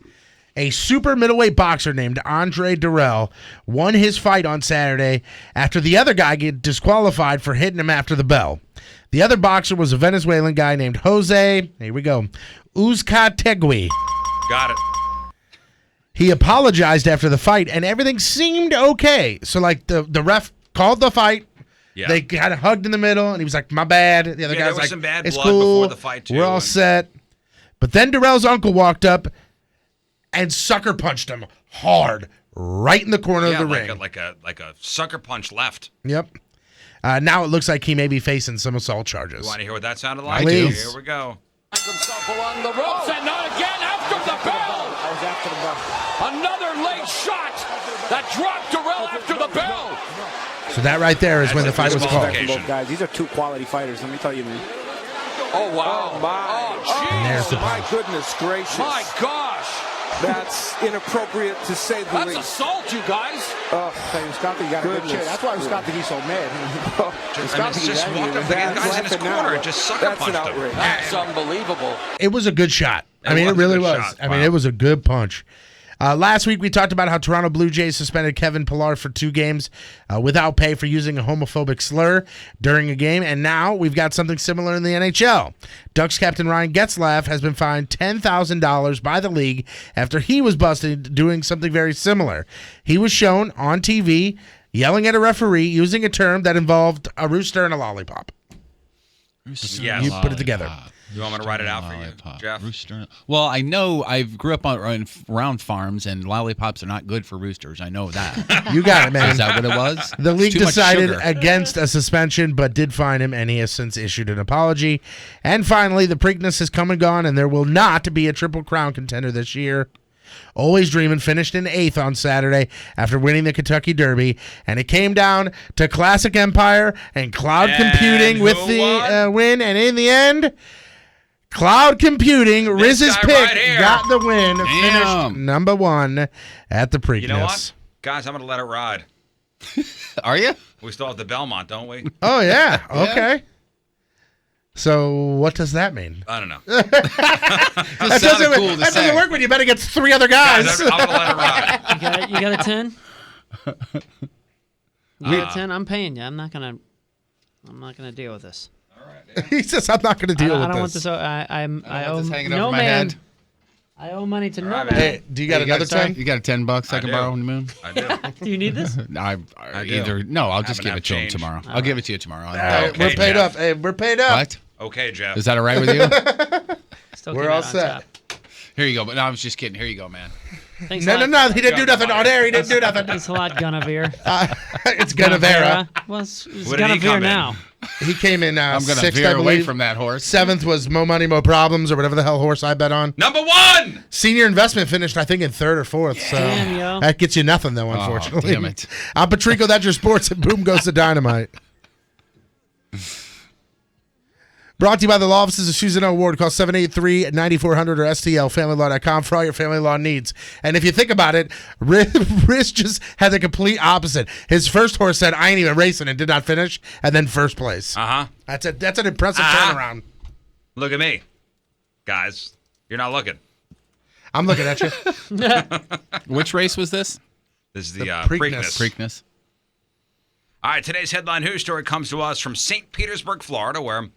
A super middleweight boxer named Andre Durrell won his fight on Saturday after the other guy get disqualified for hitting him after the bell. The other boxer was a Venezuelan guy named Jose, here we go, Uzcategui. Got it. He apologized after the fight, and everything seemed okay. So, like, the ref called the fight. Yeah. They kind of hugged in the middle, and he was like, my bad. The other Yeah, guy there was was like, some bad it's blood cool. before the fight, too, We're all and- set. But then Durrell's uncle walked up and sucker punched him hard right in the corner of the ring. Like a sucker punch left. Yep. Now it looks like he may be facing some assault charges. You want to hear what that sounded like? Please. Here we go. Himself along the ropes and not again after the bell. I was after the bell. Another late shot that dropped Darrell after the bell. So that right there is when the fight was called. Both guys, these are two quality fighters. Let me tell you, man. Oh wow! Oh my! And there's the my punch. goodness gracious! My gosh! That's inappropriate to say the That's least. assault, you guys. Scotty, you got a good chair. That's why Scotty he's so mad. Just walked up to the guys in his corner and just sucker That's an punched him. outrage. That's unbelievable. It was a good shot. It I mean, it was a really good was. shot. I mean, Wow. it was a good punch. Last week, we talked about how Toronto Blue Jays suspended Kevin Pillar for 2 games without pay for using a homophobic slur during a game. And now we've got something similar in the NHL. Ducks captain Ryan Getzlaf has been fined $10,000 by the league after he was busted doing something very similar. He was shown on TV yelling at a referee using a term that involved a rooster and a lollipop. Yes. You put it together. You want me to write it out for you, Jeff? Rooster. Well, I know I grew up around farms, and lollipops are not good for roosters. I know that. You got it, man. Is that what it was? The league It's too much decided sugar. against a suspension, but did fine him, and he has since issued an apology. And finally, the Preakness has come and gone, and there will not be a Triple Crown contender this year. Always Dreamin' finished in 8th on Saturday after winning the Kentucky Derby, and it came down to Classic Empire and Cloud Computing with the win, and in the end, Cloud Computing, Riz's guy pick, right here. got the win, Damn. finished number 1 at the Preakness. You know what? Guys, I'm going to let it ride. Are you? We still have the Belmont, don't we? Oh, yeah. Okay. So what does that mean? I don't know. That doesn't work when you bet against 3 other guys. Guys, I'm going to let it ride. You got a 10? You got a 10? I'm paying you. I'm not gonna deal with this. He says, I'm not going to deal with this. I don't want this. I owe this hanging no over my man. head. I owe money to no right, man. Hey, do you got another 10? You got a $10 I can do. borrow on the moon? I do. Do you need this? do. I'll just Have give enough it to him change. tomorrow. I'll give it to you tomorrow. Hey, Okay, we're paid Jeff. up. Hey, we're paid up. What? Okay, Jeff. Is that all right with you? Still We're came all out on set. top. Here you go. But no, I was just kidding. Here you go, man. Thanks No, a lot. no, no. He didn't do nothing on air. He didn't do nothing. Thanks a lot, Guinevere. It's Guinevere. Well, it's Where did he Guinevere come in? now. He came in I'm going to 6th, I veer away believe. from that horse. 7th was Mo Money, Mo Problems, or whatever the hell horse I bet on. Number 1! Senior Investment finished, I think, in 3rd or 4th. So Damn, yo. that gets you nothing, though, unfortunately. damn it. I'm Patrico. That's your sports, and boom goes the dynamite. Brought to you by the law offices of Susan O. Ward. Call 783-9400 or STLFamilyLaw.com for all your family law needs. And if you think about it, Riz just had the complete opposite. His first horse said, I ain't even racing, and did not finish, and then first place. Uh-huh. That's an impressive turnaround. Look at me. Guys, you're not looking. I'm looking at you. Which race was this? This is the Preakness. Preakness. All right, today's headline news story comes to us from St. Petersburg, Florida, where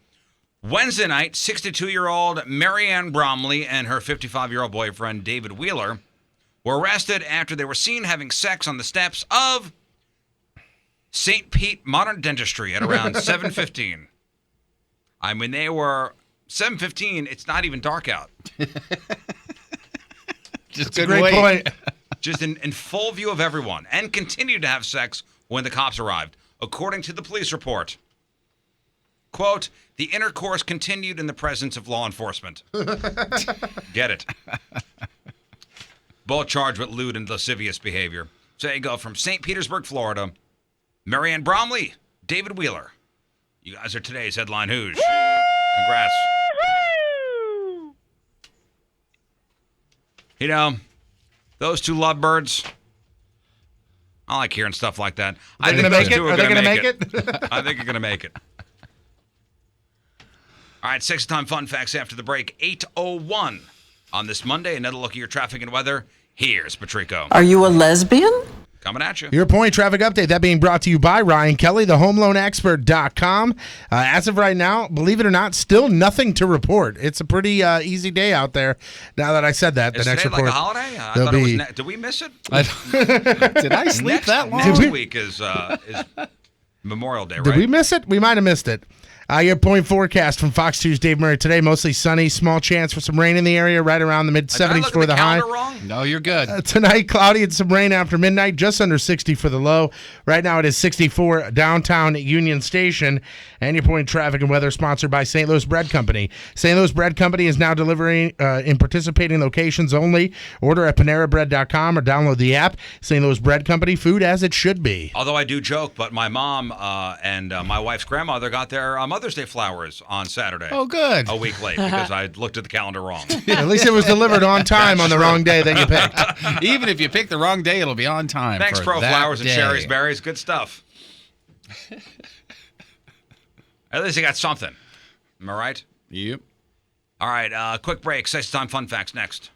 Wednesday night, 62-year-old Marianne Bromley and her 55-year-old boyfriend, David Wheeler, were arrested after they were seen having sex on the steps of St. Pete Modern Dentistry at around 7:15. I mean, they were 7:15. It's not even dark out. Just That's a great point. Just in full view of everyone, and continued to have sex when the cops arrived, according to the police report. Quote, the intercourse continued in the presence of law enforcement. Get it. Both charged with lewd and lascivious behavior. So you go from St. Petersburg, Florida, Marianne Bromley, David Wheeler. You guys are today's headline who's. Congrats. You know, those two lovebirds, I like hearing stuff like that. I think those two are going to make it. I think you're going to make it. All right, 6 time fun facts after the break. 8:01 on this Monday. Another look at your traffic and weather. Here's Patrico. Are you a lesbian? Coming at you. Your point traffic update, that being brought to you by Ryan Kelly, thehomeloanexpert.com. As of right now, believe it or not, still nothing to report. It's a pretty easy day out there. Now that I said that, Is the next today report. like a holiday? I there'll thought it was. be- Did we miss it? Did I sleep that long? Next week is Memorial Day, right? Did we miss it? We might have missed it. Your point forecast from Fox 2's Dave Murray today. Mostly sunny, small chance for some rain in the area, right around the mid-70s for the high. No, you're good. Tonight, cloudy and some rain after midnight, just under 60 for the low. Right now, it is 64 downtown Union Station. And your point traffic and weather sponsored by St. Louis Bread Company. St. Louis Bread Company is now delivering in participating locations only. Order at PaneraBread.com or download the app. St. Louis Bread Company, food as it should be. Although I do joke, but my mom and my wife's grandmother got their Mother's Day flowers on Saturday. Oh, good. A week late because I looked at the calendar wrong. At least it was delivered on time on the wrong day that you picked. Even if you pick the wrong day, it'll be on time. Thanks, for Pro that Flowers and day. Cherries, Berries. Good stuff. At least you got something. Am I right? Yep. All right, quick break. Sexy Time Fun Facts next.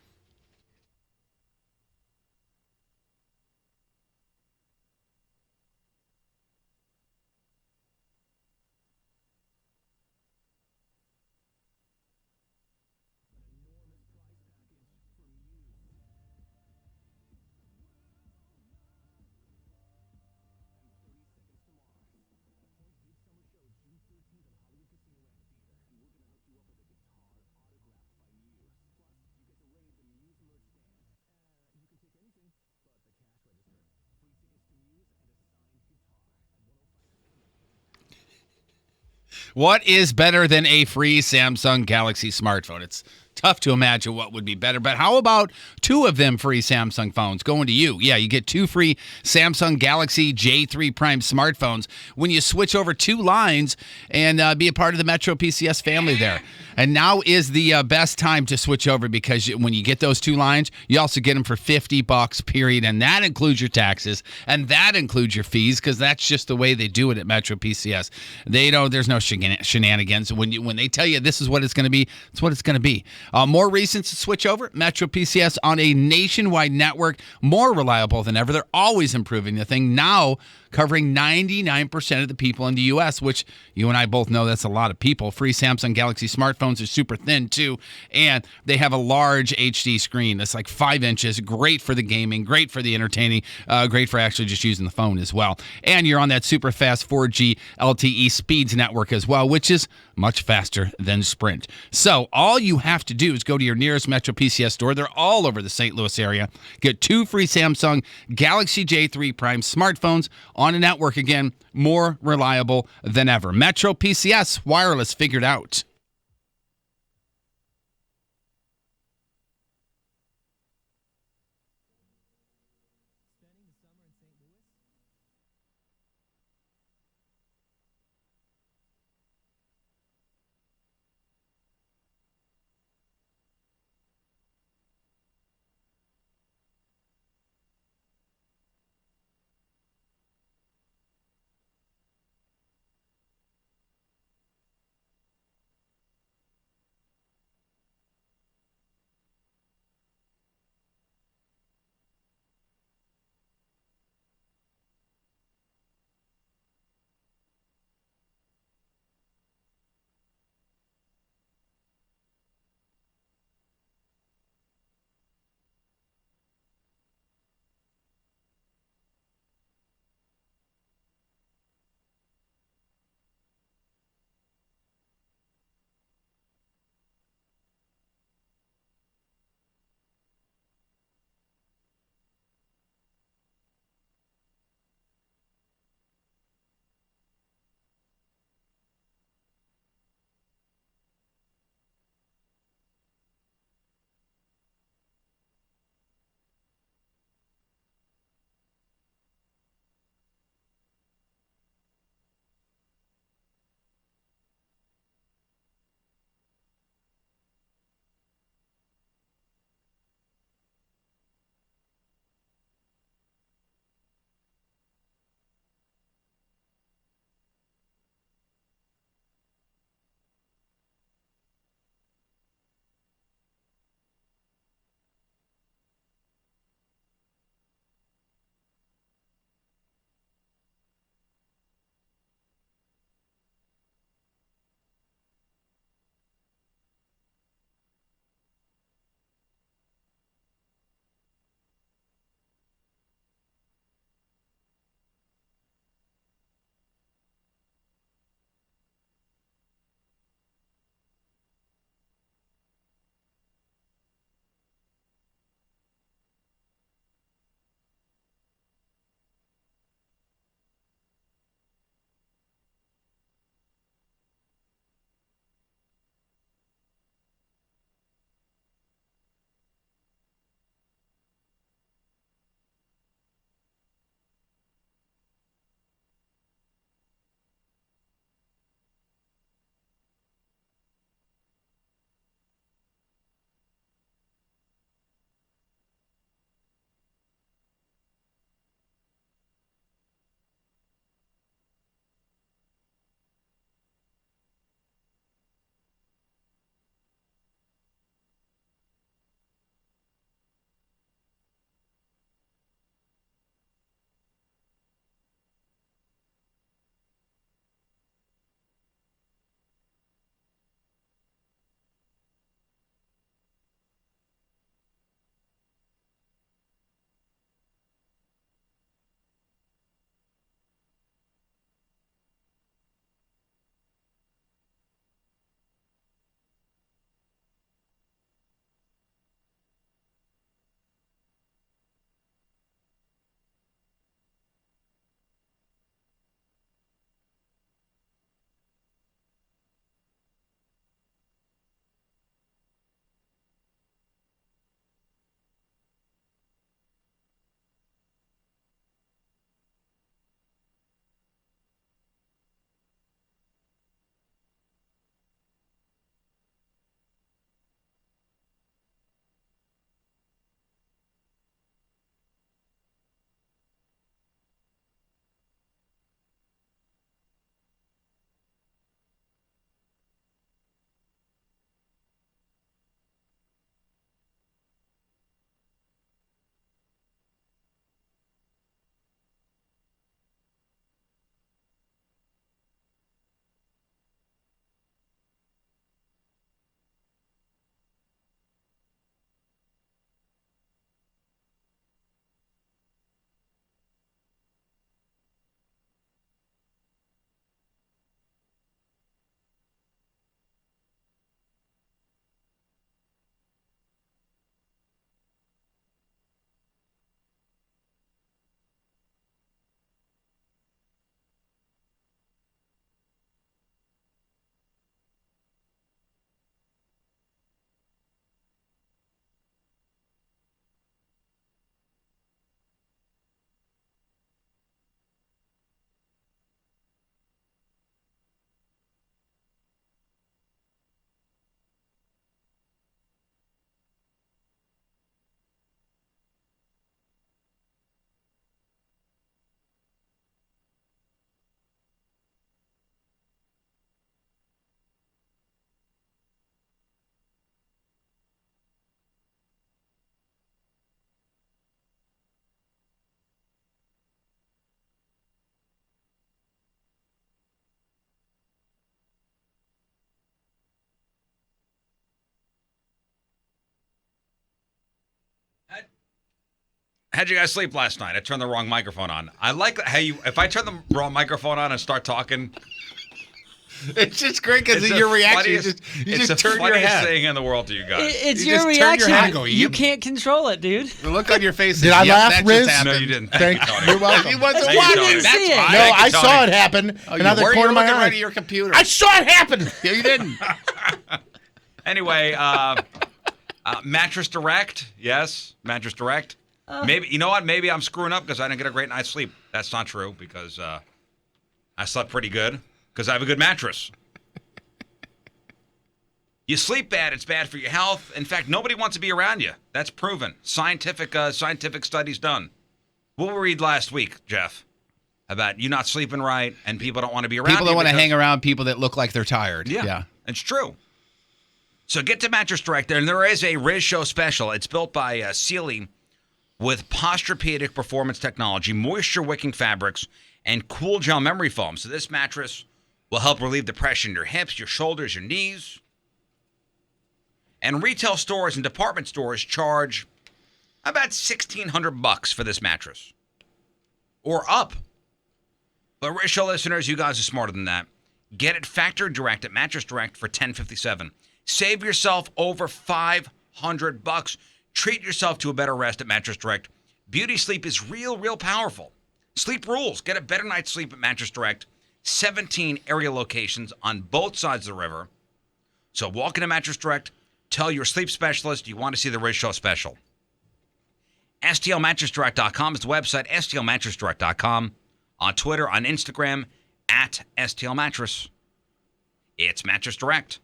What is better than a free Samsung Galaxy smartphone? It's tough to imagine what would be better, but how about 2 of them free Samsung phones going to you? Yeah, you get 2 free Samsung Galaxy J3 Prime smartphones when you switch over 2 lines and be a part of the Metro PCS family there. And now is the best time to switch over because when you get those 2 lines, you also get them for $50, period. And that includes your taxes and that includes your fees because that's just the way they do it at Metro PCS. There's no shenanigans. When they tell you this is what it's going to be, it's what it's going to be. More reasons to switch over. Metro PCS on a nationwide network, more reliable than ever. They're always improving the thing. Now covering 99% of the people in the U.S., which you and I both know that's a lot of people. Free Samsung Galaxy smartphones are super thin, too, and they have a large HD screen that's like 5 inches. Great for the gaming, great for the entertaining, great for actually just using the phone as well. And you're on that super fast 4G LTE speeds network as well, which is much faster than Sprint. So all you have to do is go to your nearest Metro PCS store. They're all over the St. Louis area. Get 2 free Samsung Galaxy J3 Prime smartphones on a network, again, more reliable than ever. Metro PCS, wireless figured out. How'd you guys sleep last night? I turned the wrong microphone on. I like how if I turn the wrong microphone on and start talking. It's just great because It's your the reaction. funniest- You it's just the turn your funniest head. thing in the world to you guys. It's You your just turn your reaction. head and go, You can't control it, dude. The look on your face. Did is, I yep, laugh, that Riz? just happened. No, you didn't. Thank Thank you. you, You're welcome. He wasn't Thank you, watching. Tony. You That's didn't see it. why. No, Thank you, I saw Tony. it happen. Oh, and out the were corner you of my looking eye. right at your computer? I saw it happen. Yeah, you didn't. Anyway, Mattress Direct. Yes, Mattress Direct. Maybe you know what? Maybe I'm screwing up because I didn't get a great night's sleep. That's not true because I slept pretty good because I have a good mattress. You sleep bad, it's bad for your health. In fact, nobody wants to be around you. That's proven. Scientific studies done. What we read last week, Jeff, about you not sleeping right and people don't want to be around you. People that want to because- hang around people that look like they're tired. Yeah, it's true. So get to Mattress Direct there, and there is a Riz Show special. It's built by Sealy with Posturepedic performance technology, moisture-wicking fabrics, and cool gel memory foam. So this mattress will help relieve the pressure in your hips, your shoulders, your knees. And retail stores and department stores charge about $1,600 for this mattress. Or up. But Riz Show listeners, you guys are smarter than that. Get it factory direct at Mattress Direct for $10.57. Save yourself over $500. Treat yourself to a better rest at Mattress Direct. Beauty sleep is real powerful. Sleep rules. Get a better night's sleep at Mattress Direct. 17 area locations on both sides of the river. So walk into Mattress Direct. Tell your sleep specialist you want to see the Riz Show special. STLMattressDirect.com is the website. STLMattressDirect.com. On Twitter, on Instagram, at STLMattress. It's Mattress Direct.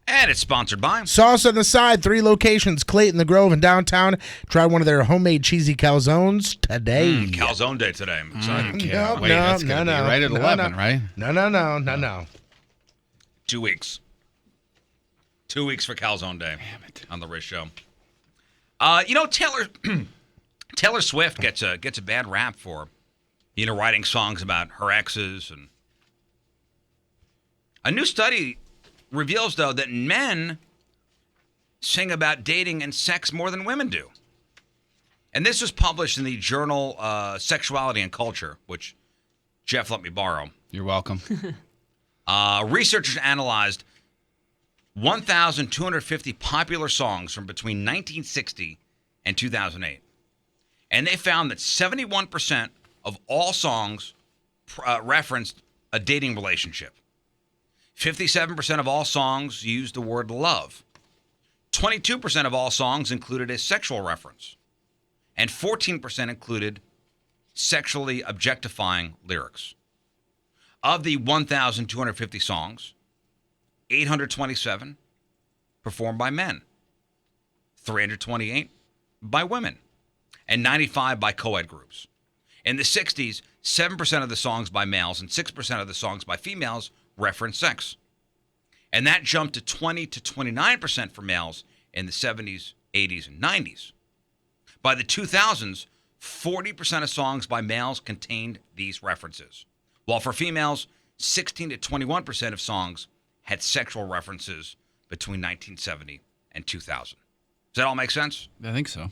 And it's sponsored by Sauce on the Side, 3 locations, Clayton, the Grove, and downtown. Try one of their homemade cheesy calzones today. Calzone Day today. I'm excited. No, Wait, that's gonna be right at 11, right? No. 2 weeks. 2 weeks for Calzone Day on the Riz Show. Taylor Swift gets a bad rap for, writing songs about her exes. And a new study reveals, though, that men sing about dating and sex more than women do. And this was published in the journal Sexuality and Culture, which Jeff let me borrow. You're welcome. Researchers analyzed 1,250 popular songs from between 1960 and 2008. And they found that 71% of all songs referenced a dating relationship. 57% of all songs used the word love. 22% of all songs included a sexual reference. And 14% included sexually objectifying lyrics. Of the 1,250 songs, 827 performed by men, 328 by women, and 95 by co-ed groups. In the 60s, 7% of the songs by males and 6% of the songs by females reference sex. And that jumped to 20 to 29% for males in the 70s, 80s, and 90s. By the 2000s, 40% of songs by males contained these references, while for females, 16 to 21% of songs had sexual references between 1970 and 2000. Does that all make sense? I think so.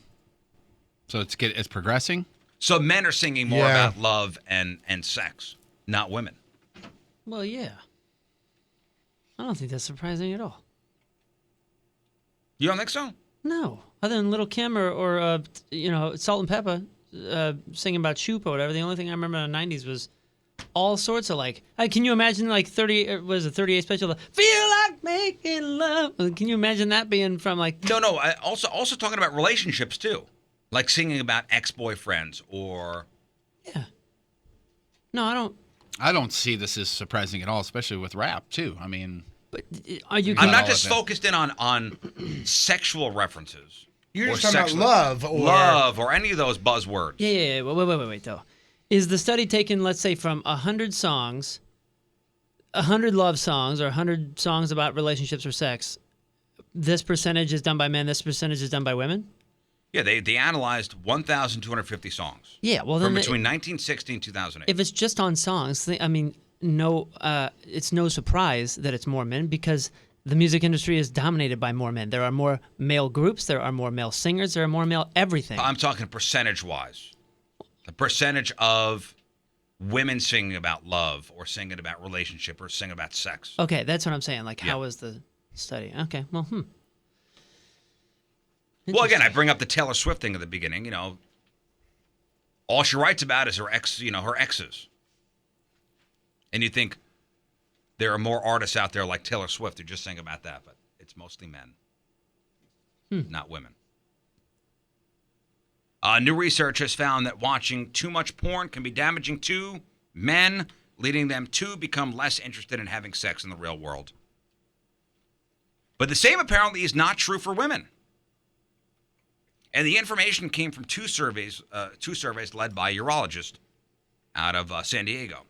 So it's progressing? So men are singing more about love and sex, not women. Well, yeah. I don't think that's surprising at all. You don't think so? No. Other than Little Kim or Salt and Pepper singing about Shoop or whatever, the only thing I remember in the 90s was all sorts of can you imagine 38 special, Feel Like Making Love? Can you imagine that being from No, I also talking about relationships too. Like singing about ex-boyfriends or... Yeah. No, I don't... I don't see this as surprising at all, especially with rap, too. I mean... But are you... I'm not just focused in on sexual references. You're just talking about love or any of those buzzwords. Yeah. Wait, though. Is the study taken, let's say, from 100 songs, 100 love songs, or 100 songs about relationships or sex? This percentage is done by men, this percentage is done by women? Yeah, they analyzed 1,250 songs. Yeah, well, from then between 1960 and 2008. if it's just on songs, I mean, no, it's no surprise that it's more men because the music industry is dominated by more men. There are more male groups, there are more male singers, there are more male everything. I'm talking percentage-wise. The percentage of women singing about love or singing about relationship or singing about sex. Okay, that's what I'm saying. Like, Yeah. how was the study? Okay, well, Well, again, I bring up the Taylor Swift thing at the beginning. All she writes about is her her exes. And you think there are more artists out there like Taylor Swift who just sing about that, but it's mostly men, not women. New research has found that watching too much porn can be damaging to men, leading them to become less interested in having sex in the real world. But the same apparently is not true for women. And the information came from two surveys led by a urologist out of San Diego.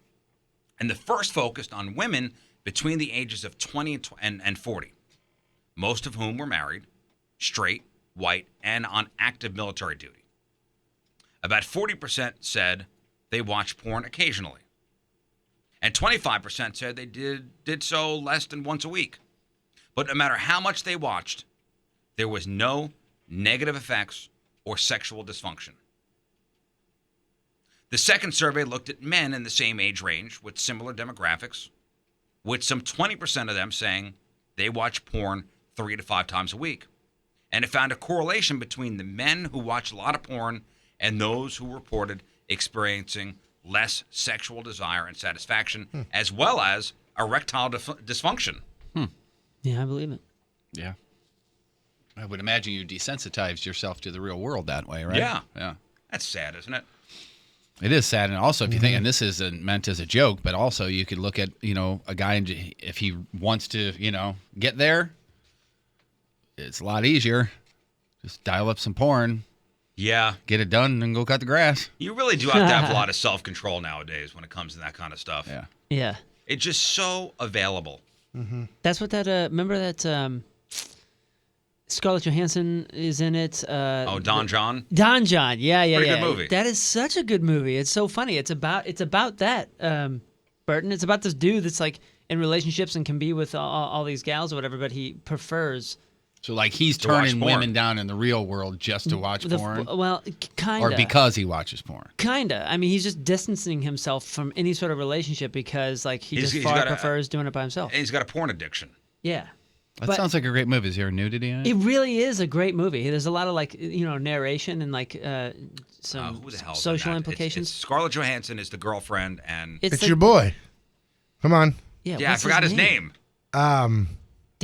And the first focused on women between the ages of 20 and 40, most of whom were married, straight, white, and on active military duty. About 40% said they watch porn occasionally. And 25% said they did so less than once a week. But no matter how much they watched, there was no negative effects or sexual dysfunction. The second survey looked at men in the same age range with similar demographics, with some 20% of them saying they watch porn 3 to 5 times a week. And it found a correlation between the men who watch a lot of porn and those who reported experiencing less sexual desire and satisfaction, as well as erectile dysfunction. Yeah, I believe it. Yeah. I would imagine you desensitize yourself to the real world that way, right? Yeah. Yeah. That's sad, isn't it? It is sad. And also, if you think, and this isn't meant as a joke, but also you could look at, a guy, and if he wants to, get there, it's a lot easier. Just dial up some porn. Yeah. Get it done and go cut the grass. You really do have to have a lot of self-control nowadays when it comes to that kind of stuff. Yeah. Yeah. It's just so available. That's what that, remember that Scarlett Johansson is in it? Don John? Don John, yeah. Pretty good movie. That is such a good movie. It's so funny. It's about that, Burton. It's about this dude that's like in relationships and can be with all these gals or whatever, but he prefers... So, like, he's turning women down in the real world just to watch porn? Well, kind of. Or because he watches porn? Kind of. I mean, he's just distancing himself from any sort of relationship because, like, he just far prefers doing it by himself. And he's got a porn addiction. Yeah. That sounds like a great movie. Is there nudity in it? It really is a great movie. There's a lot of, like, narration and, like, some who the hell is social in that? implications. It's Scarlett Johansson is the girlfriend, and... It's your boy. Come on. Yeah, I forgot his name.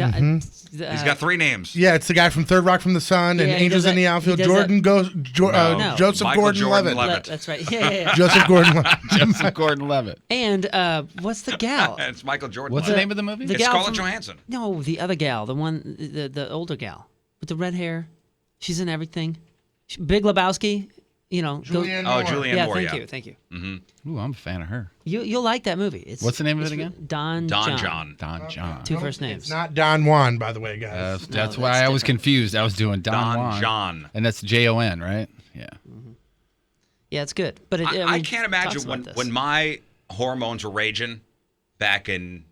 He's got 3 names. Yeah, it's the guy from Third Rock from the Sun and Angels in the Outfield. Joseph Gordon-Levitt. That's right. Yeah. Joseph Gordon-Levitt. Joseph Gordon-Levitt. And what's the gal? It's Michael Jordan. What's the name of the movie? The It's gal Scarlett from- Johansson. No, the other gal, the one, the older gal with the red hair. She's in everything. Big Lebowski. Julianne Moore. Julianne Moore, Thank yeah. you. Thank you. Ooh, I'm a fan of her. You'll like that movie. What's the name of it again? Don John. Don John. 2 first names. It's not Don Juan, by the way, guys. That's why I was confused. I was doing Don Juan. John. And that's Jon, right? Yeah. Yeah, it's good. But I can't imagine talks about this. when my hormones were raging back in,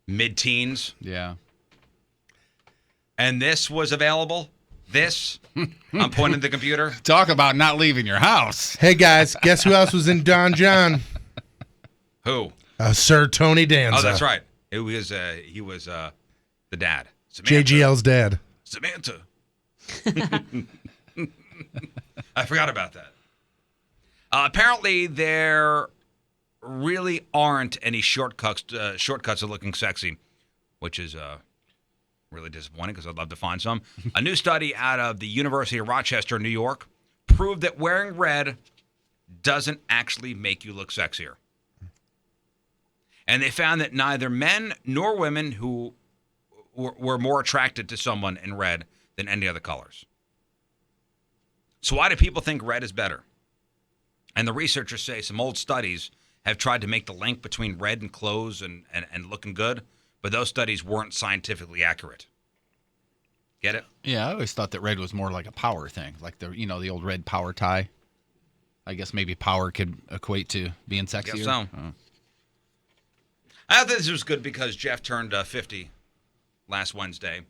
mid-teens. Yeah. And this was available. I'm pointing at the computer. Talk about not leaving your house. Hey, guys, guess who else was in Don John? Who? Sir Tony Danza. Oh, that's right. He was the dad. JGL's dad. Samantha. I forgot about that. Apparently, there really aren't any shortcuts of looking sexy, which is really disappointing because I'd love to find some. A new study out of the University of Rochester, New York, proved that wearing red doesn't actually make you look sexier. And they found that neither men nor women who were more attracted to someone in red than any other colors. So why do people think red is better? And the researchers say some old studies have tried to make the link between red and clothes and looking good, but those studies weren't scientifically accurate. Get it? Yeah, I always thought that red was more like a power thing, like the old red power tie. I guess maybe power could equate to being sexier. Guess so. I thought this was good because Jeff turned 50 last Wednesday.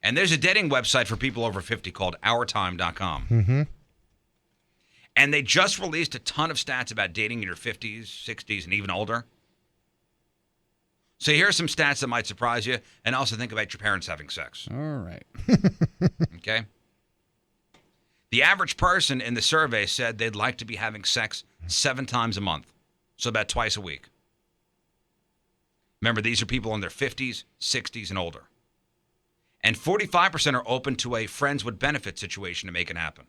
And there's a dating website for people over 50 called OurTime.com. Mm-hmm. And they just released a ton of stats about dating in your 50s, 60s, and even older. So here are some stats that might surprise you, and also think about your parents having sex. All right. Okay? The average person in the survey said they'd like to be having sex 7 times a month, so about twice a week. Remember, these are people in their 50s, 60s, and older. And 45% are open to a friends would benefit situation to make it happen.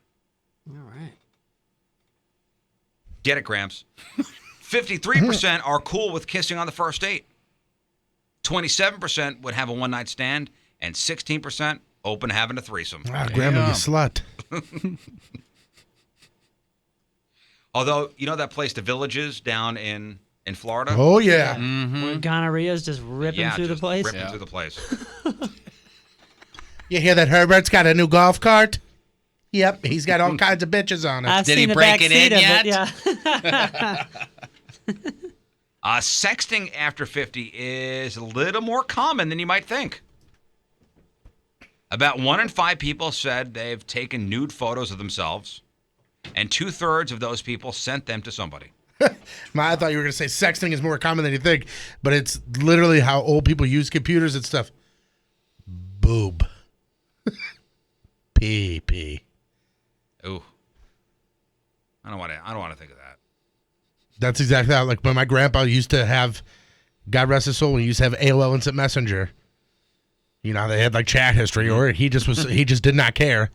All right. Get it, Gramps. 53% are cool with kissing on the first date. 27% would have a one-night stand, and 16% open to having a threesome. Grandma, you slut. Although, you know that place, The Villages, down in Florida? Oh, yeah. Mm-hmm. Where gonorrhea's just ripping through the place? Ripping through the place. You hear that Herbert's got a new golf cart? Yep, he's got all kinds of bitches on it. Did he break it in yet? Yeah. Sexting after 50 is a little more common than you might think. About 1 in 5 people said they've taken nude photos of themselves, and 2/3 of those people sent them to somebody. I thought you were going to say sexting is more common than you think, but it's literally how old people use computers and stuff. Boob. Pee. Ooh. I don't want to think of that. That's exactly how, like, when my grandpa used to have, God rest his soul, he used to have AOL Instant Messenger. You know, they had like chat history, or he just did not care.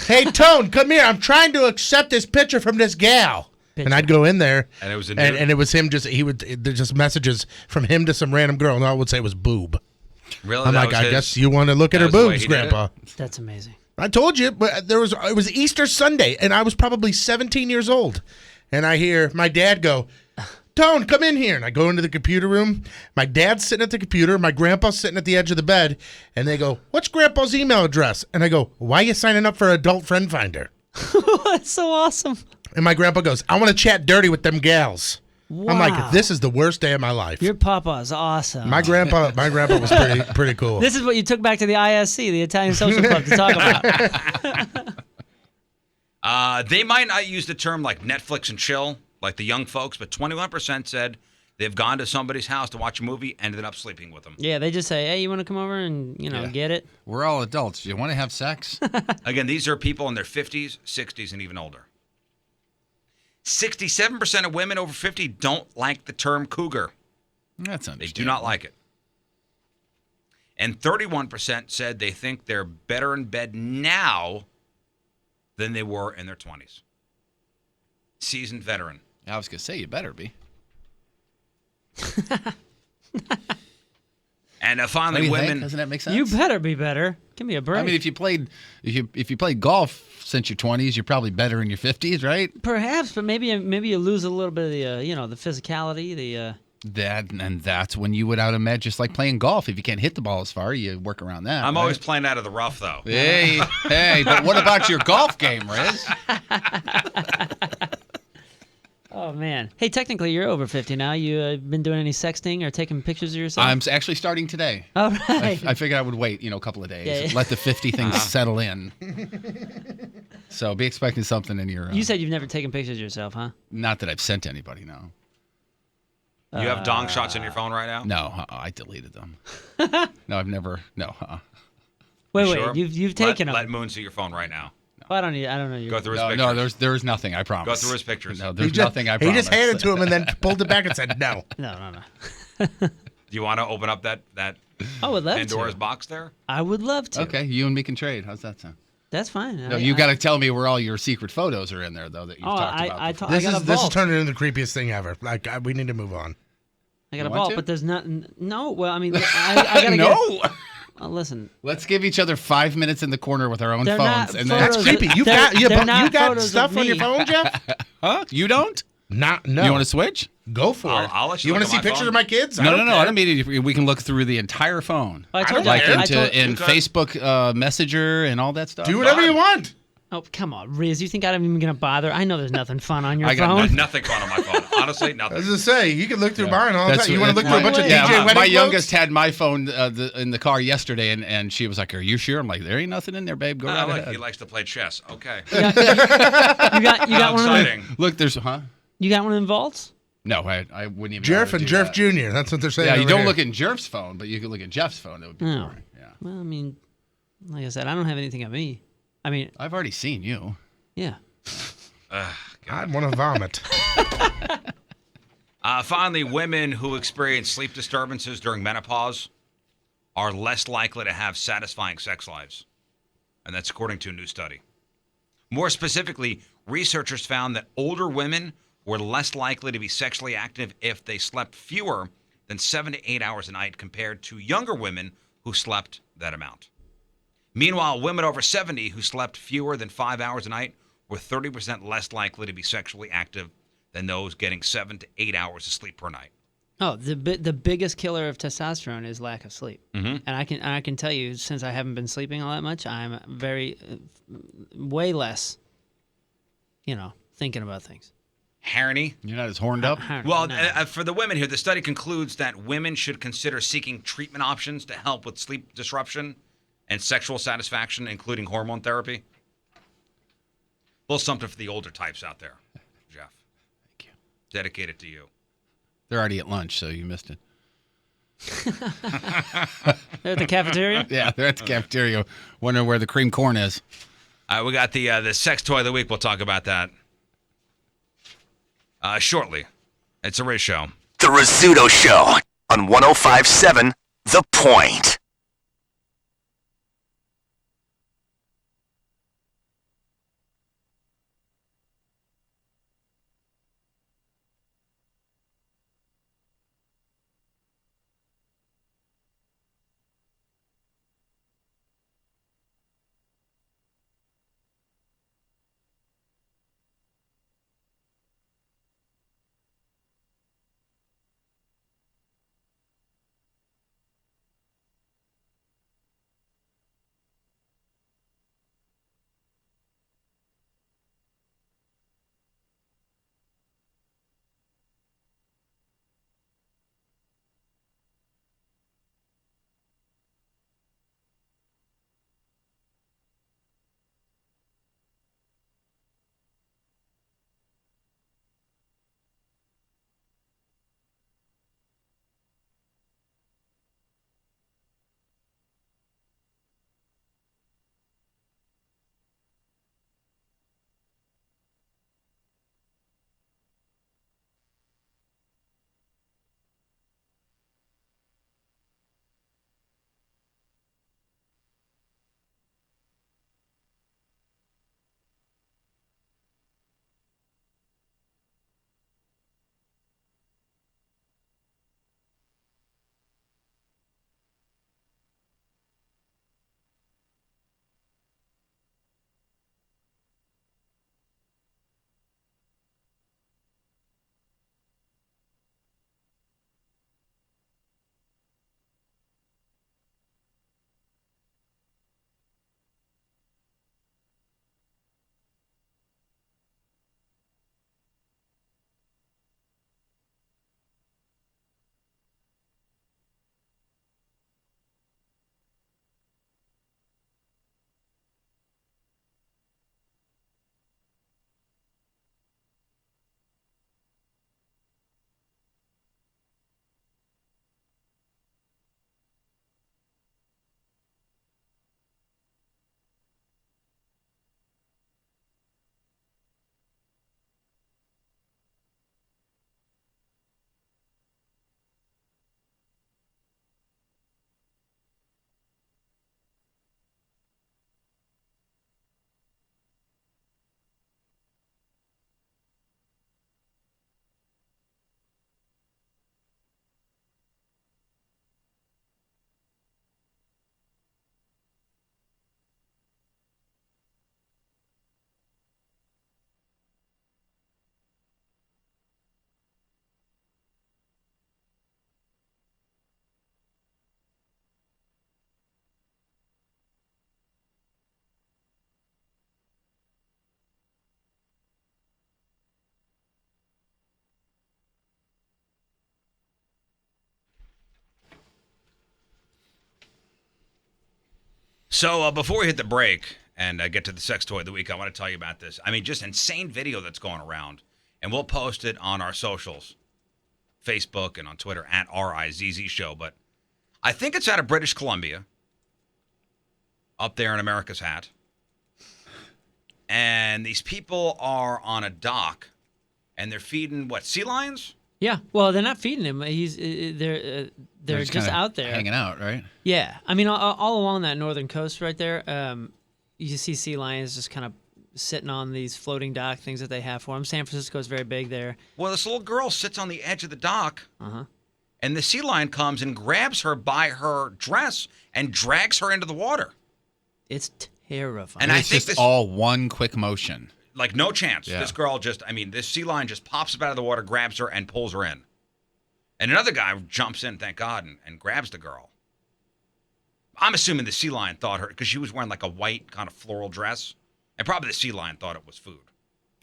Hey, Tone, come here. I'm trying to accept this picture from this gal. And I'd go in there, and it was and it was him. There's just messages from him to some random girl, and all I would say was boob. Really? I'm like, I guess you want to look at her boobs, Grandpa. That's amazing. I told you, but it was Easter Sunday, and I was probably 17 years old, and I hear my dad go, Tone, come in here. And I go into the computer room. My dad's sitting at the computer. My grandpa's sitting at the edge of the bed, and they go, what's Grandpa's email address? And I go, why are you signing up for Adult Friend Finder? That's so awesome. And my grandpa goes, I want to chat dirty with them gals. Wow. I'm like, this is the worst day of my life. Your papa's awesome. My grandpa was pretty cool. This is what you took back to the ISC, the Italian Social Club, to talk about. They might not use the term like Netflix and chill, like the young folks, but 21% said they've gone to somebody's house to watch a movie and ended up sleeping with them. Yeah, they just say, hey, you want to come over and, get it? We're all adults. You want to have sex? Again, these are people in their 50s, 60s, and even older. 67% of women over 50 don't like the term cougar. That's understandable. They do not like it. And 31% said they think they're better in bed now than they were in their 20s. Seasoned veteran. I was going to say, you better be. And finally, women. Doesn't that make sense? You better be better. Give me a break. I mean, if you played golf since your 20s, you're probably better in your 50s, right? Perhaps, but maybe you lose a little bit of the physicality, That's when you would, I would imagine, just like playing golf. If you can't hit the ball as far, you work around that. I'm right? always playing out of the rough, though. Hey, but what about your golf game, Riz? Oh, man. Hey, technically, you're over 50 now. You been doing any sexting or taking pictures of yourself? I'm actually starting today. All right. I figured I would wait, a couple of days. Yeah. Let the 50 things settle in. So be expecting something in your... You said you've never taken pictures of yourself, huh? Not that I've sent anybody, no. You have dong shots on your phone right now? No, I deleted them. No, I've never... No. Wait, sure? you've taken them. Let Moon see your phone right now. Well, I don't know. Go through his pictures. No, there's nothing, I promise. Go through his pictures. No, there's nothing, I promise. He just handed it to him and then pulled it back and said no. No. Do you want to open up that I would love Pandora's to. box there? I would love to. Okay, you and me can trade. How's that sound? That's fine. No, you got to tell me where all your secret photos are in there, though, that you've talked about before. This is turning into the creepiest thing ever. Like, we need to move on. I got a vault, but there's nothing. No, well, I mean, I gotta No. get. Listen. Let's give each other 5 minutes in the corner with our own They're phones, not and photos That's creepy. You They're got not stuff photos on of your me. phone, Jeff? Huh? You don't? No. You want to switch? Go for it. I'll let you want look to see at my pictures phone. of my kids? No. care. I don't mean it. We can look through the entire phone. I told don't you. care. I told- in Okay. Facebook Messenger and all that stuff. Do whatever you want. Oh, come on, Riz. You think I'm even going to bother? I know there's nothing fun on your I got phone. nothing fun on my phone. Honestly, nothing. As I say, you can look through mine all the time. You want to look through a bunch of Yeah, DJ wedding my quotes? youngest had my phone in the car yesterday, and she was like, "Are you sure?" I'm like, "There ain't nothing in there, babe. Go right Look, ahead." he likes to play chess. Okay. You got How one. exciting. Look, there's You got one in vaults? No, I wouldn't even. Jerf know how to and do Jerf that. Jr. That's what they're saying. Yeah, you over don't here. look in Jerf's phone, but you can look at Jeff's phone. That would be No. boring. Yeah. Well, I mean, like I said, I don't have anything on me. I mean, I've already seen you. yeah. I'd want to vomit. Finally, women who experience sleep disturbances during menopause are less likely to have satisfying sex lives. And that's according to a new study. More specifically, researchers found that older women were less likely to be sexually active if they slept fewer than 7 to 8 hours a night compared to younger women who slept that amount. Meanwhile, women over 70 who slept fewer than 5 hours a night were 30% less likely to be sexually active than those getting 7 to 8 hours of sleep per night. Oh, the biggest killer of testosterone is lack of sleep. Mm-hmm. And I can tell you, since I haven't been sleeping all that much, I'm way less, thinking about things. Harney? You're not as horned up? Well, for the women here, the study concludes that women should consider seeking treatment options to help with sleep disruption and sexual satisfaction, including hormone therapy. A little something for the older types out there, Jeff. Thank you. Dedicated to you. They're already at lunch, so you missed it. They're at the cafeteria? Yeah, they're at the cafeteria. Wondering where the cream corn is. All right, we got the sex toy of the week. We'll talk about that shortly. It's a Riz Show. The Rizzuto Show on 105.7 The Point. So before we hit the break and get to the sex toy of the week, I want to tell you about this. I mean, just insane video that's going around. And we'll post it on our socials, Facebook and on Twitter at RIZZ Show. But I think it's out of British Columbia, up there in America's hat. And these people are on a dock, and they're feeding, what, sea lions? Yeah. Well, they're not feeding him. They're just kinda out there. hanging out, right? Yeah. I mean, all along that northern coast right there, you see sea lions just kind of sitting on these floating dock things that they have for them. San Francisco is very big there. Well, this little girl sits on the edge of the dock, and the sea lion comes and grabs her by her dress and drags her into the water. It's terrifying. And And I it's think just this, all one quick motion. like, no chance. Yeah. This girl this sea lion just pops up out of the water, grabs her, and pulls her in. And another guy jumps in, thank God, and grabs the girl. I'm assuming the sea lion thought her, because she was wearing like a white kind of floral dress, and probably the sea lion thought it was food.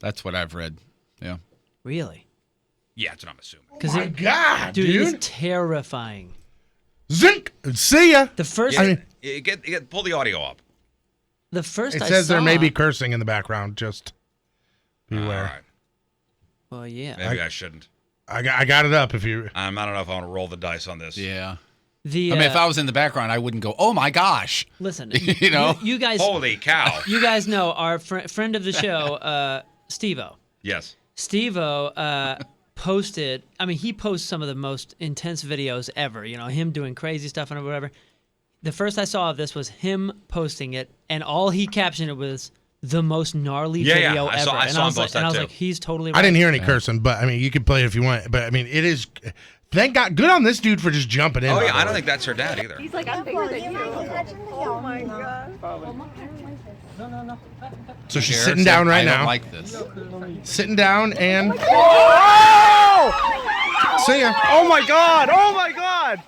That's what I've read. Yeah. Really? Yeah, that's what I'm assuming. Because my God, dude. it's terrifying. Zink. See ya. The first, Yeah, pull the audio up. the first It I says saw, there may be cursing in the background. Just beware. All right. Well, yeah. Maybe I shouldn't. I got it up if you. I don't know if I want to roll the dice on this. Yeah. I I mean, if I was in the background, I wouldn't go, oh my gosh. listen, You know? you guys, Holy cow. you guys know our friend of the show, Steve-O. Yes. Steve-O posted, I mean, he posts some of the most intense videos ever, you know, him doing crazy stuff and whatever. The first I saw of this was him posting it, and all he captioned it was the most gnarly video I ever. saw and him I was post like, that too. he's totally right. I didn't hear any cursing, but I mean, you can play it if you want. But I mean, it is. Thank God, good on this dude for just jumping in. Oh, by yeah, the I don't way. think that's her dad either. He's like, I'm bigger than you. Oh my God. So she's Jared sitting said, down right I now. don't like this. Sitting down and. Oh! See ya. Oh my God! Oh my God!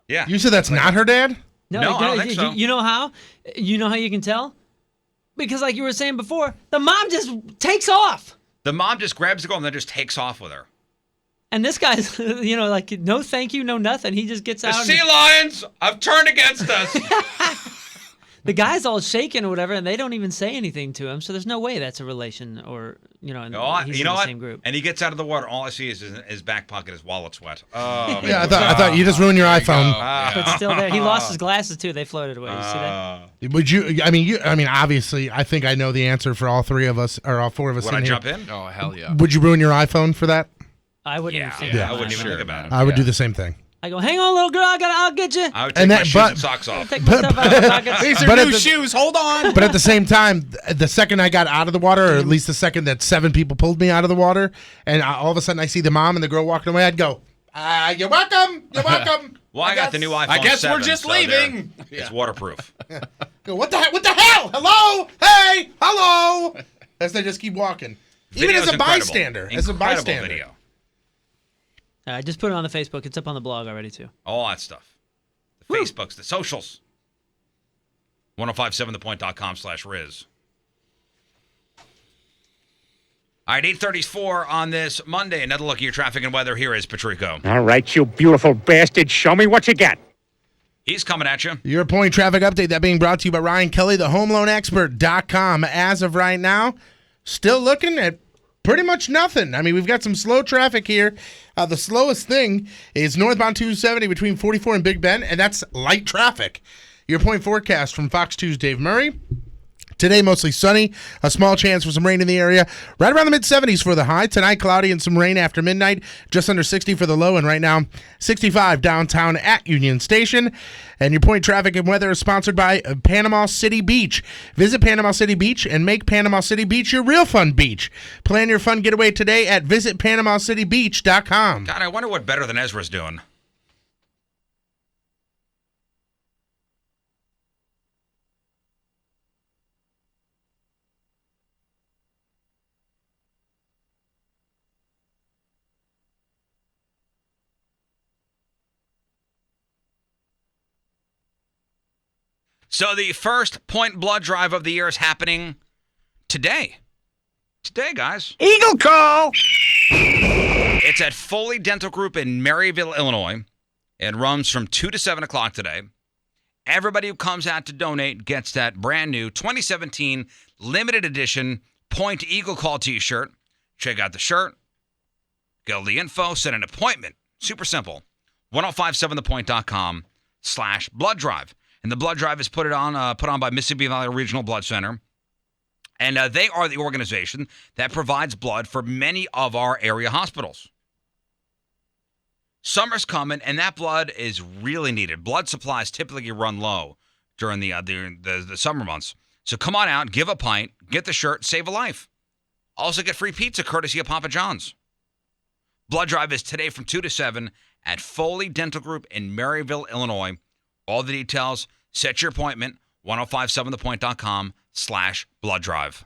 Yeah. You said that's not her dad? No, I don't think so. You know how? You know how you can tell? Because like you were saying before, the mom just takes off. The mom just grabs the girl and then just takes off with her. And this guy's, you know, like, no thank you, no nothing. He just gets The out. sea lions have turned against us. The guy's all shaking or whatever, and they don't even say anything to him. So there's no way that's a relation or, you know, he's you in know the what? same group. And he gets out of the water. All I see is his back pocket, his wallet's wet. Oh, Yeah, I thought you just ruined your iPhone. But still there. He lost his glasses, too. They floated away. You see that? Would you? I mean, obviously, I think I know the answer for all three of us or all four of us. Would in I here. jump in? Oh, hell yeah. Would you ruin your iPhone for that? I wouldn't even think I about wouldn't it. even think about it. I would do the same thing. I go, hang on, little girl. I'll get you. I would take And my that- shoes but- and socks off. Take my stuff out of my pockets. These are But at new the- shoes. Hold on. But at the same time, the second I got out of the water, or at least the second that 7 people pulled me out of the water, and all of a sudden I see the mom and the girl walking away, I'd go, you're welcome. You're welcome. Well, I got the new iPhone I guess 7, we're just so leaving. It's waterproof. Go, what the hell? Hello? Hey, hello. As they just keep walking. Even Video's as a incredible. bystander. As a Incredible bystander. video. I just put it on the Facebook. It's up on the blog already, too. All that stuff. The Facebooks, the socials. 1057thepoint.com/Riz. All right, 8:34 on this Monday. Another look at your traffic and weather. Here is Patrico. All right, you beautiful bastard. Show me what you got. He's coming at you. Your point traffic update, that being brought to you by Ryan Kelly, the homeloanexpert.com. As of right now, still looking at pretty much nothing. I mean, we've got some slow traffic here. The slowest thing is northbound 270 between 44 and Big Bend, and that's light traffic. Your point forecast from Fox 2's Dave Murray. Today, mostly sunny. A small chance for some rain in the area. Right around the mid-70s for the high. Tonight, cloudy and some rain after midnight. Just under 60 for the low. And right now, 65 downtown at Union Station. And your point traffic and weather is sponsored by Panama City Beach. Visit Panama City Beach and make Panama City Beach your real fun beach. Plan your fun getaway today at visitpanamacitybeach.com. God, I wonder what Better Than Ezra's doing. So the first point blood drive of the year is happening today. Today, guys. Eagle call. It's at Foley Dental Group in Maryville, Illinois. It runs from 2 to 7 o'clock today. Everybody who comes out to donate gets that brand new 2017 limited edition Point Eagle Call t-shirt. Check out the shirt, get all the info, set an appointment. Super simple. 1057thepoint.com/blood drive. And the blood drive is put on by Mississippi Valley Regional Blood Center. And they are the organization that provides blood for many of our area hospitals. Summer's coming, and that blood is really needed. Blood supplies typically run low during the summer months. So come on out, give a pint, get the shirt, save a life. Also get free pizza courtesy of Papa John's. Blood drive is today from 2 to 7 at Foley Dental Group in Maryville, Illinois. All the details, set your appointment, 1057thepoint.com/blood drive.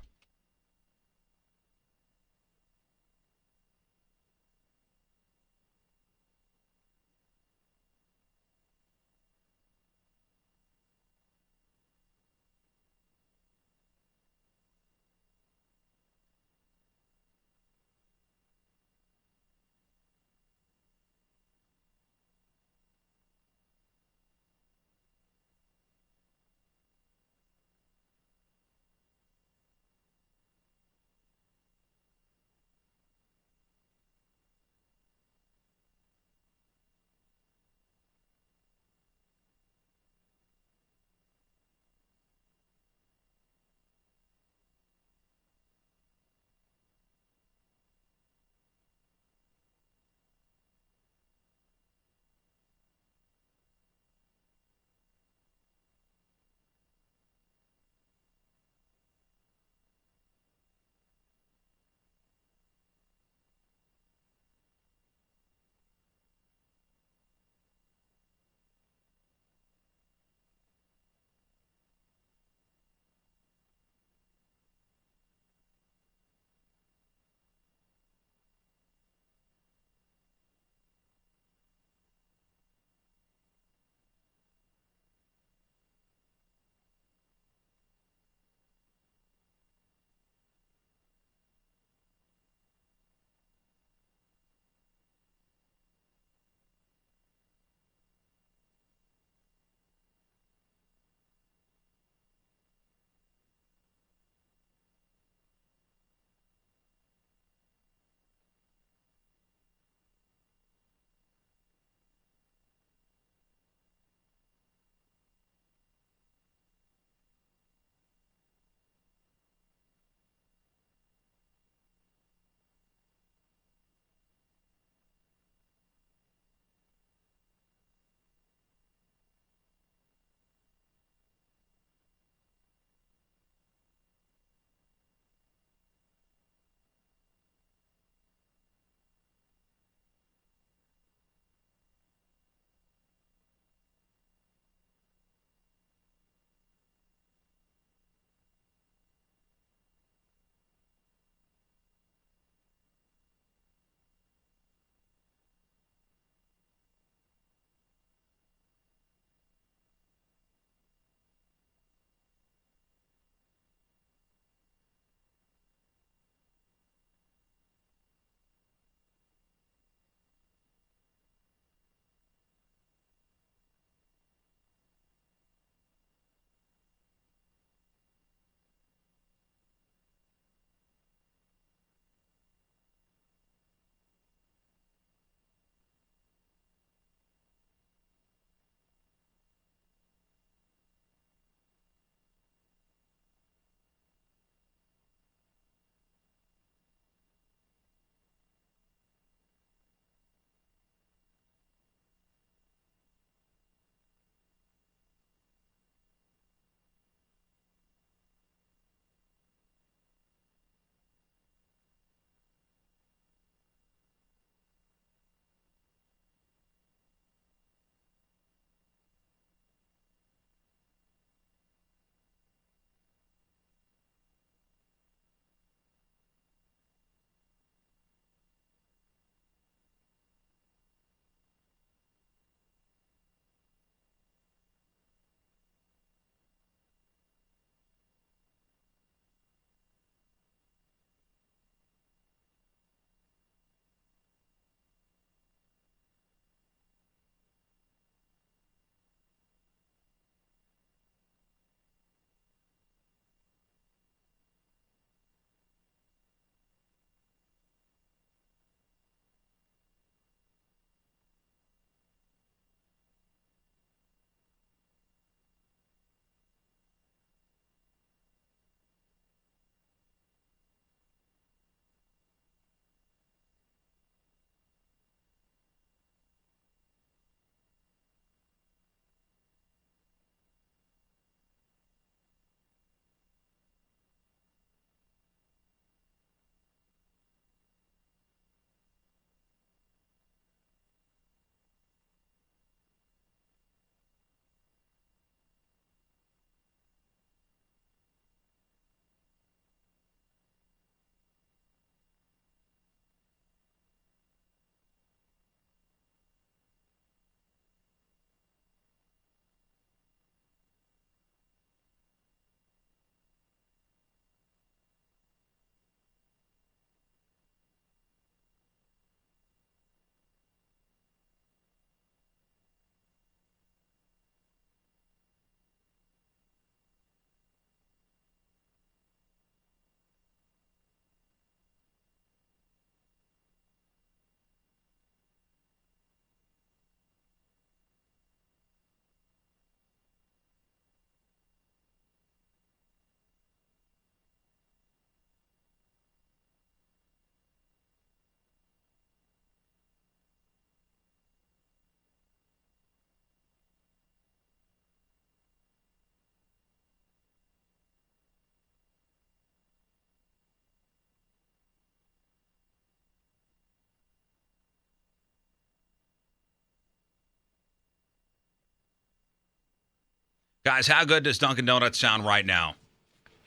Guys, how good does Dunkin' Donuts sound right now?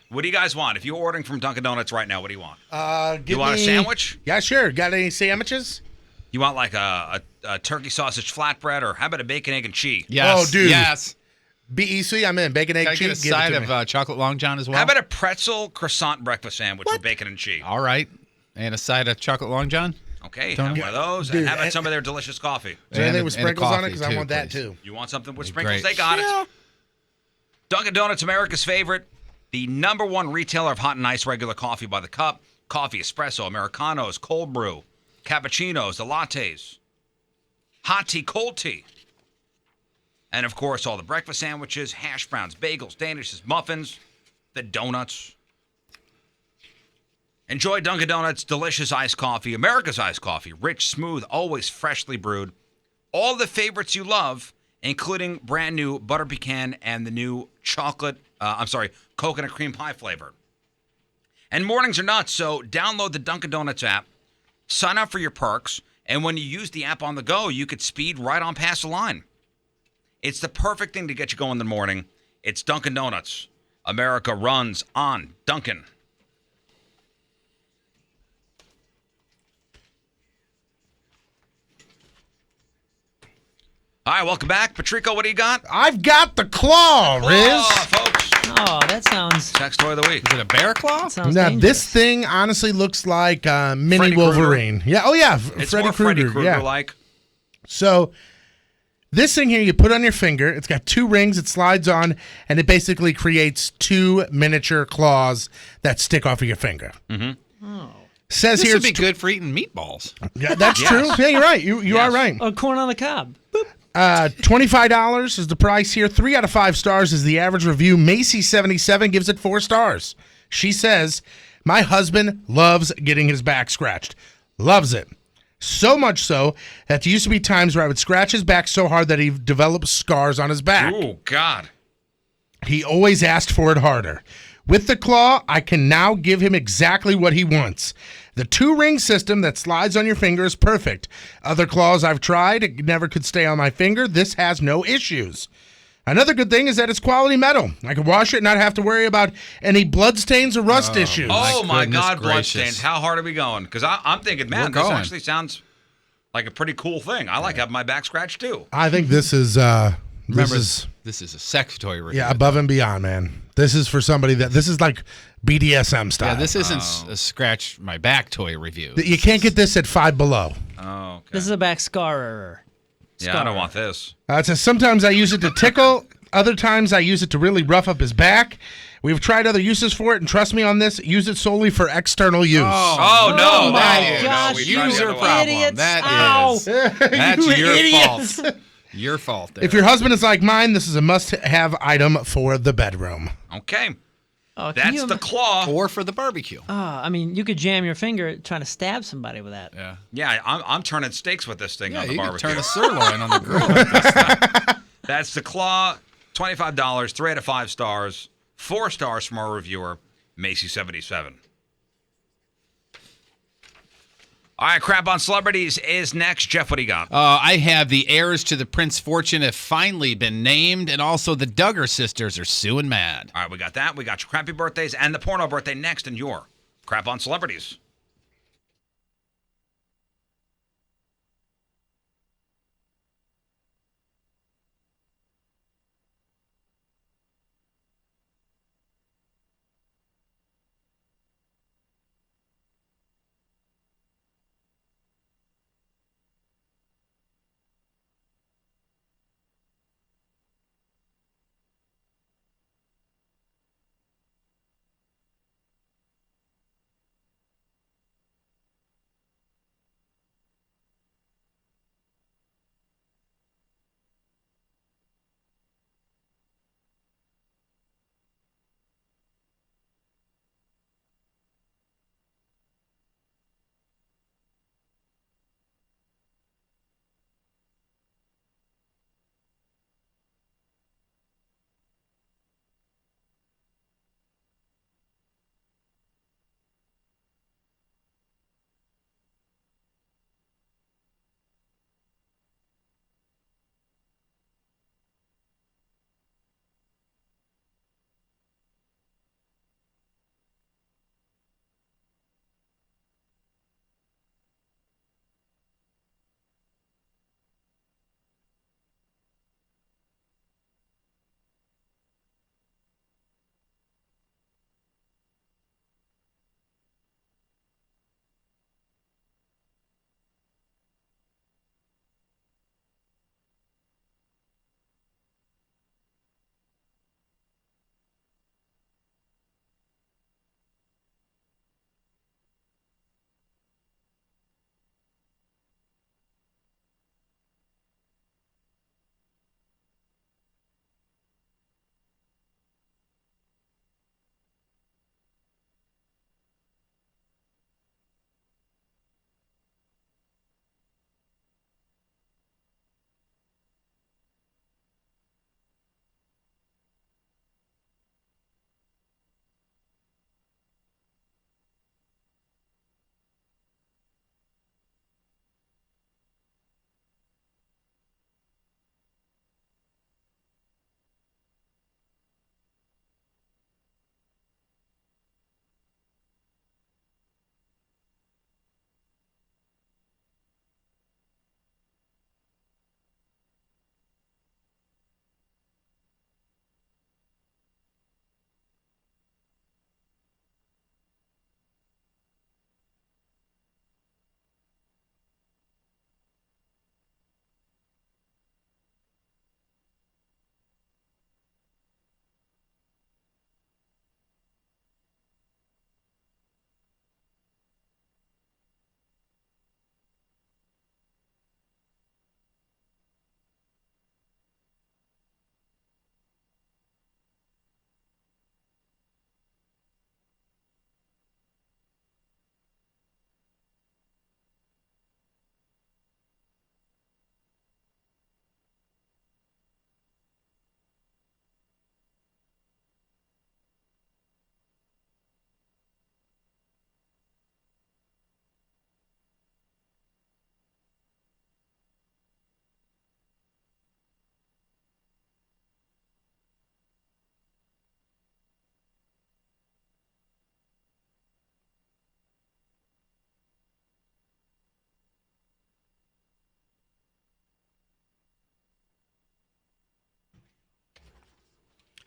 What do you guys want? If you're ordering from Dunkin' Donuts right now, what do you want? You want a sandwich? Yeah, sure. Got any sandwiches? You want like a turkey sausage flatbread, or how about a bacon, egg, and cheese? Yes. Oh, dude. Yes. BEC, I'm in. Bacon, egg, Can I cheese. get a side of chocolate Long John as well? How about a pretzel croissant breakfast sandwich with bacon and cheese? All right. And a side of chocolate Long John? Okay, Don't- have one of those. Dude, and how about some of their delicious coffee? Is there anything with and a sprinkles on it? coffee, Because I too, want that please. too. You want something with sprinkles? Great. They got it. Dunkin' Donuts, America's favorite, the #1 retailer of hot and iced regular coffee by the cup. Coffee, espresso, Americanos, cold brew, cappuccinos, the lattes, hot tea, cold tea. And, of course, all the breakfast sandwiches, hash browns, bagels, danishes, muffins, the donuts. Enjoy Dunkin' Donuts' delicious iced coffee, America's iced coffee, rich, smooth, always freshly brewed. All the favorites you love, including brand new butter pecan and the new coconut cream pie flavor. And mornings are nuts, so download the Dunkin' Donuts app, sign up for your perks, and when you use the app on the go, you could speed right on past the line. It's the perfect thing to get you going in the morning. It's Dunkin' Donuts. America runs on Dunkin'. All right, welcome back. Patrico, what do you got? I've got the claw, Riz. Folks. Oh, that sounds. Sex toy of the week. Is it a bear claw? Sounds Now, dangerous. this thing honestly looks like mini Freddy Wolverine. Yeah. Oh, yeah. It's Freddy more Freddy Krueger. Yeah. Krueger-like. So this thing here, you put on your finger. It's got 2 rings. It slides on, and it basically creates 2 miniature claws that stick off of your finger. Mm-hmm. Oh. Says This here would be it's good for eating meatballs. Yeah, that's true. Yeah, you're right. You are right. Or corn on the cob. Boop. $25 is the price here. 3 out of 5 stars is the average review. Macy77 gives it 4 stars. She says, my husband loves getting his back scratched. Loves it. So much so that there used to be times where I would scratch his back so hard that he developed scars on his back. Oh, God. He always asked for it harder. With the claw, I can now give him exactly what he wants. The 2-ring system that slides on your finger is perfect. Other claws I've tried, it never could stay on my finger. This has no issues. Another good thing is that it's quality metal. I can wash it and not have to worry about any blood stains or rust issues. Oh, my goodness God, gracious. bloodstains. How hard are we going? Because I'm thinking, man, We're this going. actually sounds like a pretty cool thing. I like having my back scratched, too. I think this is Remember, this is a sex toy review. yeah, above and beyond, man. This is for somebody this is like BDSM style. Yeah, this isn't a scratch my back toy review. You can't get this at Five Below. Oh, okay. This is a back scarer. Yeah, I don't want this. It says sometimes I use it to tickle. Other times I use it to really rough up his back. We've tried other uses for it, and trust me on this, use it solely for external use. Oh, no. my gosh, we you tried the user other one. problem. idiots. That Ow. is. That's You your idiots. fault. Your fault there. If your husband is like mine, this is a must-have item for the bedroom. Okay. Oh, can That's you the im- claw. or for the barbecue. I mean, you could jam your finger trying to stab somebody with that. Yeah. Yeah, I'm turning steaks with this thing Yeah, on the you could barbecue. turn a sirloin on the grill with this thing. That's the claw. $25, 3 out of 5 stars. 4 stars from our reviewer, Macy77. All right, Crap on Celebrities is next. Jeff, what do you got? I have the heirs to the Prince fortune have finally been named, and also the Duggar sisters are suing mad. All right, we got that. We got your crappy birthdays and the porno birthday next in your Crap on Celebrities.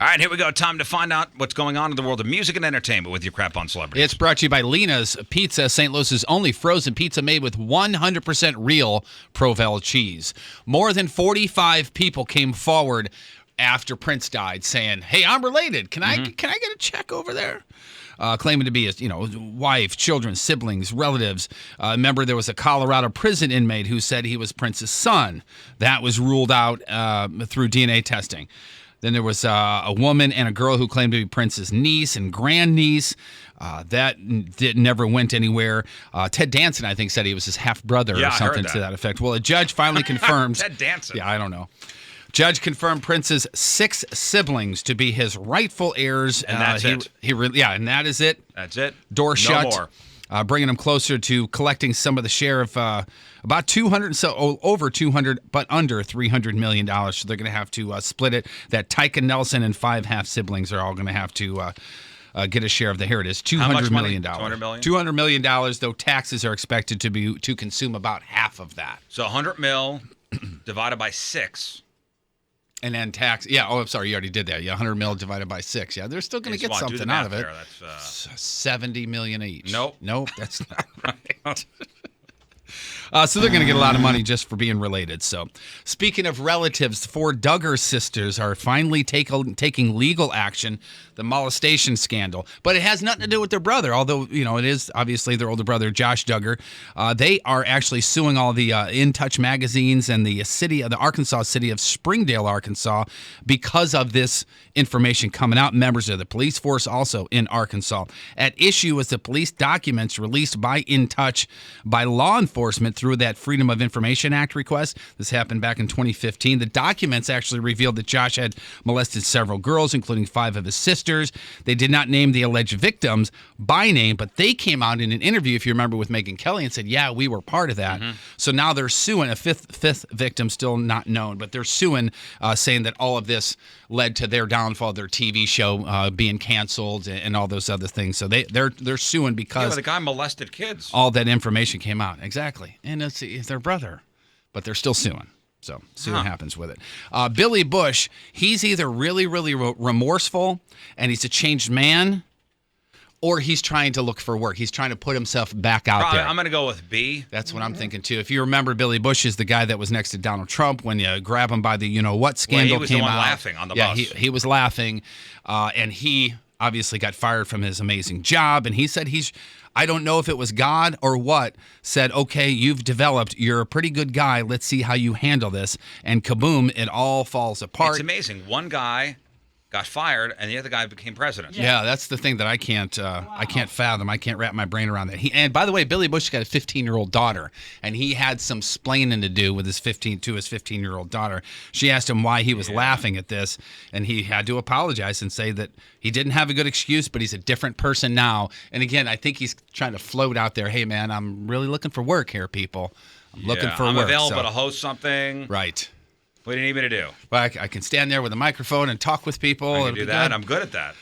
All right, here we go. Time to find out what's going on in the world of music and entertainment with your crap on celebrities. It's brought to you by Lena's Pizza, St. Louis's only frozen pizza made with 100% real Provel cheese. More than 45 people came forward after Prince died saying, hey, I'm related. Can I get a check over there? Claiming to be his, wife, children, siblings, relatives. Remember, there was a Colorado prison inmate who said he was Prince's son. That was ruled out through DNA testing. Then there was a woman and a girl who claimed to be Prince's niece and grandniece. That never went anywhere. Ted Danson, I think, said he was his half-brother or something to that effect. Well, a judge finally confirmed. Ted Danson. Yeah, I don't know. Judge confirmed Prince's 6 siblings to be his rightful heirs. And that's it. And that is it. That's it. Door shut. No more. Bringing him closer to collecting some of the share of about 200, so over 200, but under $300 million. So they're going to have to split it. That Tyka Nelson and 5 half-siblings are all going to have to get a share of the, here it is, $200 million. $200 million? $200 million, though taxes are expected to consume about half of that. So $100 million divided by 6. And then tax, yeah. Oh, I'm sorry, you already did that. Yeah, 100 mil divided by 6. Yeah, they're still going to get something out of it. That's 70 million each. Nope, that's not right. So they're going to get a lot of money just for being related. So, speaking of relatives, 4 Duggar sisters are finally taking legal action, the molestation scandal. But it has nothing to do with their brother, although, it is obviously their older brother, Josh Duggar. They are actually suing all the In Touch magazines and the Arkansas city of Springdale, Arkansas, because of this information coming out. Members of the police force also in Arkansas. At issue is the police documents released by In Touch by law enforcement through that Freedom of Information Act request. This happened back in 2015. The documents actually revealed that Josh had molested several girls, including 5 of his sisters. They did not name the alleged victims by name, but they came out in an interview, if you remember, with Megyn Kelly and said, yeah, we were part of that. So now they're suing a fifth victim, still not known, but they're suing, saying that all of this led to their downfall, their TV show being canceled, and all those other things. So they're suing because the guy molested kids. All that information came out. Exactly. And it's their brother, but they're still suing. So see what happens with it. Billy Bush, he's either really, really remorseful and he's a changed man, or he's trying to look for work. He's trying to put himself back out there. I'm going to go with B. That's what I'm thinking, too. If you remember, Billy Bush is the guy that was next to Donald Trump when you grab him by the you-know-what scandal came out. He was the one laughing on the bus. Yeah, he was laughing, and he obviously got fired from his amazing job, and he said I don't know if it was God or what, said, okay, you're a pretty good guy. Let's see how you handle this. And kaboom, it all falls apart. It's amazing. One guy got fired, and the other guy became president. Yeah, that's the thing that I can't fathom. I can't wrap my brain around that. And by the way, Billy Bush got a 15-year-old daughter, and he had some splaining to do with his 15-year-old daughter. She asked him why he was laughing at this, and he had to apologize and say that he didn't have a good excuse, but he's a different person now. And again, I think he's trying to float out there, hey, man, I'm really looking for work here, people. I'm looking for work. I'm available to host something. Right. What do you need me to do? Well, I can stand there with a microphone and talk with people. I can do that. I'm good at that.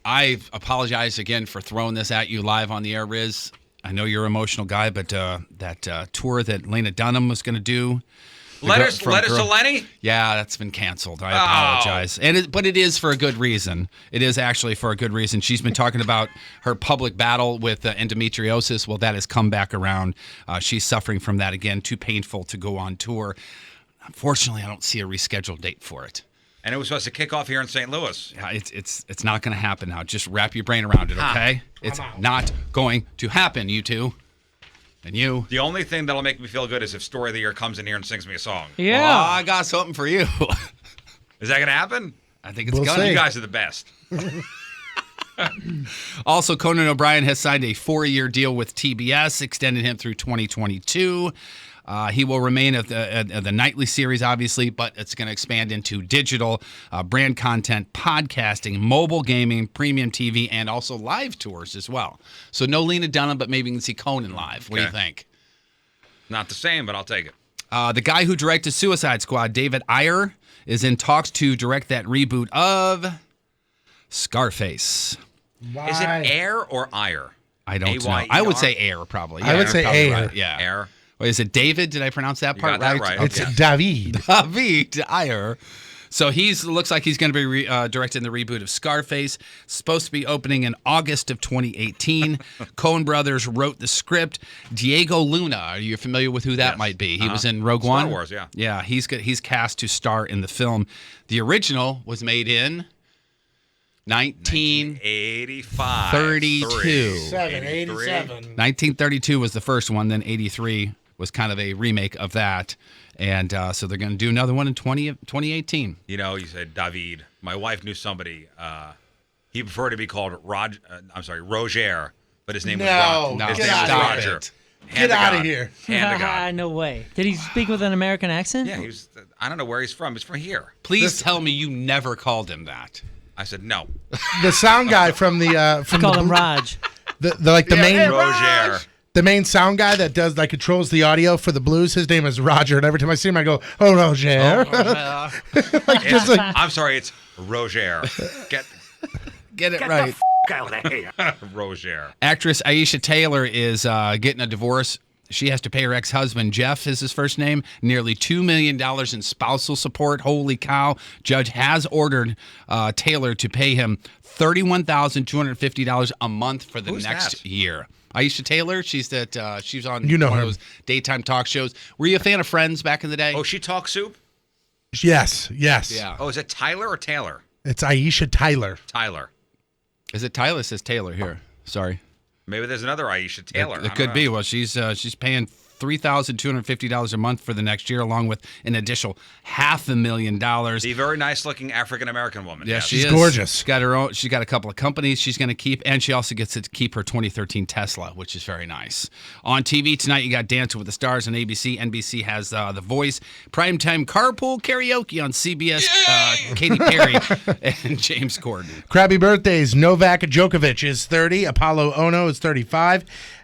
I apologize again for throwing this at you live on the air, Riz. I know you're an emotional guy, but that tour that Lena Dunham was going to do. Letters to Lenny? Yeah, that's been canceled. I apologize. But it is for a good reason. It is actually for a good reason. She's been talking about her public battle with endometriosis. Well, that has come back around. She's suffering from that again. Too painful to go on tour. Unfortunately, I don't see a rescheduled date for it. And it was supposed to kick off here in St. Louis. Yeah, it's not going to happen now. Just wrap your brain around it, okay? It's not going to happen, you two. And you. The only thing that'll make me feel good is if Story of the Year comes in here and sings me a song. Yeah. Well, I got something for you. Is that going to happen? I think it's going to. You guys are the best. Also, Conan O'Brien has signed a 4-year deal with TBS, extended him through 2022. He will remain at the nightly series, obviously, but it's going to expand into digital, brand content, podcasting, mobile gaming, premium TV, and also live tours as well. So no Lena Dunham, but maybe you can see Conan live. What do you think? Not the same, but I'll take it. The guy who directed Suicide Squad, David Ayer, is in talks to direct that reboot of Scarface. Why? Is it Ayer or Ayer? I don't know. I would say Ayer, probably. I would say Ayer. Right. Yeah. Ayer. Wait, is it David? Did I pronounce that part right? It's David. David Ayer. So looks like he's going to be directing the reboot of Scarface. Supposed to be opening in August of 2018. Coen Brothers wrote the script. Diego Luna, are you familiar with who that might be? He was in Rogue One. Star Wars, yeah. Yeah, he's cast to star in the film. The original was made in 1985. 1932 was the first one. Then 83 was kind of a remake of that. And so they're going to do another one in 2018. You know, you said David. My wife knew somebody. He preferred to be called Roger, but his name was Roger. No, His get name was out of Roger. Get out of here. Hand to God. No way. Did he speak with an American accent? Yeah, I don't know where he's from. He's from here. Please tell me you never called him that. I said no. The sound guy from the call him Raj. Roger. The main sound guy that controls the audio for the blues, his name is Roger, and every time I see him, I go, "Oh, Roger." I'm sorry, it's Roger. Get it right. out of here. Roger. Actress Aisha Taylor is getting a divorce. She has to pay her ex-husband, Jeff is his first name, nearly $2 million in spousal support. Holy cow. Judge has ordered Taylor to pay him $31,250 a month for the next year. Aisha Taylor, she's on one of those daytime talk shows. Were you a fan of Friends back in the day? Oh, she talks soup? Yes. Yeah. Oh, is it Tyler or Taylor? It's Aisha Tyler. Tyler. Is it Tyler? It says Taylor here. Sorry. Maybe there's another Aisha Taylor. It could be. Well, she's paying $3,250 a month for the next year, along with an additional $500,000. The very nice-looking African-American woman. Yeah, yes. she's gorgeous. She's got her own. She's got a couple of companies she's going to keep, and she also gets to keep her 2013 Tesla, which is very nice. On TV tonight, you got Dancing with the Stars on ABC. NBC has The Voice, primetime carpool karaoke on CBS. Katy Perry and James Corden. Crabby birthdays. Novak Djokovic is 30. Apollo Ono is 35.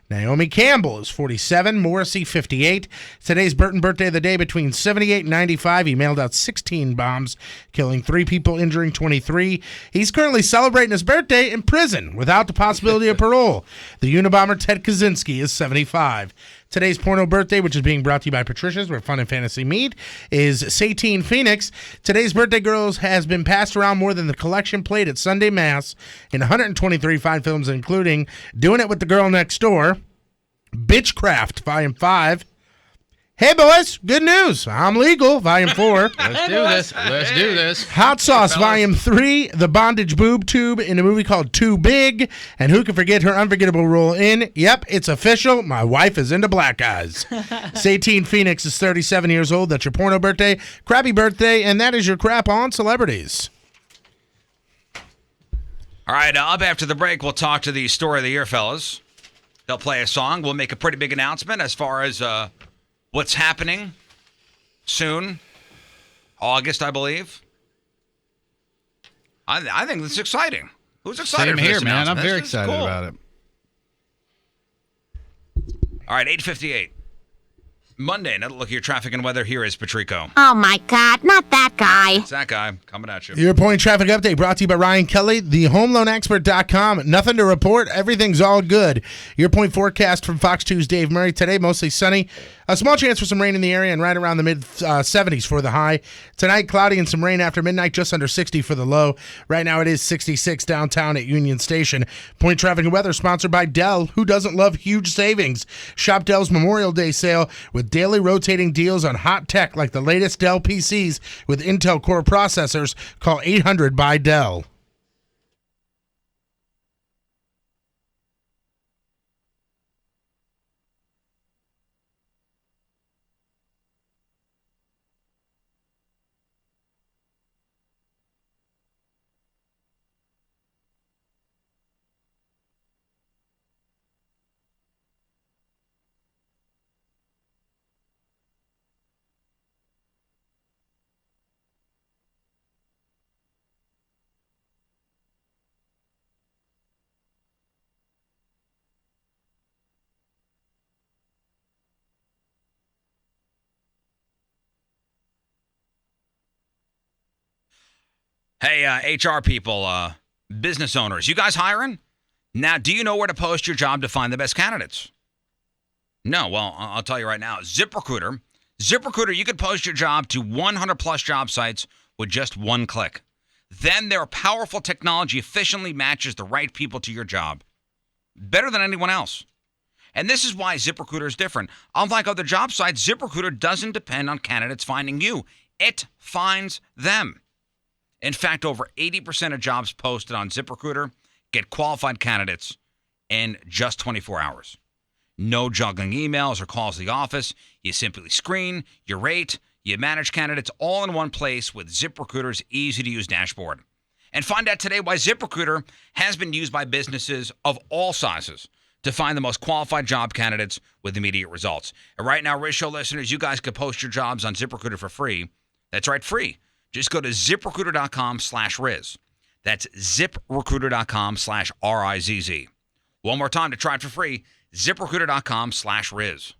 Naomi Campbell is 47. Morrissey, 58. Today's Burton birthday of the day between 78 and 95. He mailed out 16 bombs, killing 3 people, injuring 23. He's currently celebrating his birthday in prison without the possibility of parole. The Unabomber Ted Kaczynski is 75. Today's porno birthday, which is being brought to you by Patricia's, where fun and fantasy meet, is Satine Phoenix. Today's birthday girls has been passed around more than the collection played at Sunday Mass in 123 fine films, including Doing It with the Girl Next Door, Bitchcraft, Volume 5. Hey, boys, good news. I'm Legal, Volume 4. Let's do this. Hot Sauce, Volume 3. The Bondage Boob Tube in a movie called Too Big. And who can forget her unforgettable role in, yep, it's official, my wife is into black guys. Satine Phoenix is 37 years old. That's your porno birthday, crabby birthday, and that is your crap on celebrities. All right, up after the break, we'll talk to the story of the year, fellas. They'll play a song. We'll make a pretty big announcement as far as what's happening soon. August, I believe. I think this is exciting. Who's excited Same for this here, man. I'm announcement? very This is excited cool. about it. All right, 8:58. Monday, another look at your traffic and weather. Here is Patrico. Oh my God, not that guy. It's that guy coming at you. Your point traffic update brought to you by Ryan Kelly, thehomeloanexpert.com. Nothing to report. Everything's all good. Your point forecast from Fox 2's Dave Murray. Today, mostly sunny. A small chance for some rain in the area and right around the mid-70s for the high. Tonight, cloudy and some rain after midnight, just under 60 for the low. Right now, it is 66 downtown at Union Station. Point traffic and weather sponsored by Dell. Who doesn't love huge savings? Shop Dell's Memorial Day sale with daily rotating deals on hot tech like the latest Dell PCs with Intel Core processors. Call 800 by Dell. Hey, HR people, business owners, you guys hiring? Now, do you know where to post your job to find the best candidates? No, well, I'll tell you right now. ZipRecruiter, you could post your job to 100 plus job sites with just one click. Then their powerful technology efficiently matches the right people to your job, better than anyone else. And this is why ZipRecruiter is different. Unlike other job sites, ZipRecruiter doesn't depend on candidates finding you. It finds them. In fact, over 80% of jobs posted on ZipRecruiter get qualified candidates in just 24 hours. No juggling emails or calls to the office. You simply screen, you rate, you manage candidates all in one place with ZipRecruiter's easy-to-use dashboard. And find out today why ZipRecruiter has been used by businesses of all sizes to find the most qualified job candidates with immediate results. And right now, Riz Show listeners, you guys can post your jobs on ZipRecruiter for free. That's right, free. Just go to ZipRecruiter.com/Riz. That's ZipRecruiter.com/RIZZ. One more time to try it for free, ZipRecruiter.com/Riz.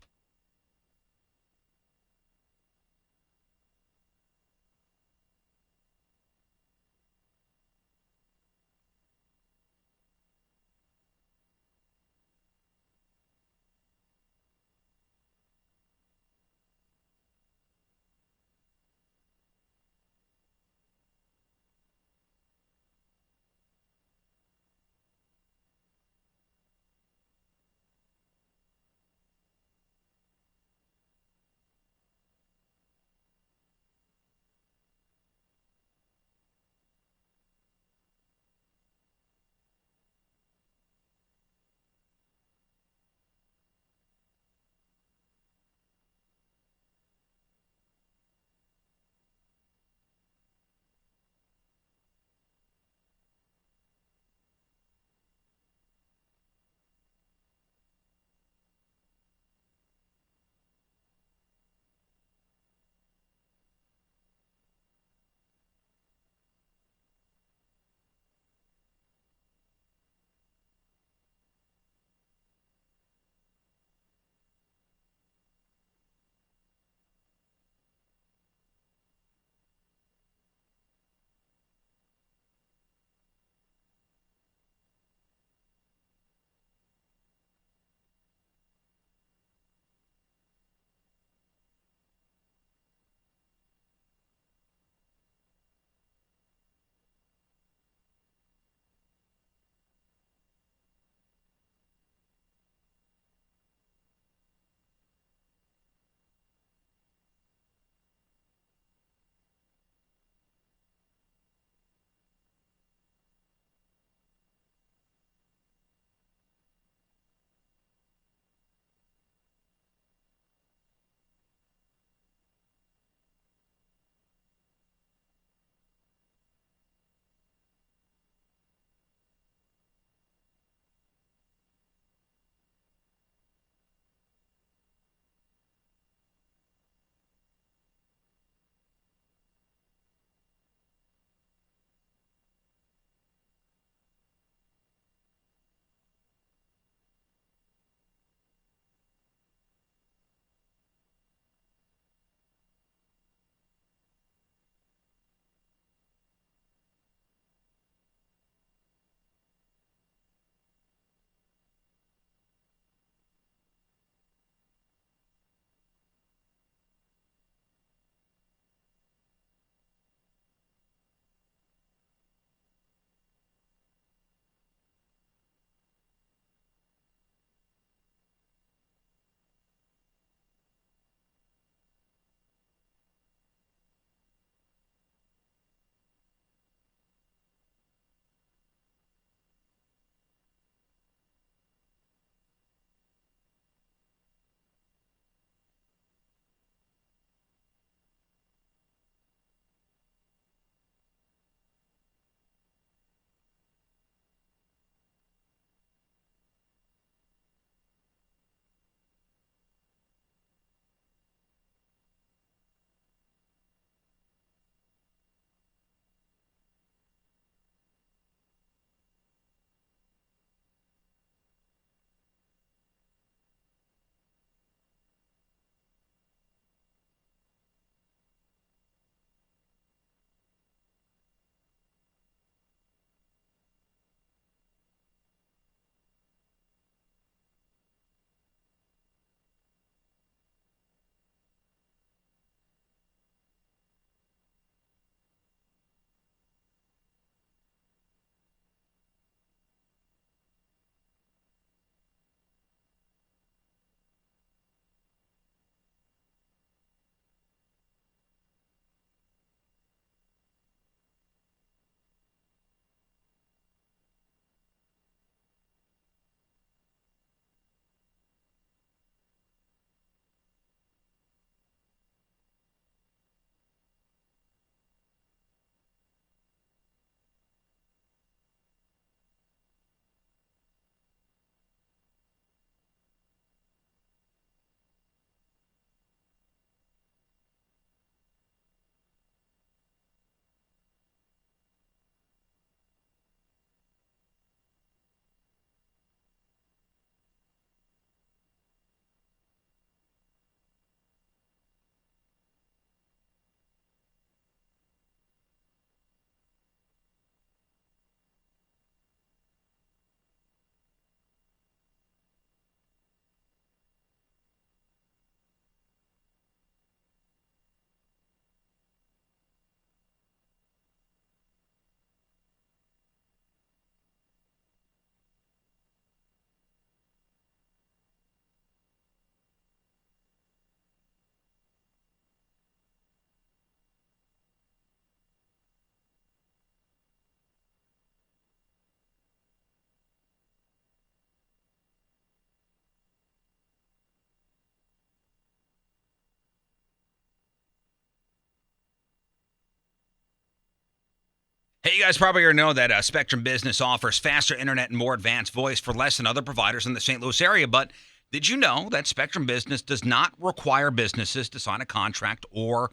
Hey, you guys probably already know that Spectrum Business offers faster internet and more advanced voice for less than other providers in the St. Louis area. But did you know that Spectrum Business does not require businesses to sign a contract or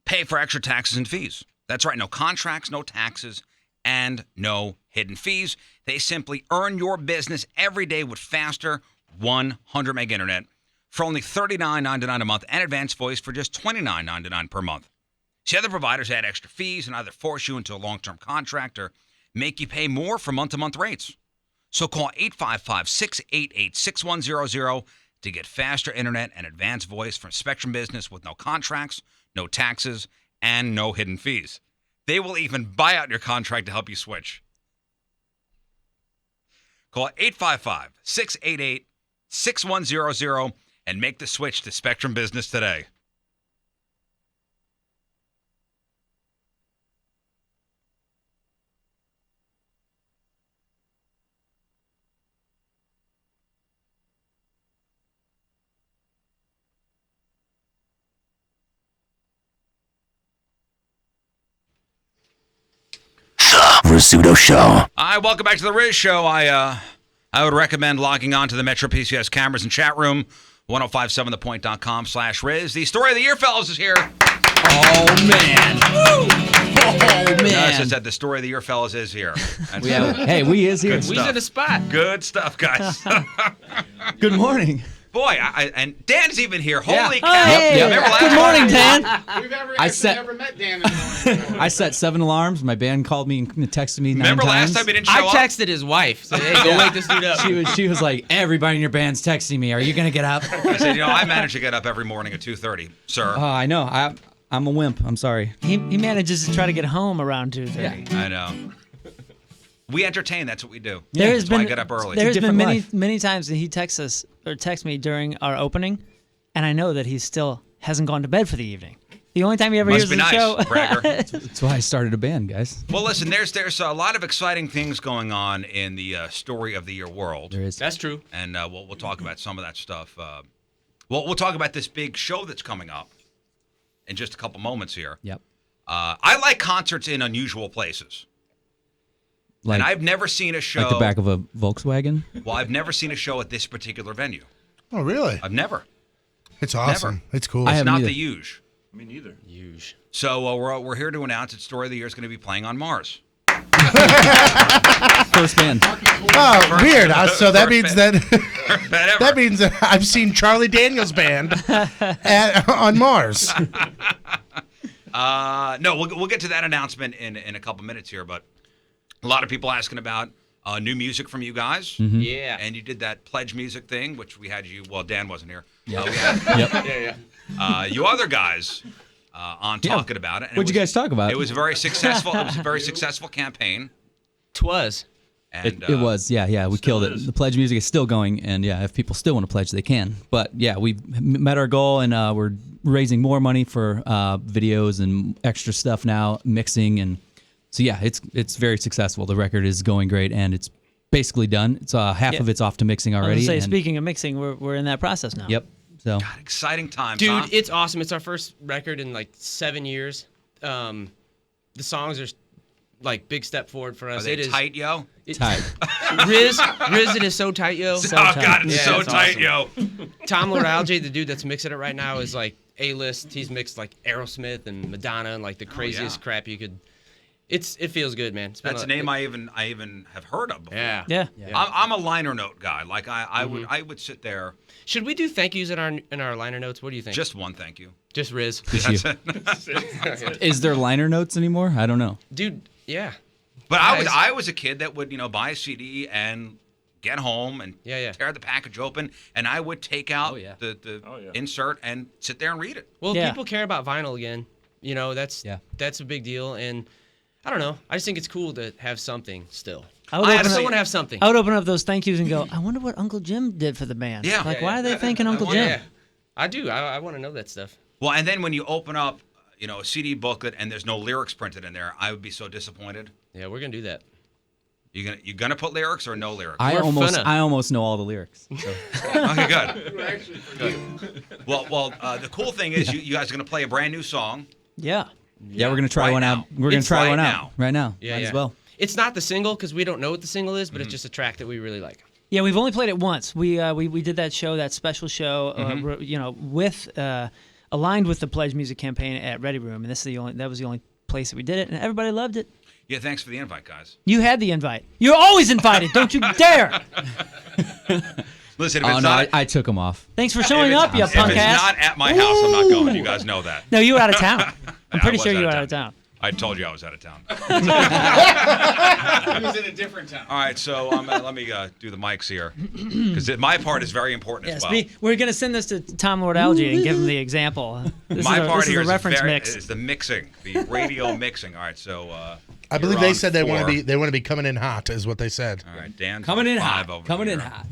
pay for extra taxes and fees? That's right. No contracts, no taxes, and no hidden fees. They simply earn your business every day with faster 100 meg internet for only $39.99 a month and advanced voice for just $29.99 per month. See, other providers add extra fees and either force you into a long-term contract or make you pay more for month-to-month rates. So call 855-688-6100 to get faster internet and advanced voice from Spectrum Business with no contracts, no taxes, and no hidden fees. They will even buy out your contract to help you switch. Call 855-688-6100 and make the switch to Spectrum Business today. Rizzuto Show. All right, welcome back to the Riz Show. I would recommend logging on to the Metro PCS cameras and chat room, 1057thepoint.com/Riz. The story of the year, fellas, is here. Oh, man. Oh, man. Notice I said the story of the year, fellas, is here. Hey, we is here. Good We's stuff. in the spot. Good stuff, guys. Good morning. Boy, and Dan's even here. Holy cow. Yep. Remember last Good morning, time? Dan. We've I set- never met Dan in the morning. I set 7 alarms. My band called me and texted me 9 Remember times. last time he didn't show I up? texted his wife. Said, hey, go wake this dude up. She was like, everybody in your band's texting me. Are you going to get up? I said, I manage to get up every morning at 2:30, sir. I know. I'm a wimp. I'm sorry. He manages to try to get home around 2:30. I know. We entertain. That's what we do. There has That's why been I get up early. There's been different many times that he texts us or texts me during our opening, and I know that he still hasn't gone to bed for the evening. The only time he ever Must hears be the nice, show. bragger. That's why I started a band, guys. Well, listen, there's a lot of exciting things going on in the story of the year world. There is. That's true. And we'll talk about some of that stuff. We'll talk about this big show that's coming up in just a couple moments here. Yep. I like concerts in unusual places. Like, and I've never seen a show. like the back of a Volkswagen? Well, I've never seen a show at this particular venue. Oh, really? I've never. It's awesome. Never. It's cool. It's not the huge. Me neither. Huge. So we're here to announce that Story of the Year is going to be playing on Mars. First band. Oh, weird. So that means that That that means that I've seen Charlie Daniels band on Mars. No, we'll get to that announcement in a couple minutes here, but a lot of people asking about new music from you guys. Mm-hmm. Yeah. And you did that pledge music thing, which we had you. Well, Dan wasn't here. Yep. We had Yep. you other guys on talking about it. And What'd you guys talk about? It was a very successful. It was a very successful campaign. Twas. And It was, yeah. We killed it. The pledge music is still going, and yeah, if people still want to pledge, they can. But yeah, we met our goal, and we're raising more money for videos and extra stuff now, mixing, and so yeah, it's very successful. The record is going great, and it's basically done. It's half of it's off to mixing I was already. gonna say, and- speaking of mixing, we're in that process now. Yep. So God, exciting times, Dude, huh? it's awesome. It's our first record in like 7 years. The songs are like big step forward for us. Are they it is tight, yo? tight. Riz, it is so tight, yo. Oh God, it's so tight, yo. Tom Loralge, the dude that's mixing it right now, is like A-list. He's mixed like Aerosmith and Madonna and like the craziest crap you could. It feels good, man. It's been That's a name I even have heard of before. Yeah. I'm a liner note guy. Like I would sit there. Should we do thank yous in our liner notes? What do you think? Just one thank you. Just Riz. Just you. Is there liner notes anymore? I don't know. Dude, yeah. But Guys. I was a kid that would buy a CD and get home and Yeah. tear the package open, and I would take out Oh, yeah. the insert and sit there and read it. Well, Yeah. people care about vinyl again. You know, that's a big deal, and I don't know. I just think it's cool to have something still. I still want to have something. I would open up those thank yous and go, I wonder what Uncle Jim did for the band. Yeah. Like, Yeah, why are they thanking Uncle Well, Jim? yeah. I do. I want to know that stuff. Well, and then when you open up, a CD booklet and there's no lyrics printed in there, I would be so disappointed. Yeah, we're gonna do that. You gonna put lyrics or no lyrics? I almost know all the lyrics. So. Okay, good. Well, the cool thing is you guys are gonna play a brand new song. Yeah. Yeah, we're gonna try Right one now. out. We're gonna It's try right one now. out right now. Yeah, Might yeah. as well. It's not the single because we don't know what the single is, Mm-hmm. but it's just a track that we really like. Yeah, we've only played it once. We did that show, that special show, Mm-hmm. with aligned with the Pledge Music campaign at Ready Room, and that was the only place that we did it, and everybody loved it. Yeah, thanks for the invite, guys. You had the invite. You're always invited. Don't you dare. Listen, if Oh it's no, not, I took them off. Thanks for showing up, you if punk it's ass. not at my house, I'm not going. You guys know that. No, you were out of town. I'm I pretty was sure you were out of town. I told you I was out of town. He was in a different town. All right, so let me do the mics here because my part is very important as well. We're going to send this to Tom Lord Alge and give him the example. My part here is a reference mix. is the mixing, the radio mixing. All right, so I believe you're they on said they want 4. to be coming in hot, is what they said. All right, Dan's Coming on in 5 hot. over Coming in here. hot.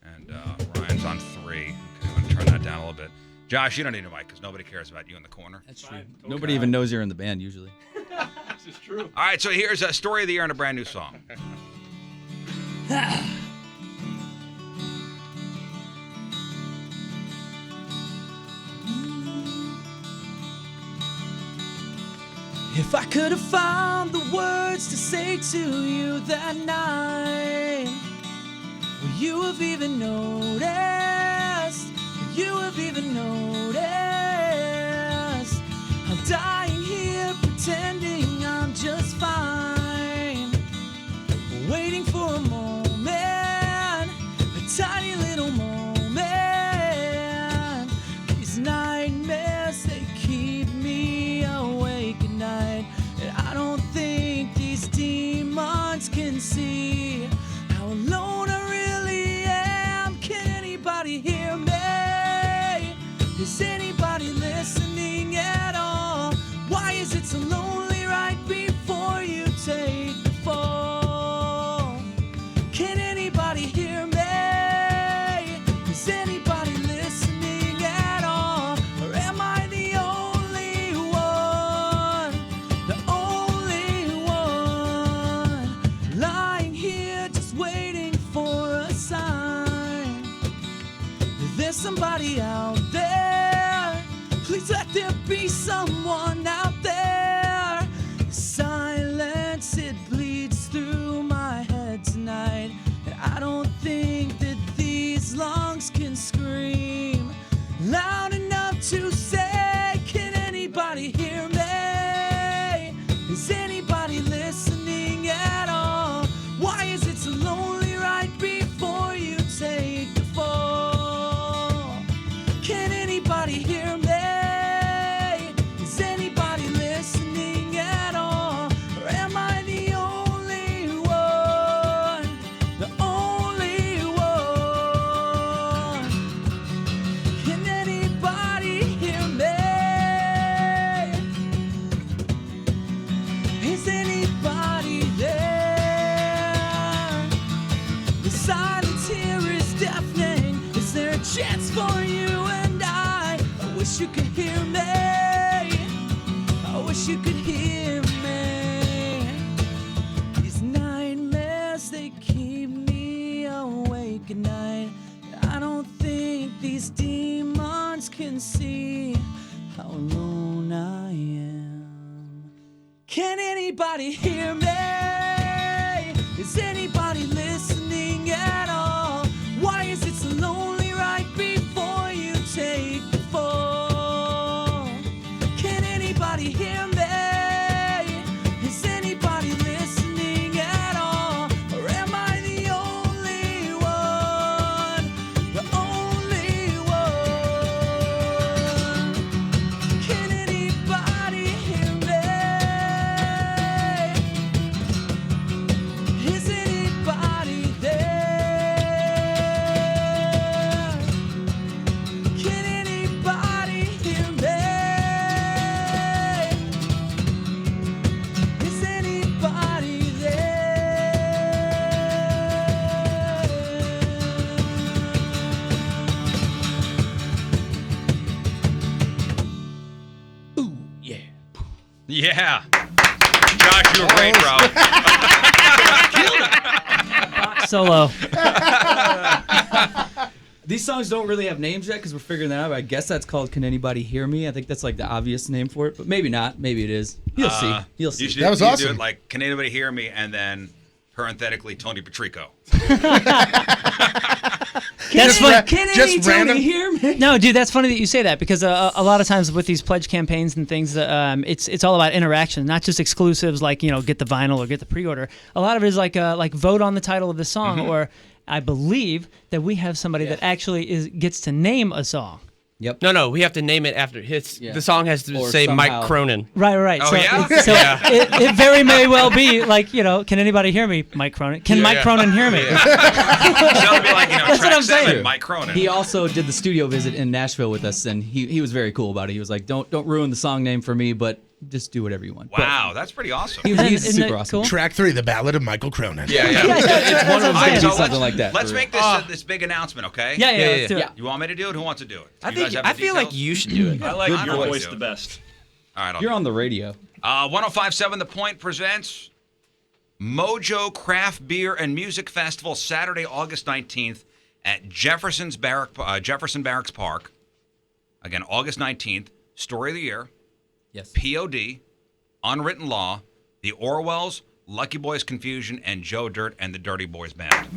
And Ryan's on 3. Okay, I'm gonna turn that down a little bit. Josh, you don't need a mic because nobody cares about you in the corner. That's true. Nobody even knows you're in the band usually. This is true. All right, so here's a story of the year and a brand new song. If I could have found the words to say to you that night, would you have even noticed? Would you have even noticed? I'm dying here pretending I'm just fine, waiting for a moment, a tiny little moment. These nightmares, they keep me awake at night, and I don't think these demons can see how alone I really am. Can anybody hear me? Is anybody listening at all? Why is it so lonely right before you take the fall? Can anybody hear me? Is anybody listening at all? Or am I the only one lying here just waiting for a sign? There's somebody out there. Please let there be someone out there. Silence, it bleeds through my head tonight, and I don't think that these lungs can scream loud enough to say, can anybody hear me? Is anybody listening at all? Why is it so lonely right before you take the fall? Can anybody hear me? Is anybody listening at all? Or am I the only one? The only one? Can anybody hear me? Is anybody there? The silence here is deafening. Is there a chance for you and I? I wish you could hear me. I wish you could hear me. These nightmares, they keep me awake at night. I don't think these demons can see how alone I am. Can anybody hear me? Is anybody listening at all? Why is it so lonely right before you take the fall? Can anybody hear me? Is anybody listening at all? Or am I the only one? The only one? Can anybody hear me? Is anybody there? Can anybody hear me? Is anybody Yeah. Josh, you were great, bro. Solo. These songs don't really have names yet because we're figuring that out. But I guess that's called "Can Anybody Hear Me?" I think that's like the obvious name for it, but maybe not. Maybe it is. You'll see. You'll see. That was awesome. Do it like, "Can anybody hear me?" and then parenthetically Tony Patrico. That's funny. Just random. Hear me? No, dude, that's funny that you say that because a lot of times with these pledge campaigns and things, it's all about interaction, not just exclusives like get the vinyl or get the pre-order. A lot of it is like vote on the title of the song, or I believe that we have somebody that actually gets to name a song. Yep. No, we have to name it after hits. Yeah. The song has to Or say somehow. Mike Cronin. Right. Oh, so yeah? so it very may well be like, can anybody hear me, Mike Cronin? Can Mike Cronin hear me? So it'll be like, That's track what I'm 7, saying. Mike Cronin. He also did the studio visit in Nashville with us, and he was very cool about it. He was like, "Don't ruin the song name for me, but just do whatever you want." Wow, that's pretty awesome. He's Isn't super it awesome. cool? Track 3, The Ballad of Michael Cronin. Yeah. It's one of those All right, things. so Something like that. Let's for make real. this big announcement, okay? Yeah, let's do it. You want me to do it? Who wants to do it? I You guys think have I the feel like details? you should do it. I like I your don't voice do the it. best. All right, You're on the radio. 1057 The Point presents Mojo Craft Beer and Music Festival, Saturday, August 19th at Jefferson Barracks Park. Again, August 19th. Story of the Year, Yes. POD, Unwritten Law, The Orwells, Lucky Boys Confusion, and Joe Dirt and the Dirty Boys Band.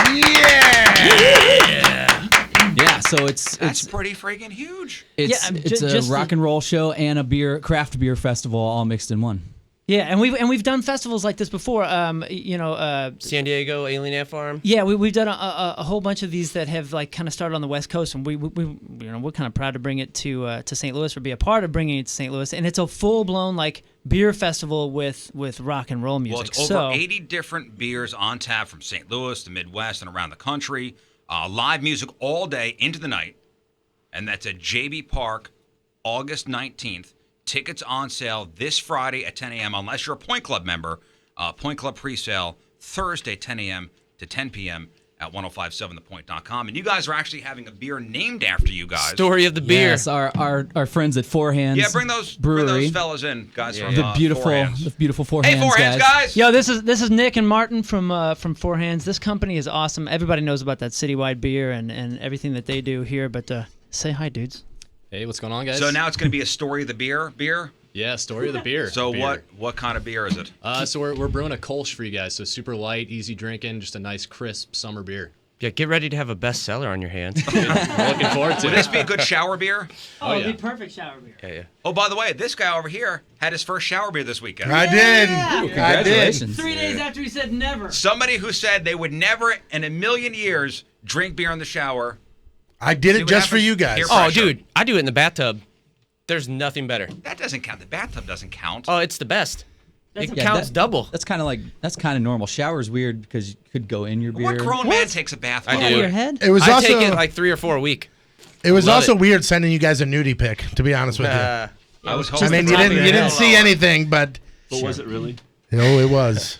Yeah. So it's That's pretty freaking huge. Yeah, it's a just rock and roll show and a craft beer festival all mixed in one. Yeah, and we've done festivals like this before. San Diego Alien Ant Farm. Yeah, we've done a whole bunch of these that have like kind of started on the West Coast, and we're kind of proud to bring it to St. Louis, or be a part of bringing it to St. Louis. And it's a full blown like beer festival with rock and roll music. Well, it's over 80 different beers on tap from St. Louis, the Midwest, and around the country. Live music all day into the night, and that's at JB Park, August 19th. Tickets on sale this Friday at 10 a.m. unless you're a Point Club member. Point Club presale Thursday, 10 a.m. to 10 p.m. at 1057thepoint.com. And you guys are actually having a beer named after you guys. Story of the beer. Yes, our friends at Four Hands. Yeah, bring those fellas in, guys. From the beautiful Four Hands. the beautiful Four Hey, Hands Four Hands guys. Yo, this is Nick and Martin from Four Hands. This company is awesome. Everybody knows about that citywide beer and everything that they do here. But say hi, dudes. Hey, what's going on, guys? So now it's going to be a story of the beer. Yeah, story of the beer. So Beer. what kind of beer is it? So we're brewing a Kolsch for you guys. So super light, easy drinking, just a nice crisp summer beer. Yeah, get ready to have a bestseller on your hands. I'm looking forward to Would it. this be a good shower beer? Oh, yeah. it'd be perfect shower beer. Yeah. Oh, by the way, this guy over here had his first shower beer this weekend. I did. Ooh, I did. 3 days after he said never. Somebody who said they would never in a million years drink beer in the shower. I did See it what just for happens? you guys. Peer Oh, pressure. dude, I do it in the bathtub. There's nothing better. That doesn't count. The bathtub doesn't count. Oh, it's the best. It Yeah, counts double. That's kind of normal. Shower's weird because you could go in your beer. What grown man takes a bath? I bomb? do. Your head? It was I also take it like 3 or 4 a week. it was Love also it. weird sending you guys a nudie pic. To be honest with you, I was I hoping. mean you didn't see anything, but But was it really? it was.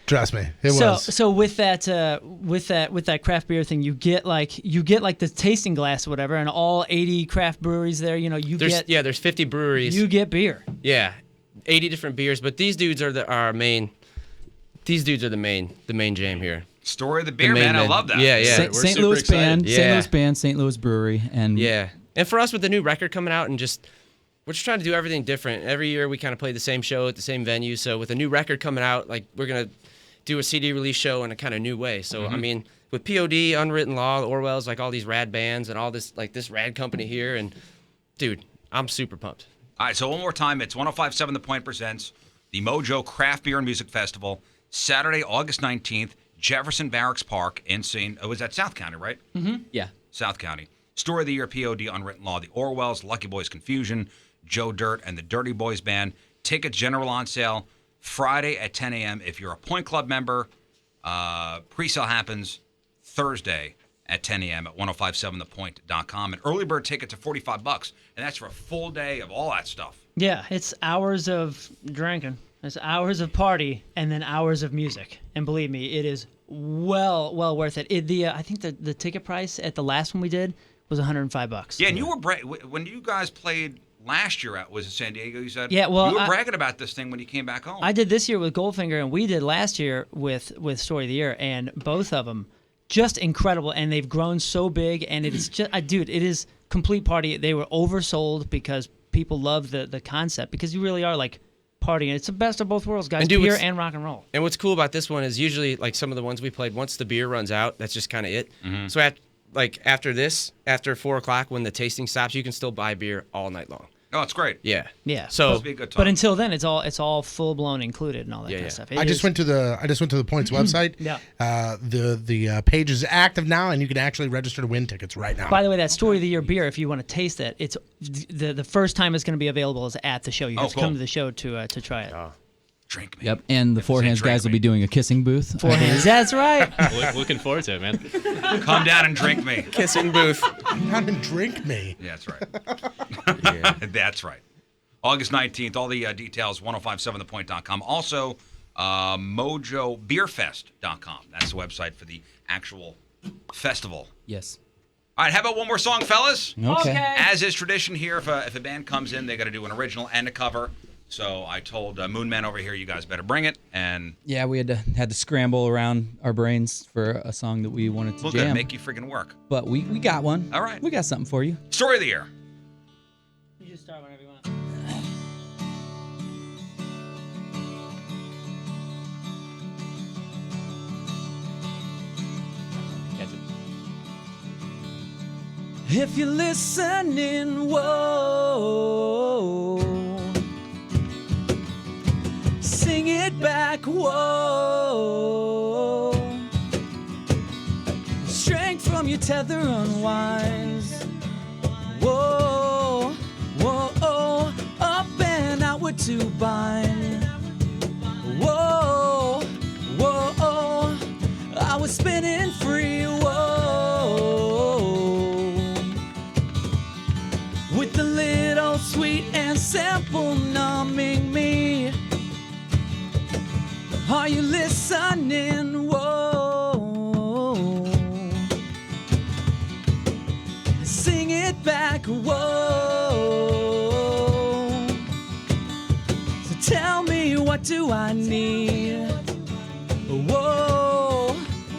Trust me, it was. So with that craft beer thing, you get like the tasting glass or whatever, and all 80 craft breweries there. There's 50 breweries. You get beer. Yeah, 80 different beers. But these dudes are our main. These dudes are the main jam here. Story of the beer, The main man. I men. love that. Yeah, yeah. St. super Louis excited. band, Yeah. St. Louis band, St. Louis brewery, and Yeah, and for us with the new record coming out and we're just trying to do everything different. Every year we kind of play the same show at the same venue. So with a new record coming out, like we're gonna do a CD release show in a kind of new way. So I mean, with POD, Unwritten Law, the Orwells, like all these rad bands and all this this rad company here, and dude, I'm super pumped. All right, so one more time, it's 1057 The Point presents the Mojo Craft Beer and Music Festival, Saturday, August 19th, Jefferson Barracks Park in was that South County, right? yeah. South County. Story of the Year, POD, Unwritten Law, The Orwells, Lucky Boys Confusion, Joe Dirt, and the Dirty Boys Band. Tickets general on sale Friday at 10 a.m. If you're a Point Club member, pre-sale happens Thursday at 10 a.m. at 1057thepoint.com. And early bird tickets are $45, and that's for a full day of all that stuff. Yeah, it's hours of drinking, it's hours of party, and then hours of music. And believe me, it is well worth it. I think the ticket price at the last one we did was $105. Yeah, and you were when you guys played last year was in San Diego, you said? Yeah, well, you were bragging about this thing when you came back home. I did this year with Goldfinger, and we did last year with Story of the Year, and both of them just incredible, and they've grown so big, and it is just, dude, it is complete party. They were oversold because people love the concept, because you really are like partying. It's the best of both worlds, guys. And dude, beer and rock and roll. And what's cool about this one is usually like some of the ones we played, once the beer runs out, that's just kind of it. Mhm. So after 4 o'clock when the tasting stops, you can still buy beer all night long. Oh, it's great. Yeah. Yeah. So Must be a good time. But until then, it's all full blown included and all that kind of stuff. I just went to the Points website. Yeah. The page is active now, and you can actually register to win tickets right now. By the way, that Story of the Year beer, if you want to taste that, it's the first time it's going to be available is at the show. You have to come to the show to try it. Drink me. Yep, and the Four Hands guys will be doing a kissing booth. Four Hands, that's right. Looking forward to it, man. Come down and drink me. Kissing booth. Come down and drink me. Yeah, that's right. That's right. August 19th. All the details, 1057thepoint.com. Also, mojobeerfest.com. That's the website for the actual festival. Yes. All right, how about one more song, fellas? Okay. As is tradition here, if a band comes in, they got to do an original and a cover. So I told Moonman over here, you guys better bring it. And Yeah, we had to scramble around our brains for a song that we wanted to we're jam. going to make you friggin' work. But we got one. All right. We got something for you. Story of the Year. You just start whenever you want. If you're listening, whoa, sing it back, whoa. Strength from your tether unwinds, whoa, whoa, up and outward to bind, whoa, whoa, I was spinning free, whoa. With the little sweet and simple numbing me. Are you listening? Whoa. Sing it back. Whoa. So tell me, what do I need? Whoa.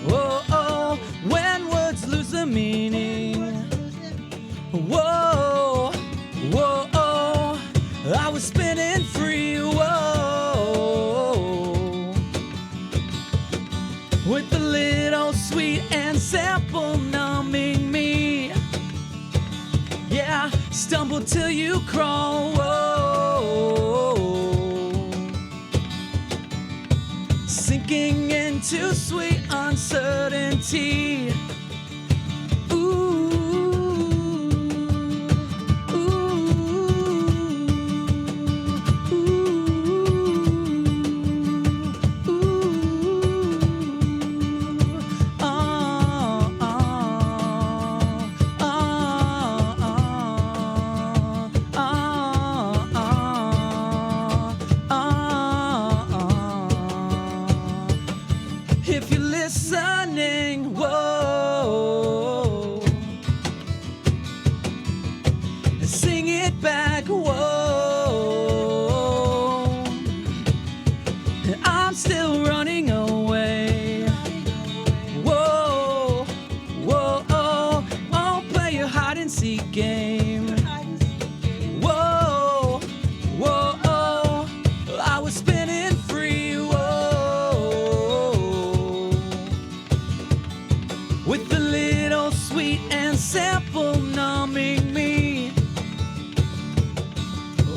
Whoa. When words lose the meaning. Whoa, whoa, I was spinning free, whoa, with the little sweet and simple numbing me. Yeah, stumble till you crawl, whoa, sinking into sweet uncertainty. If you're listening, whoa, sing it back, whoa, I'm still running away, whoa, whoa, oh, play your hide and seek game, whoa, whoa, I was spinning free, with the little sweet and simple numbing me.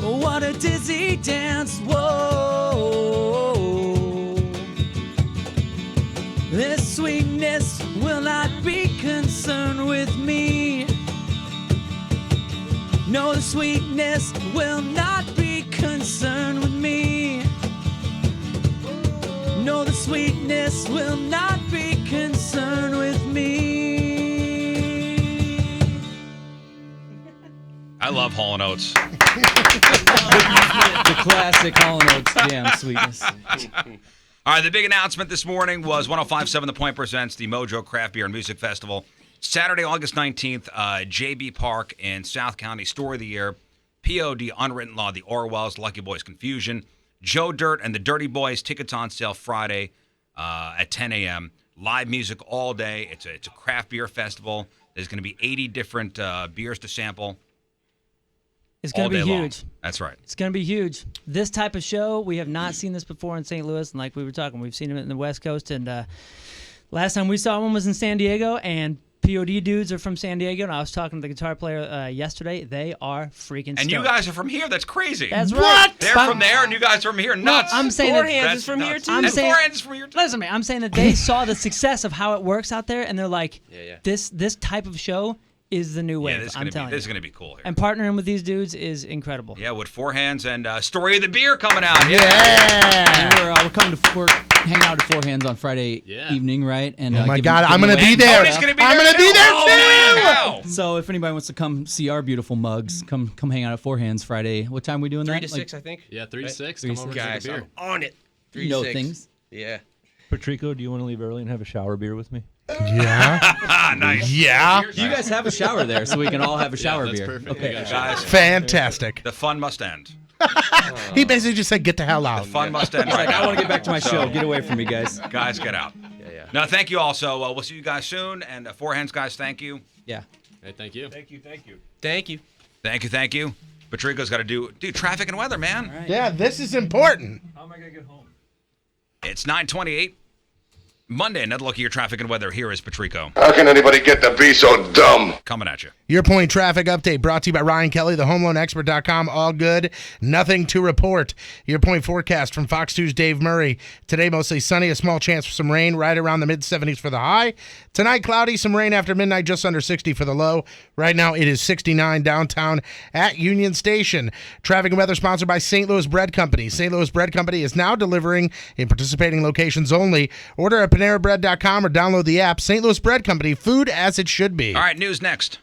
What a dizzy dance, whoa. This sweetness will not be concerned with me. No, the sweetness will not be concerned with me. No, the sweetness will not be concerned with me. I love Hall & Oates. The classic Hall & Oates jam sweetness. All right, the big announcement this morning was 105.7 The Point presents the Mojo Craft Beer and Music Festival. Saturday, August 19th, JB Park in South County, Story of the Year, POD, Unwritten Law, The Orwells, Lucky Boys Confusion, Joe Dirt and the Dirty Boys. Tickets on sale Friday at 10 a.m. Live music all day. It's a craft beer festival. There's going to be 80 different beers to sample. It's going to be huge. That's right. It's going to be huge. This type of show, we have not seen this before in St. Louis. And like we were talking, we've seen it in the West Coast. And last time we saw one was in San Diego. And POD dudes are from San Diego. And I was talking to the guitar player yesterday. They are freaking stoked. And you guys are from here. That's crazy. That's right. They're from there, and you guys are from here. Nuts. I'm saying Forehands is from here, too. I'm saying, Forehands is from here, too. Listen to me. I'm saying that they saw the success of how it works out there. And they're like, this type of show is the new wave. This I'm telling you. This is going to be cool here. And partnering with these dudes is incredible. Yeah, with Forehands and Story of the Beer coming out. And we're coming to hang out at Four Hands on Friday evening, right? And oh my God, I'm gonna be there. Tony's gonna be I'm there gonna too. be there Oh, too. So if anybody wants to come see our beautiful mugs, come hang out at Four Hands Friday. What time are we doing 3 that? to 6, I think. Yeah, 3 to 6. Three Come to over six. and Guys, drink a beer. I'm on it. 3 You to know 6. things. Yeah. Patrico, do you want to leave early and have a shower beer with me? Yeah. Nice. Yeah. You guys have a shower there, so we can all have a shower that's beer. perfect. Okay. You guys Guys, Fantastic. the fun must end. He basically just said, "Get the hell out." The fun must end He's right like, I now. want to get back to my show. Get away from me, guys. Guys, get out. Yeah. No, thank you all. So we'll see you guys soon. And Forehands, guys, thank you. Yeah. Hey, thank you. Thank you. Thank you. Thank you. Patrico's got to do traffic and weather, man. Right. Yeah, this is important. How am I going to get home? It's 9:28. Monday, another look at your traffic and weather. Here is Patrico. How can anybody get to be so dumb? Coming at you. Your Point traffic update brought to you by Ryan Kelly, thehomeloanexpert.com. All good. Nothing to report. Your Point forecast from Fox 2's Dave Murray. Today, mostly sunny. A small chance for some rain, right around the mid-70s for the high. Tonight, cloudy. Some rain after midnight, just under 60 for the low. Right now, it is 69 downtown at Union Station. Traffic and weather sponsored by St. Louis Bread Company. St. Louis Bread Company is now delivering in participating locations only. Order at PaneraBread.com or download the app. St. Louis Bread Company, food as it should be. All right, news next.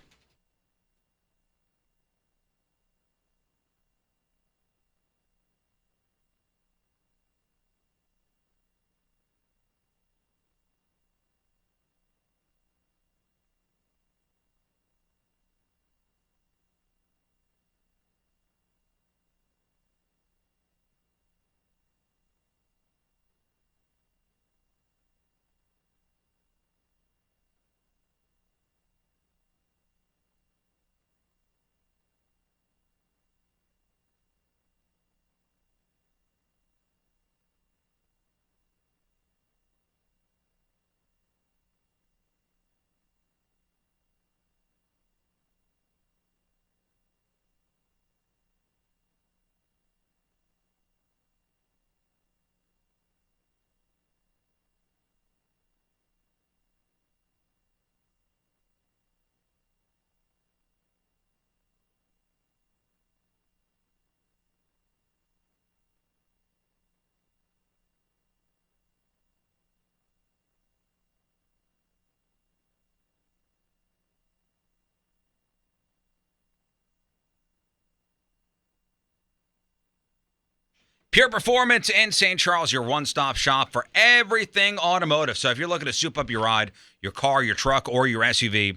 Pure Performance in St. Charles, your one-stop shop for everything automotive. So if you're looking to soup up your ride, your car, your truck, or your SUV,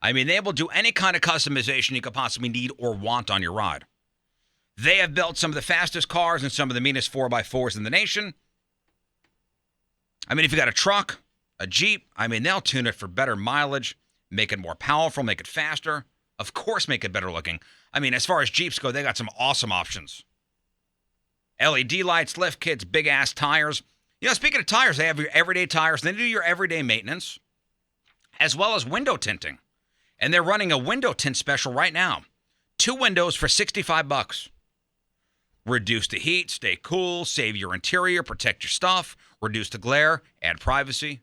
I mean, they will do any kind of customization you could possibly need or want on your ride. They have built some of the fastest cars and some of the meanest 4x4s in the nation. I mean, if you got a truck, a Jeep, I mean, they'll tune it for better mileage, make it more powerful, make it faster. Of course, make it better looking. I mean, as far as Jeeps go, they got some awesome options. LED lights, lift kits, big-ass tires. You know, speaking of tires, they have your everyday tires. They do your everyday maintenance, as well as window tinting. And they're running a window tint special right now. 2 windows for $65. Reduce the heat, stay cool, save your interior, protect your stuff, reduce the glare, add privacy.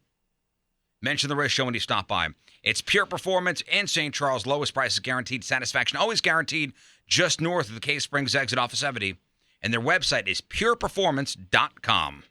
Mention the Riz Show when you stop by. It's Pure Performance in St. Charles. Lowest prices guaranteed, satisfaction always guaranteed, just north of the Cave Springs exit off of 70. And their website is pureperformance.com.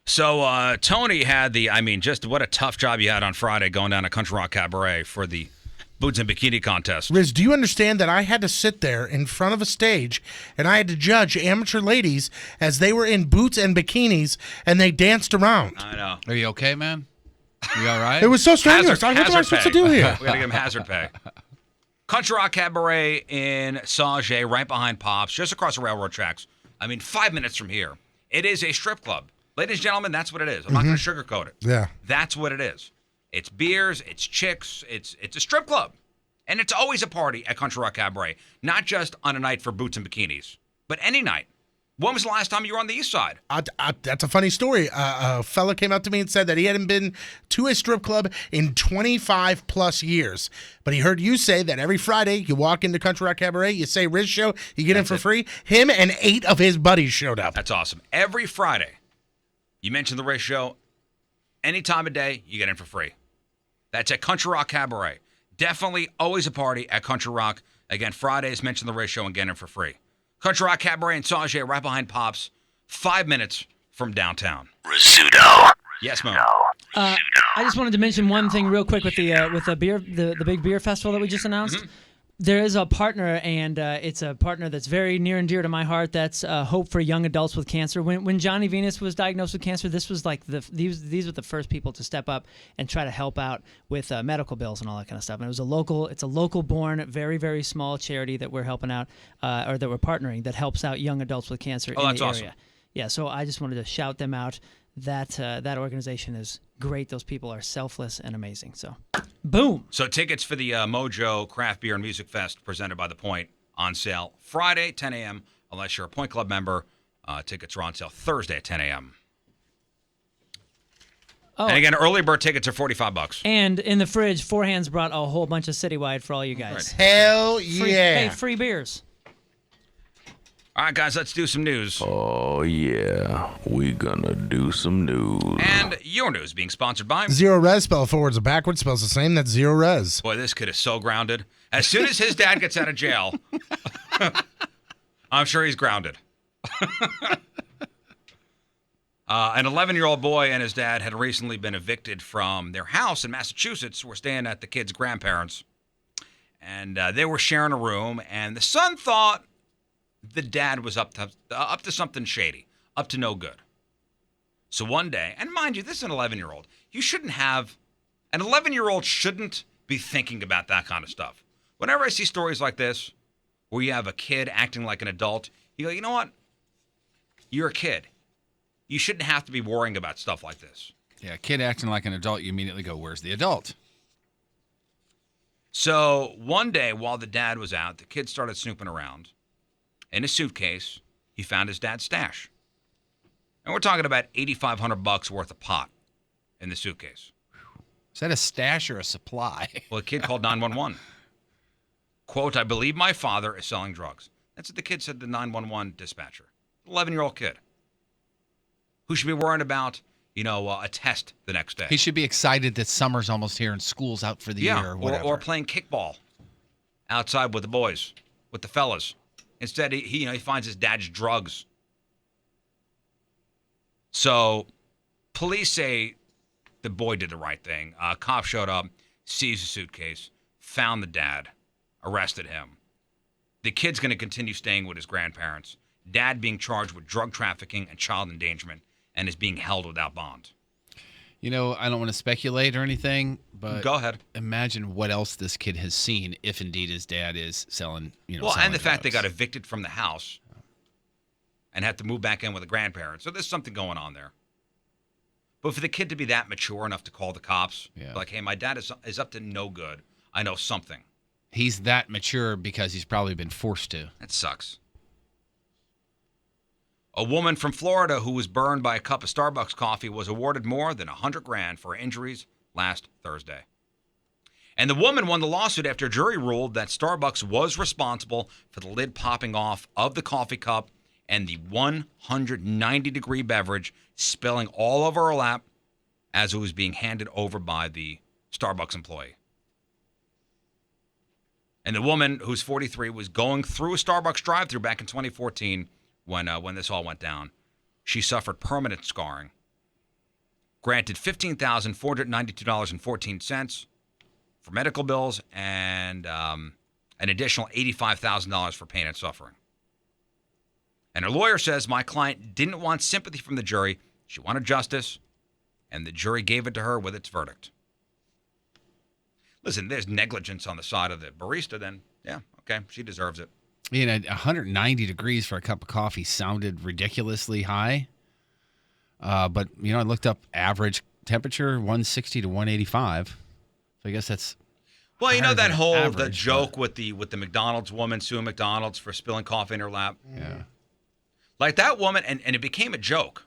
So Tony had just what a tough job you had on Friday going down to Country Rock Cabaret for the boots and bikini contest. Riz, do you understand that I had to sit there in front of a stage and I had to judge amateur ladies as they were in boots and bikinis and they danced around? I know. Are you okay, man? You all right? It was so strenuous. What am I supposed to do here? We got to give him hazard pay. Country Rock Cabaret in Sauget, right behind Pops, just across the railroad tracks. 5 minutes from here. It is a strip club. Ladies and gentlemen, that's what it is. I'm not going to sugarcoat it. Yeah. That's what it is. It's beers, it's chicks, it's a strip club. And it's always a party at Country Rock Cabaret, not just on a night for boots and bikinis, but any night. When was the last time you were on the east side? That's a funny story. A fella came up to me and said that he hadn't been to a strip club in 25 plus years. But he heard you say that every Friday you walk into Country Rock Cabaret, you say Riz Show, you get in for free. Him and 8 of his buddies showed up. That's awesome. Every Friday, you mention the Riz Show, any time of day, you get in for free. That's at Country Rock Cabaret. Definitely always a party at Country Rock. Again, Fridays, mention the Riz Show and get in for free. Country Rock Cabaret in Sauget, right behind Pops, 5 minutes from downtown. Rizzuto. Yes, Mo. I just wanted to mention one thing real quick with the beer, the big beer festival that we just announced. Mm-hmm. There is a partner, and it's a partner that's very near and dear to my heart. That's Hope for Young Adults with Cancer. When Johnny Venus was diagnosed with cancer, this was like these were the first people to step up and try to help out with medical bills and all that kind of stuff. And it's a local born, very, very small charity that we're helping out, or that we're partnering, that helps out young adults with cancer in the area. Awesome. Yeah, so I just wanted to shout them out. That organization is great. Those people are selfless and amazing. So, boom. So tickets for the Mojo Craft Beer and Music Fest presented by The Point on sale Friday, 10 a.m. Unless you're a Point Club member, tickets are on sale Thursday at 10 a.m. Oh. And again, early bird tickets are $45. And in the fridge, Four Hands brought a whole bunch of Citywide for all you guys. Hell yeah. Free beers. All right, guys, let's do some news. Oh, yeah. We gonna do some news. And your news being sponsored by... Zero Res, spell forwards or backwards, spells the same. That's Zero Res. Boy, this kid is so grounded. As soon as his dad gets out of jail, I'm sure he's grounded. An 11-year-old boy and his dad had recently been evicted from their house in Massachusetts. We're staying at the kid's grandparents. And they were sharing a room, and the son thought the dad was up to something shady, up to no good. So one day, and mind you, this is an 11-year-old. An 11-year-old shouldn't be thinking about that kind of stuff. Whenever I see stories like this, where you have a kid acting like an adult, you go, you know what? You're a kid. You shouldn't have to be worrying about stuff like this. Yeah, a kid acting like an adult, you immediately go, where's the adult? So one day while the dad was out, the kid started snooping around. In his suitcase, he found his dad's stash. And we're talking about $8,500 worth of pot in the suitcase. Is that a stash or a supply? Well, the kid called 911. Quote, I believe my father is selling drugs. That's what the kid said to the 911 dispatcher. 11-year-old kid who should be worrying about, a test the next day. He should be excited that summer's almost here and school's out for the year or whatever. Or playing kickball outside with the boys, with the fellas. Instead, he finds his dad's drugs. So, police say the boy did the right thing. A cop showed up, seized the suitcase, found the dad, arrested him. The kid's going to continue staying with his grandparents. Dad being charged with drug trafficking and child endangerment and is being held without bond. I don't want to speculate or anything, but go ahead. Imagine what else this kid has seen if indeed his dad is selling, Well, selling and the fact they drugs. got evicted from the house and had to move back in with the grandparents. So there's something going on there. But for the kid to be that mature enough to call the cops, like, hey, my dad is up to no good. I know something. He's that mature because he's probably been forced to. That sucks. A woman from Florida who was burned by a cup of Starbucks coffee was awarded more than $100,000 for injuries last Thursday. And the woman won the lawsuit after a jury ruled that Starbucks was responsible for the lid popping off of the coffee cup and the 190-degree beverage spilling all over her lap as it was being handed over by the Starbucks employee. And the woman, who's 43, was going through a Starbucks drive-thru back in 2014 when this all went down. She suffered permanent scarring granted $15,492.14 for medical bills and an additional $85,000 for pain and suffering. And her lawyer says, my client didn't want sympathy from the jury. She wanted justice, and the jury gave it to her with its verdict. Listen, there's negligence on the side of the barista, then, yeah, okay, she deserves it. 190 degrees for a cup of coffee sounded ridiculously high. But, I looked up average temperature, 160 to 185. So I guess that's... Well, that whole average, the joke with the McDonald's woman suing McDonald's for spilling coffee in her lap. Yeah. Like that woman, and it became a joke.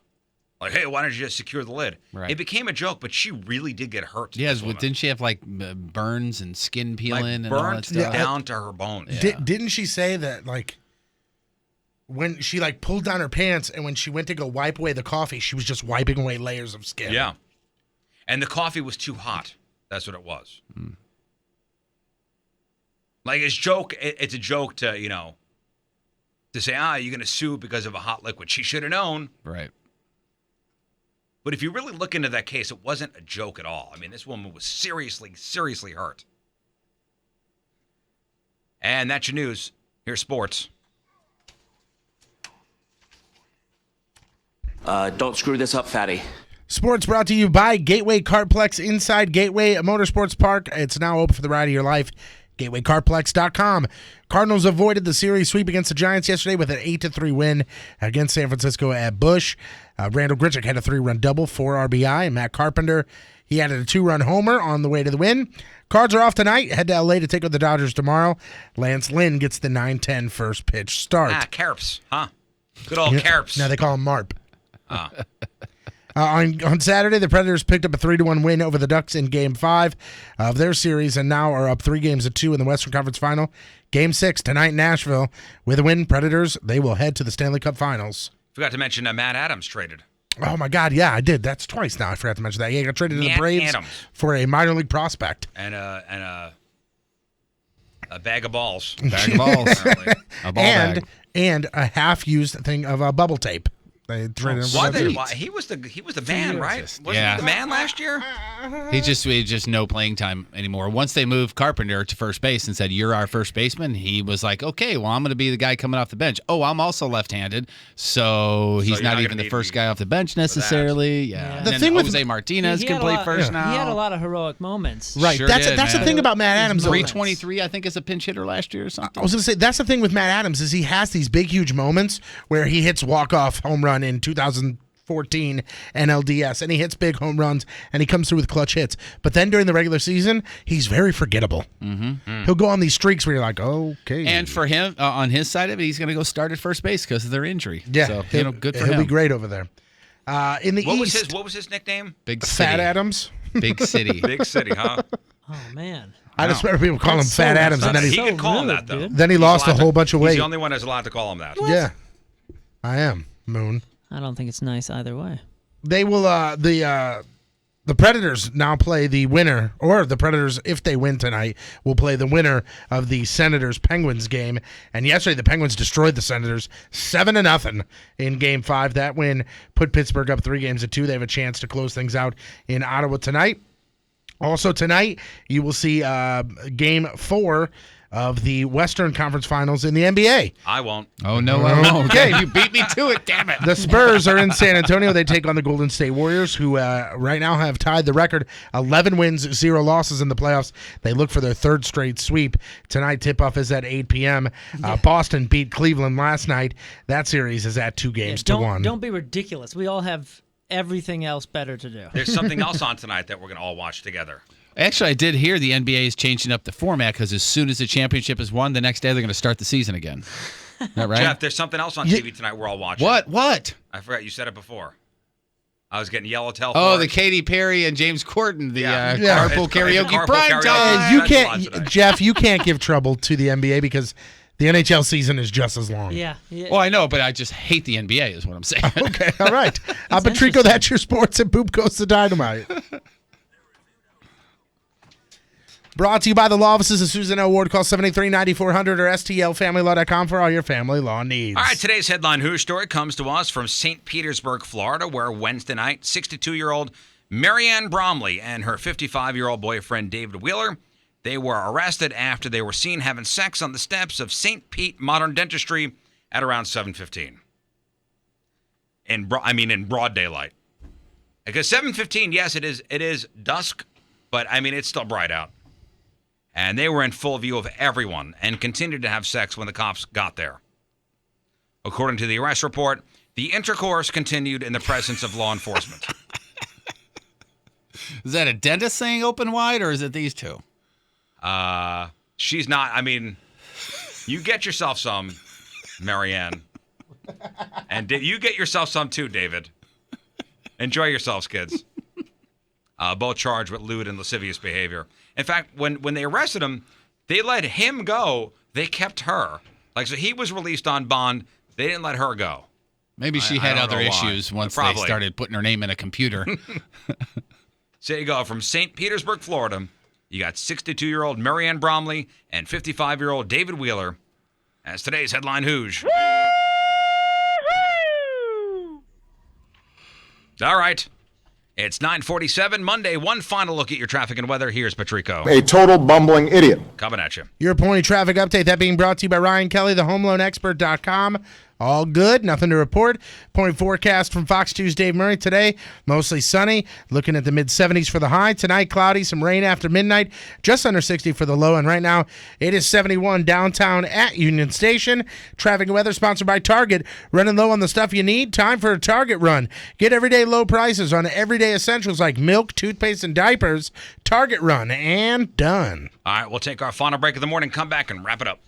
Like, hey, why don't you just secure the lid? Right. It became a joke, but she really did get hurt. Yeah, didn't she have burns and skin peeling and all that burnt stuff? down to her bones. Yeah. Didn't she say that when she pulled down her pants and when she went to go wipe away the coffee, she was just wiping away layers of skin? Yeah. And the coffee was too hot. That's what it was. Mm. It's a joke to, to say, you're going to sue because of a hot liquid. She should have known. Right. But if you really look into that case, it wasn't a joke at all. I mean, this woman was seriously, seriously hurt. And that's your news. Here's sports. Don't screw this up, fatty. Sports brought to you by Gateway Kartplex inside Gateway Motorsports Park. It's now open for the ride of your life. GatewayCartplex.com. Cardinals avoided the series sweep against the Giants yesterday with an 8-3 win against San Francisco at Busch. Randall Grichuk had a 3-run double, 4 RBI. And Matt Carpenter, he added a 2-run homer on the way to the win. Cards are off tonight. Head to L.A. to take on the Dodgers tomorrow. Lance Lynn gets the 9:10 first pitch start. Carps, huh? Good old Carps. Now they call him Marp. On Saturday, the Predators picked up a 3-1 win over the Ducks in Game 5 of their series and now are up 3-2 in the Western Conference Final. Game 6 tonight in Nashville. With a win, Predators, they will head to the Stanley Cup Finals. Forgot to mention Matt Adams traded. Oh, my God, yeah, I did. That's twice now. I forgot to mention that. Yeah, he got traded to the Braves Adams. for a minor league prospect. And a bag of balls. Bag of balls. A ball bag. And a half-used thing of bubble tape. They traded him. He was the man, right? Wasn't he the man last year? He just no playing time anymore. Once they moved Carpenter to first base and said, "You're our first baseman," he was like, "Okay, well, I'm going to be the guy coming off the bench." Oh, I'm also left-handed, so he's not even the first guy off the bench necessarily. Yeah. The thing with Jose Martinez can play first now. He had a lot of heroic moments. Right. Sure that's did, the thing about Matt Adams. 323, I think, as a pinch hitter last year or something. I was going to say that's the thing with Matt Adams is he has these big, huge moments where he hits walk-off home run in 2014 NLDS, and he hits big home runs, and he comes through with clutch hits. But then during the regular season, he's very forgettable. Mm-hmm. He'll go on these streaks where you're like, okay. And for him, on his side of it, he's going to go start at first base because of their injury. Yeah, so, good for him. He'll be great over there. In the East, what was his nickname? Big City. Fat Adams. Big City. Big City, huh? Oh, man. I just remember people call him Fat Adams, and then he could call him that though. Then he lost a whole bunch of weight. He's the only one that's allowed to call him that. Yeah, I am Moon. I don't think it's nice either way. They will. The Predators now play the winner, or the Predators, if they win tonight, will play the winner of the Senators-Penguins game. And yesterday, the Penguins destroyed the Senators 7-0 in Game 5. That win put Pittsburgh up 3-2. They have a chance to close things out in Ottawa tonight. Also tonight, you will see Game 4 of the Western Conference Finals in the NBA. I won't. Oh, no, I won't. Okay. You beat me to it, damn it. The Spurs are in San Antonio. They take on the Golden State Warriors, who right now have tied the record, 11 wins, 0 losses in the playoffs. They look for their third straight sweep. Tonight, tip-off is at 8 p.m. Boston beat Cleveland last night. That series is at 2-1. Don't be ridiculous. We all have everything else better to do. There's something else on tonight that we're going to all watch together. Actually, I did hear the NBA is changing up the format because as soon as the championship is won, the next day they're going to start the season again. Is that right? Jeff, there's something else on TV tonight we're all watching. What? I forgot. You said it before. I was getting Yellowtail. Oh, the Katy Perry and James Corden, the carpool karaoke prime time. You can't, Jeff. You can't give trouble to the NBA because the NHL season is just as long. Yeah. Well, I know, but I just hate the NBA is what I'm saying. Okay, all right. Patrico, that's your sports, and Poop goes to Dynamite. Brought to you by the law offices of Susan L. Ward. Call 783-9400 or stlfamilylaw.com for all your family law needs. All right, today's headline news story comes to us from St. Petersburg, Florida, where Wednesday night, 62-year-old Marianne Bromley and her 55-year-old boyfriend, David Wheeler, they were arrested after they were seen having sex on the steps of St. Pete Modern Dentistry at around 7:15. In broad daylight. Because 7:15, yes, it is dusk, but I mean, it's still bright out. And they were in full view of everyone and continued to have sex when the cops got there. According to the arrest report, the intercourse continued in the presence of law enforcement. Is that a dentist saying open wide, or is it these two? She's not. I mean, you get yourself some, Marianne. And you get yourself some too, David. Enjoy yourselves, kids. Both charged with lewd and lascivious behavior. In fact, when they arrested him, they let him go. They kept her. So he was released on bond. They didn't let her go. Maybe she had other issues once they started putting her name in a computer. So you go from St. Petersburg, Florida. You got 62-year-old Marianne Bromley and 55-year-old David Wheeler. As today's headline Hooge. All right. It's 9:47 Monday. One final look at your traffic and weather. Here's Patrico. A total bumbling idiot. Coming at you. Your pony traffic update, that being brought to you by Ryan Kelly, thehomeloanexpert.com. All good, nothing to report. Point forecast from Fox 2's Dave Murray today. Mostly sunny, looking at the mid-70s for the high. Tonight, cloudy, some rain after midnight, just under 60 for the low. And right now, it is 71 downtown at Union Station. Traffic and weather sponsored by Target. Running low on the stuff you need? Time for a Target run. Get everyday low prices on everyday essentials like milk, toothpaste, and diapers. Target run, and done. All right, we'll take our final break of the morning, come back, and wrap it up.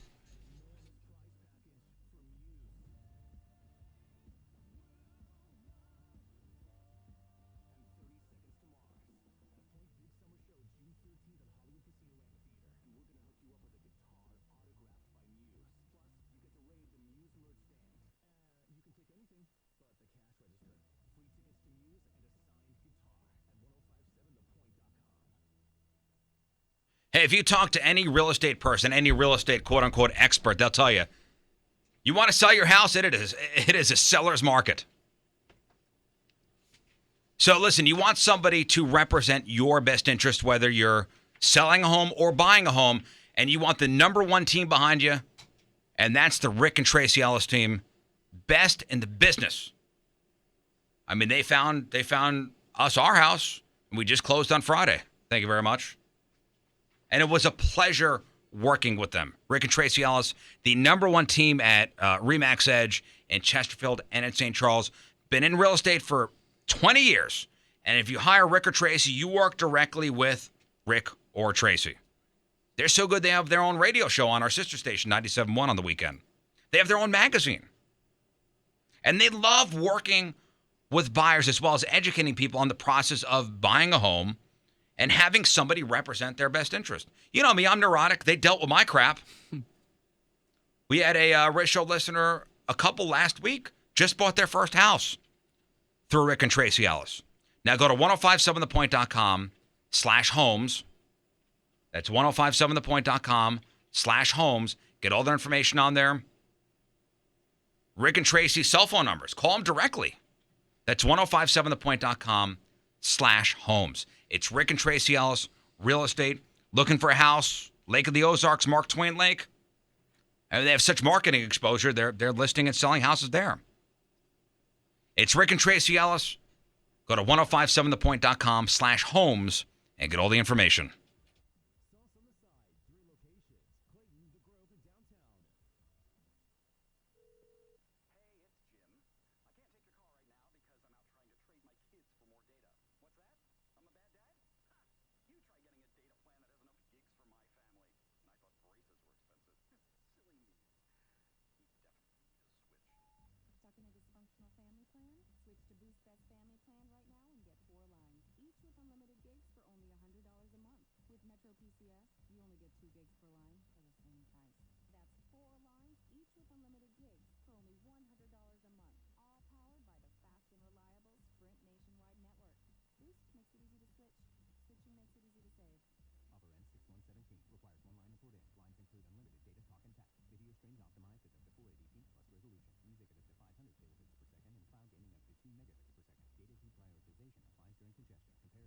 Hey, if you talk to any real estate person, any real estate quote-unquote expert, they'll tell you, you want to sell your house? It is a seller's market. So listen, you want somebody to represent your best interest, whether you're selling a home or buying a home, and you want the number one team behind you, and that's the Rick and Tracy Ellis team, best in the business. I mean, they found us our house, and we just closed on Friday. Thank you very much. And it was a pleasure working with them. Rick and Tracy Ellis, the number one team at RE/MAX Edge in Chesterfield and in St. Charles, been in real estate for 20 years. And if you hire Rick or Tracy, you work directly with Rick or Tracy. They're so good they have their own radio show on our sister station, 97.1 on the weekend. They have their own magazine. And they love working with buyers as well as educating people on the process of buying a home and having somebody represent their best interest. You know me, I'm neurotic. They dealt with my crap. We had a Rich Show listener, a couple last week, just bought their first house through Rick and Tracy Ellis. Now go to 1057thepoint.com/homes. That's 1057thepoint.com/homes. Get all their information on there. Rick and Tracy's cell phone numbers. Call them directly. That's 1057thepoint.com/homes. It's Rick and Tracy Ellis, real estate, looking for a house, Lake of the Ozarks, Mark Twain Lake. And they have such marketing exposure, they're listing and selling houses there. It's Rick and Tracy Ellis. Go to 1057thepoint.com/homes and get all the information. Data deprioritization applies during congestion. Compare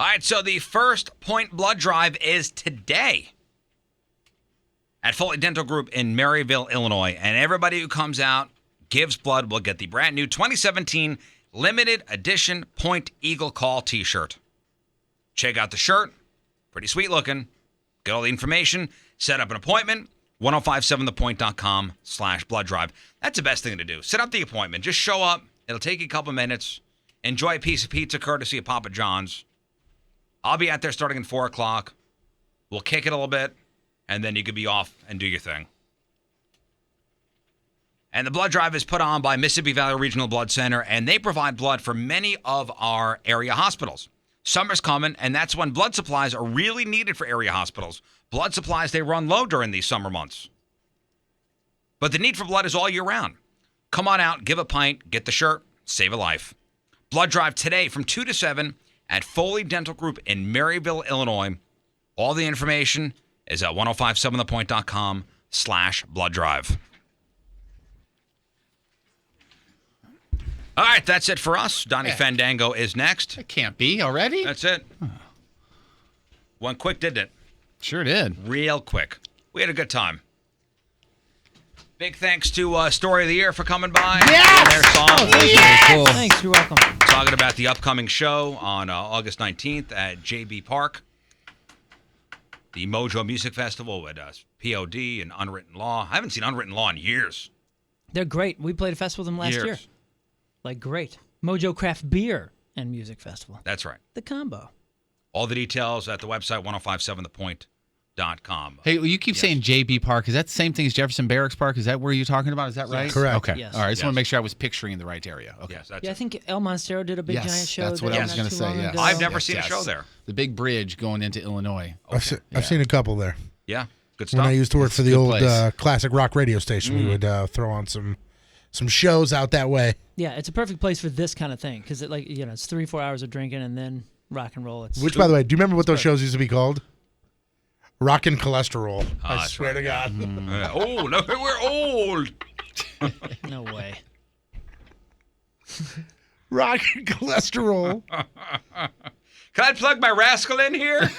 All right, so the first Point blood drive is today at Foley Dental Group in Maryville, Illinois. And everybody who comes out, gives blood, will get the brand new 2017 limited edition Point Eagle Call t-shirt. Check out the shirt. Pretty sweet looking. Get all the information. Set up an appointment. 1057thepoint.com/blood drive. That's the best thing to do. Set up the appointment. Just show up. It'll take you a couple minutes. Enjoy a piece of pizza courtesy of Papa John's. I'll be out there starting at 4 o'clock. We'll kick it a little bit, and then you could be off and do your thing. And the blood drive is put on by Mississippi Valley Regional Blood Center, and they provide blood for many of our area hospitals. Summer's coming, and that's when blood supplies are really needed for area hospitals. Blood supplies, they run low during these summer months. But the need for blood is all year round. Come on out, give a pint, get the shirt, save a life. Blood drive today from 2 to 7 at Foley Dental Group in Maryville, Illinois. All the information is at 1057thepoint.com/blood drive. All right, that's it for us. Donnie Fandango is next. It can't be already. That's it. Went quick, didn't it? Sure did. Real quick. We had a good time. Big thanks to Story of the Year for coming by. Yes! And their song. Yes! Cool. Thanks, you're welcome. Talking about the upcoming show on August 19th at JB Park. The Mojo Music Festival with POD and Unwritten Law. I haven't seen Unwritten Law in years. They're great. We played a festival with them last year. Like, great. Mojo Craft Beer and Music Festival. That's right. The combo. All the details at the website, 1057thepoint.com. Hey, well, you keep saying JB Park. Is that the same thing as Jefferson Barracks Park? Is that where you're talking about? Is that right? Correct. Okay. Yes. All right. I just want to make sure I was picturing the right area. Okay. Yes, that's Yeah, I think El Monstero did a big giant show. That's what there I was not going to too say. long Yes. ago. I've never seen a show there. The big bridge going into Illinois. I've seen a couple there. Yeah, good When stuff. I used to work for the Good old place. classic rock radio station, we would throw on some shows out that way. Yeah, it's a perfect place for this kind of thing because it's 3-4 hours of drinking and then rock and roll. It's Which, by the way, do you remember what those shows used to be called? Rock and Cholesterol. I that's swear to God. Oh, no, we're old. no way. Rock and Cholesterol. Can I plug my rascal in here?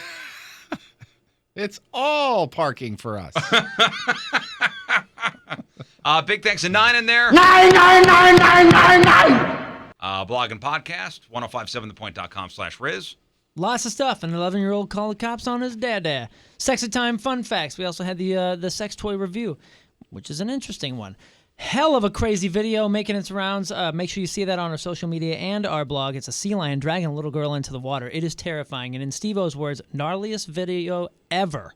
It's all parking for us. Big thanks to Nine in there. 9999999. Blog and podcast, 1057thepoint.com/Riz. Lots of stuff. An 11-year-old called the cops on his dad. Sexy time fun facts. We also had the sex toy review, which is an interesting one. Hell of a crazy video making its rounds. Make sure you see that on our social media and our blog. It's a sea lion dragging a little girl into the water. It is terrifying. And in Steve-O's words, gnarliest video ever.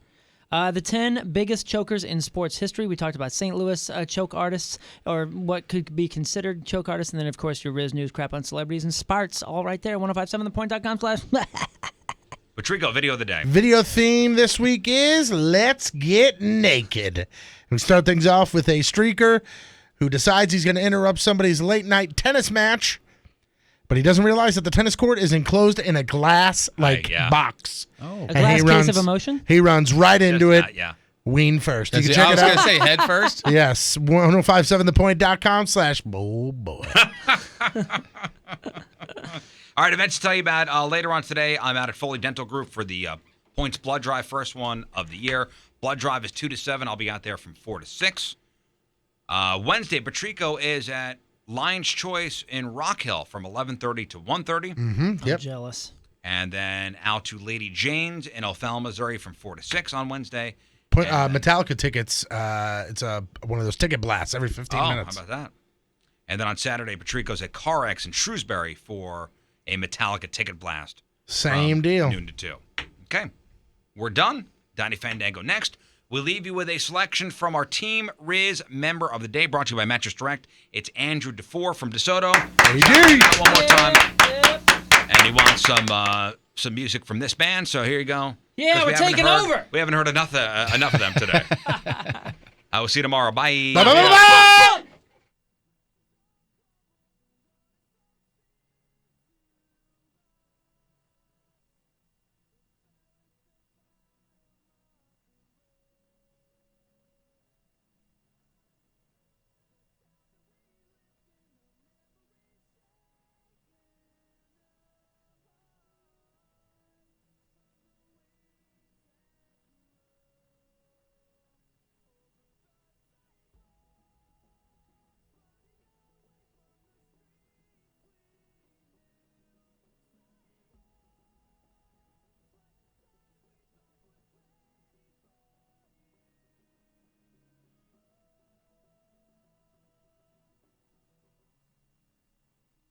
The 10 biggest chokers in sports history. We talked about St. Louis choke artists, or what could be considered choke artists. And then, of course, your Riz News, crap on celebrities, and Sparts, all right there, 1057thepoint.com/. Patrico, video of the day. Video theme this week is Let's Get Naked. We start things off with a streaker who decides he's going to interrupt somebody's late-night tennis match, but he doesn't realize that the tennis court is enclosed in a glass box. A glass case of emotion? He runs right into it. Yeah. Ween first. You That's can it. check I it was out. going to say head first. Yes, 1057thepoint.com/boy. All right, events to tell you about later on today. I'm out at Foley Dental Group for the Points Blood Drive, first one of the year. Blood Drive is 2 to 7. I'll be out there from 4 to 6. Wednesday, Patrico is at Lion's Choice in Rock Hill from 11:30 to 1:30. Mm-hmm. I'm jealous. And then out to Lady Jane's in O'Fallon, Missouri from 4 to 6 on Wednesday. Metallica tickets. It's one of those ticket blasts every 15 minutes. How about that? And then on Saturday, Patrico's at CarX in Shrewsbury for a Metallica ticket blast. Same from deal. Noon to 2. Okay. We're done. Donnie Fandango next. We'll leave you with a selection from our Team Riz member of the day, brought to you by Mattress Direct. It's Andrew DeFore from DeSoto. One more time. And he wants some music from this band, so here you go. Yeah, we're taking over. We haven't heard enough of them today. I will see you tomorrow. Bye. Bye.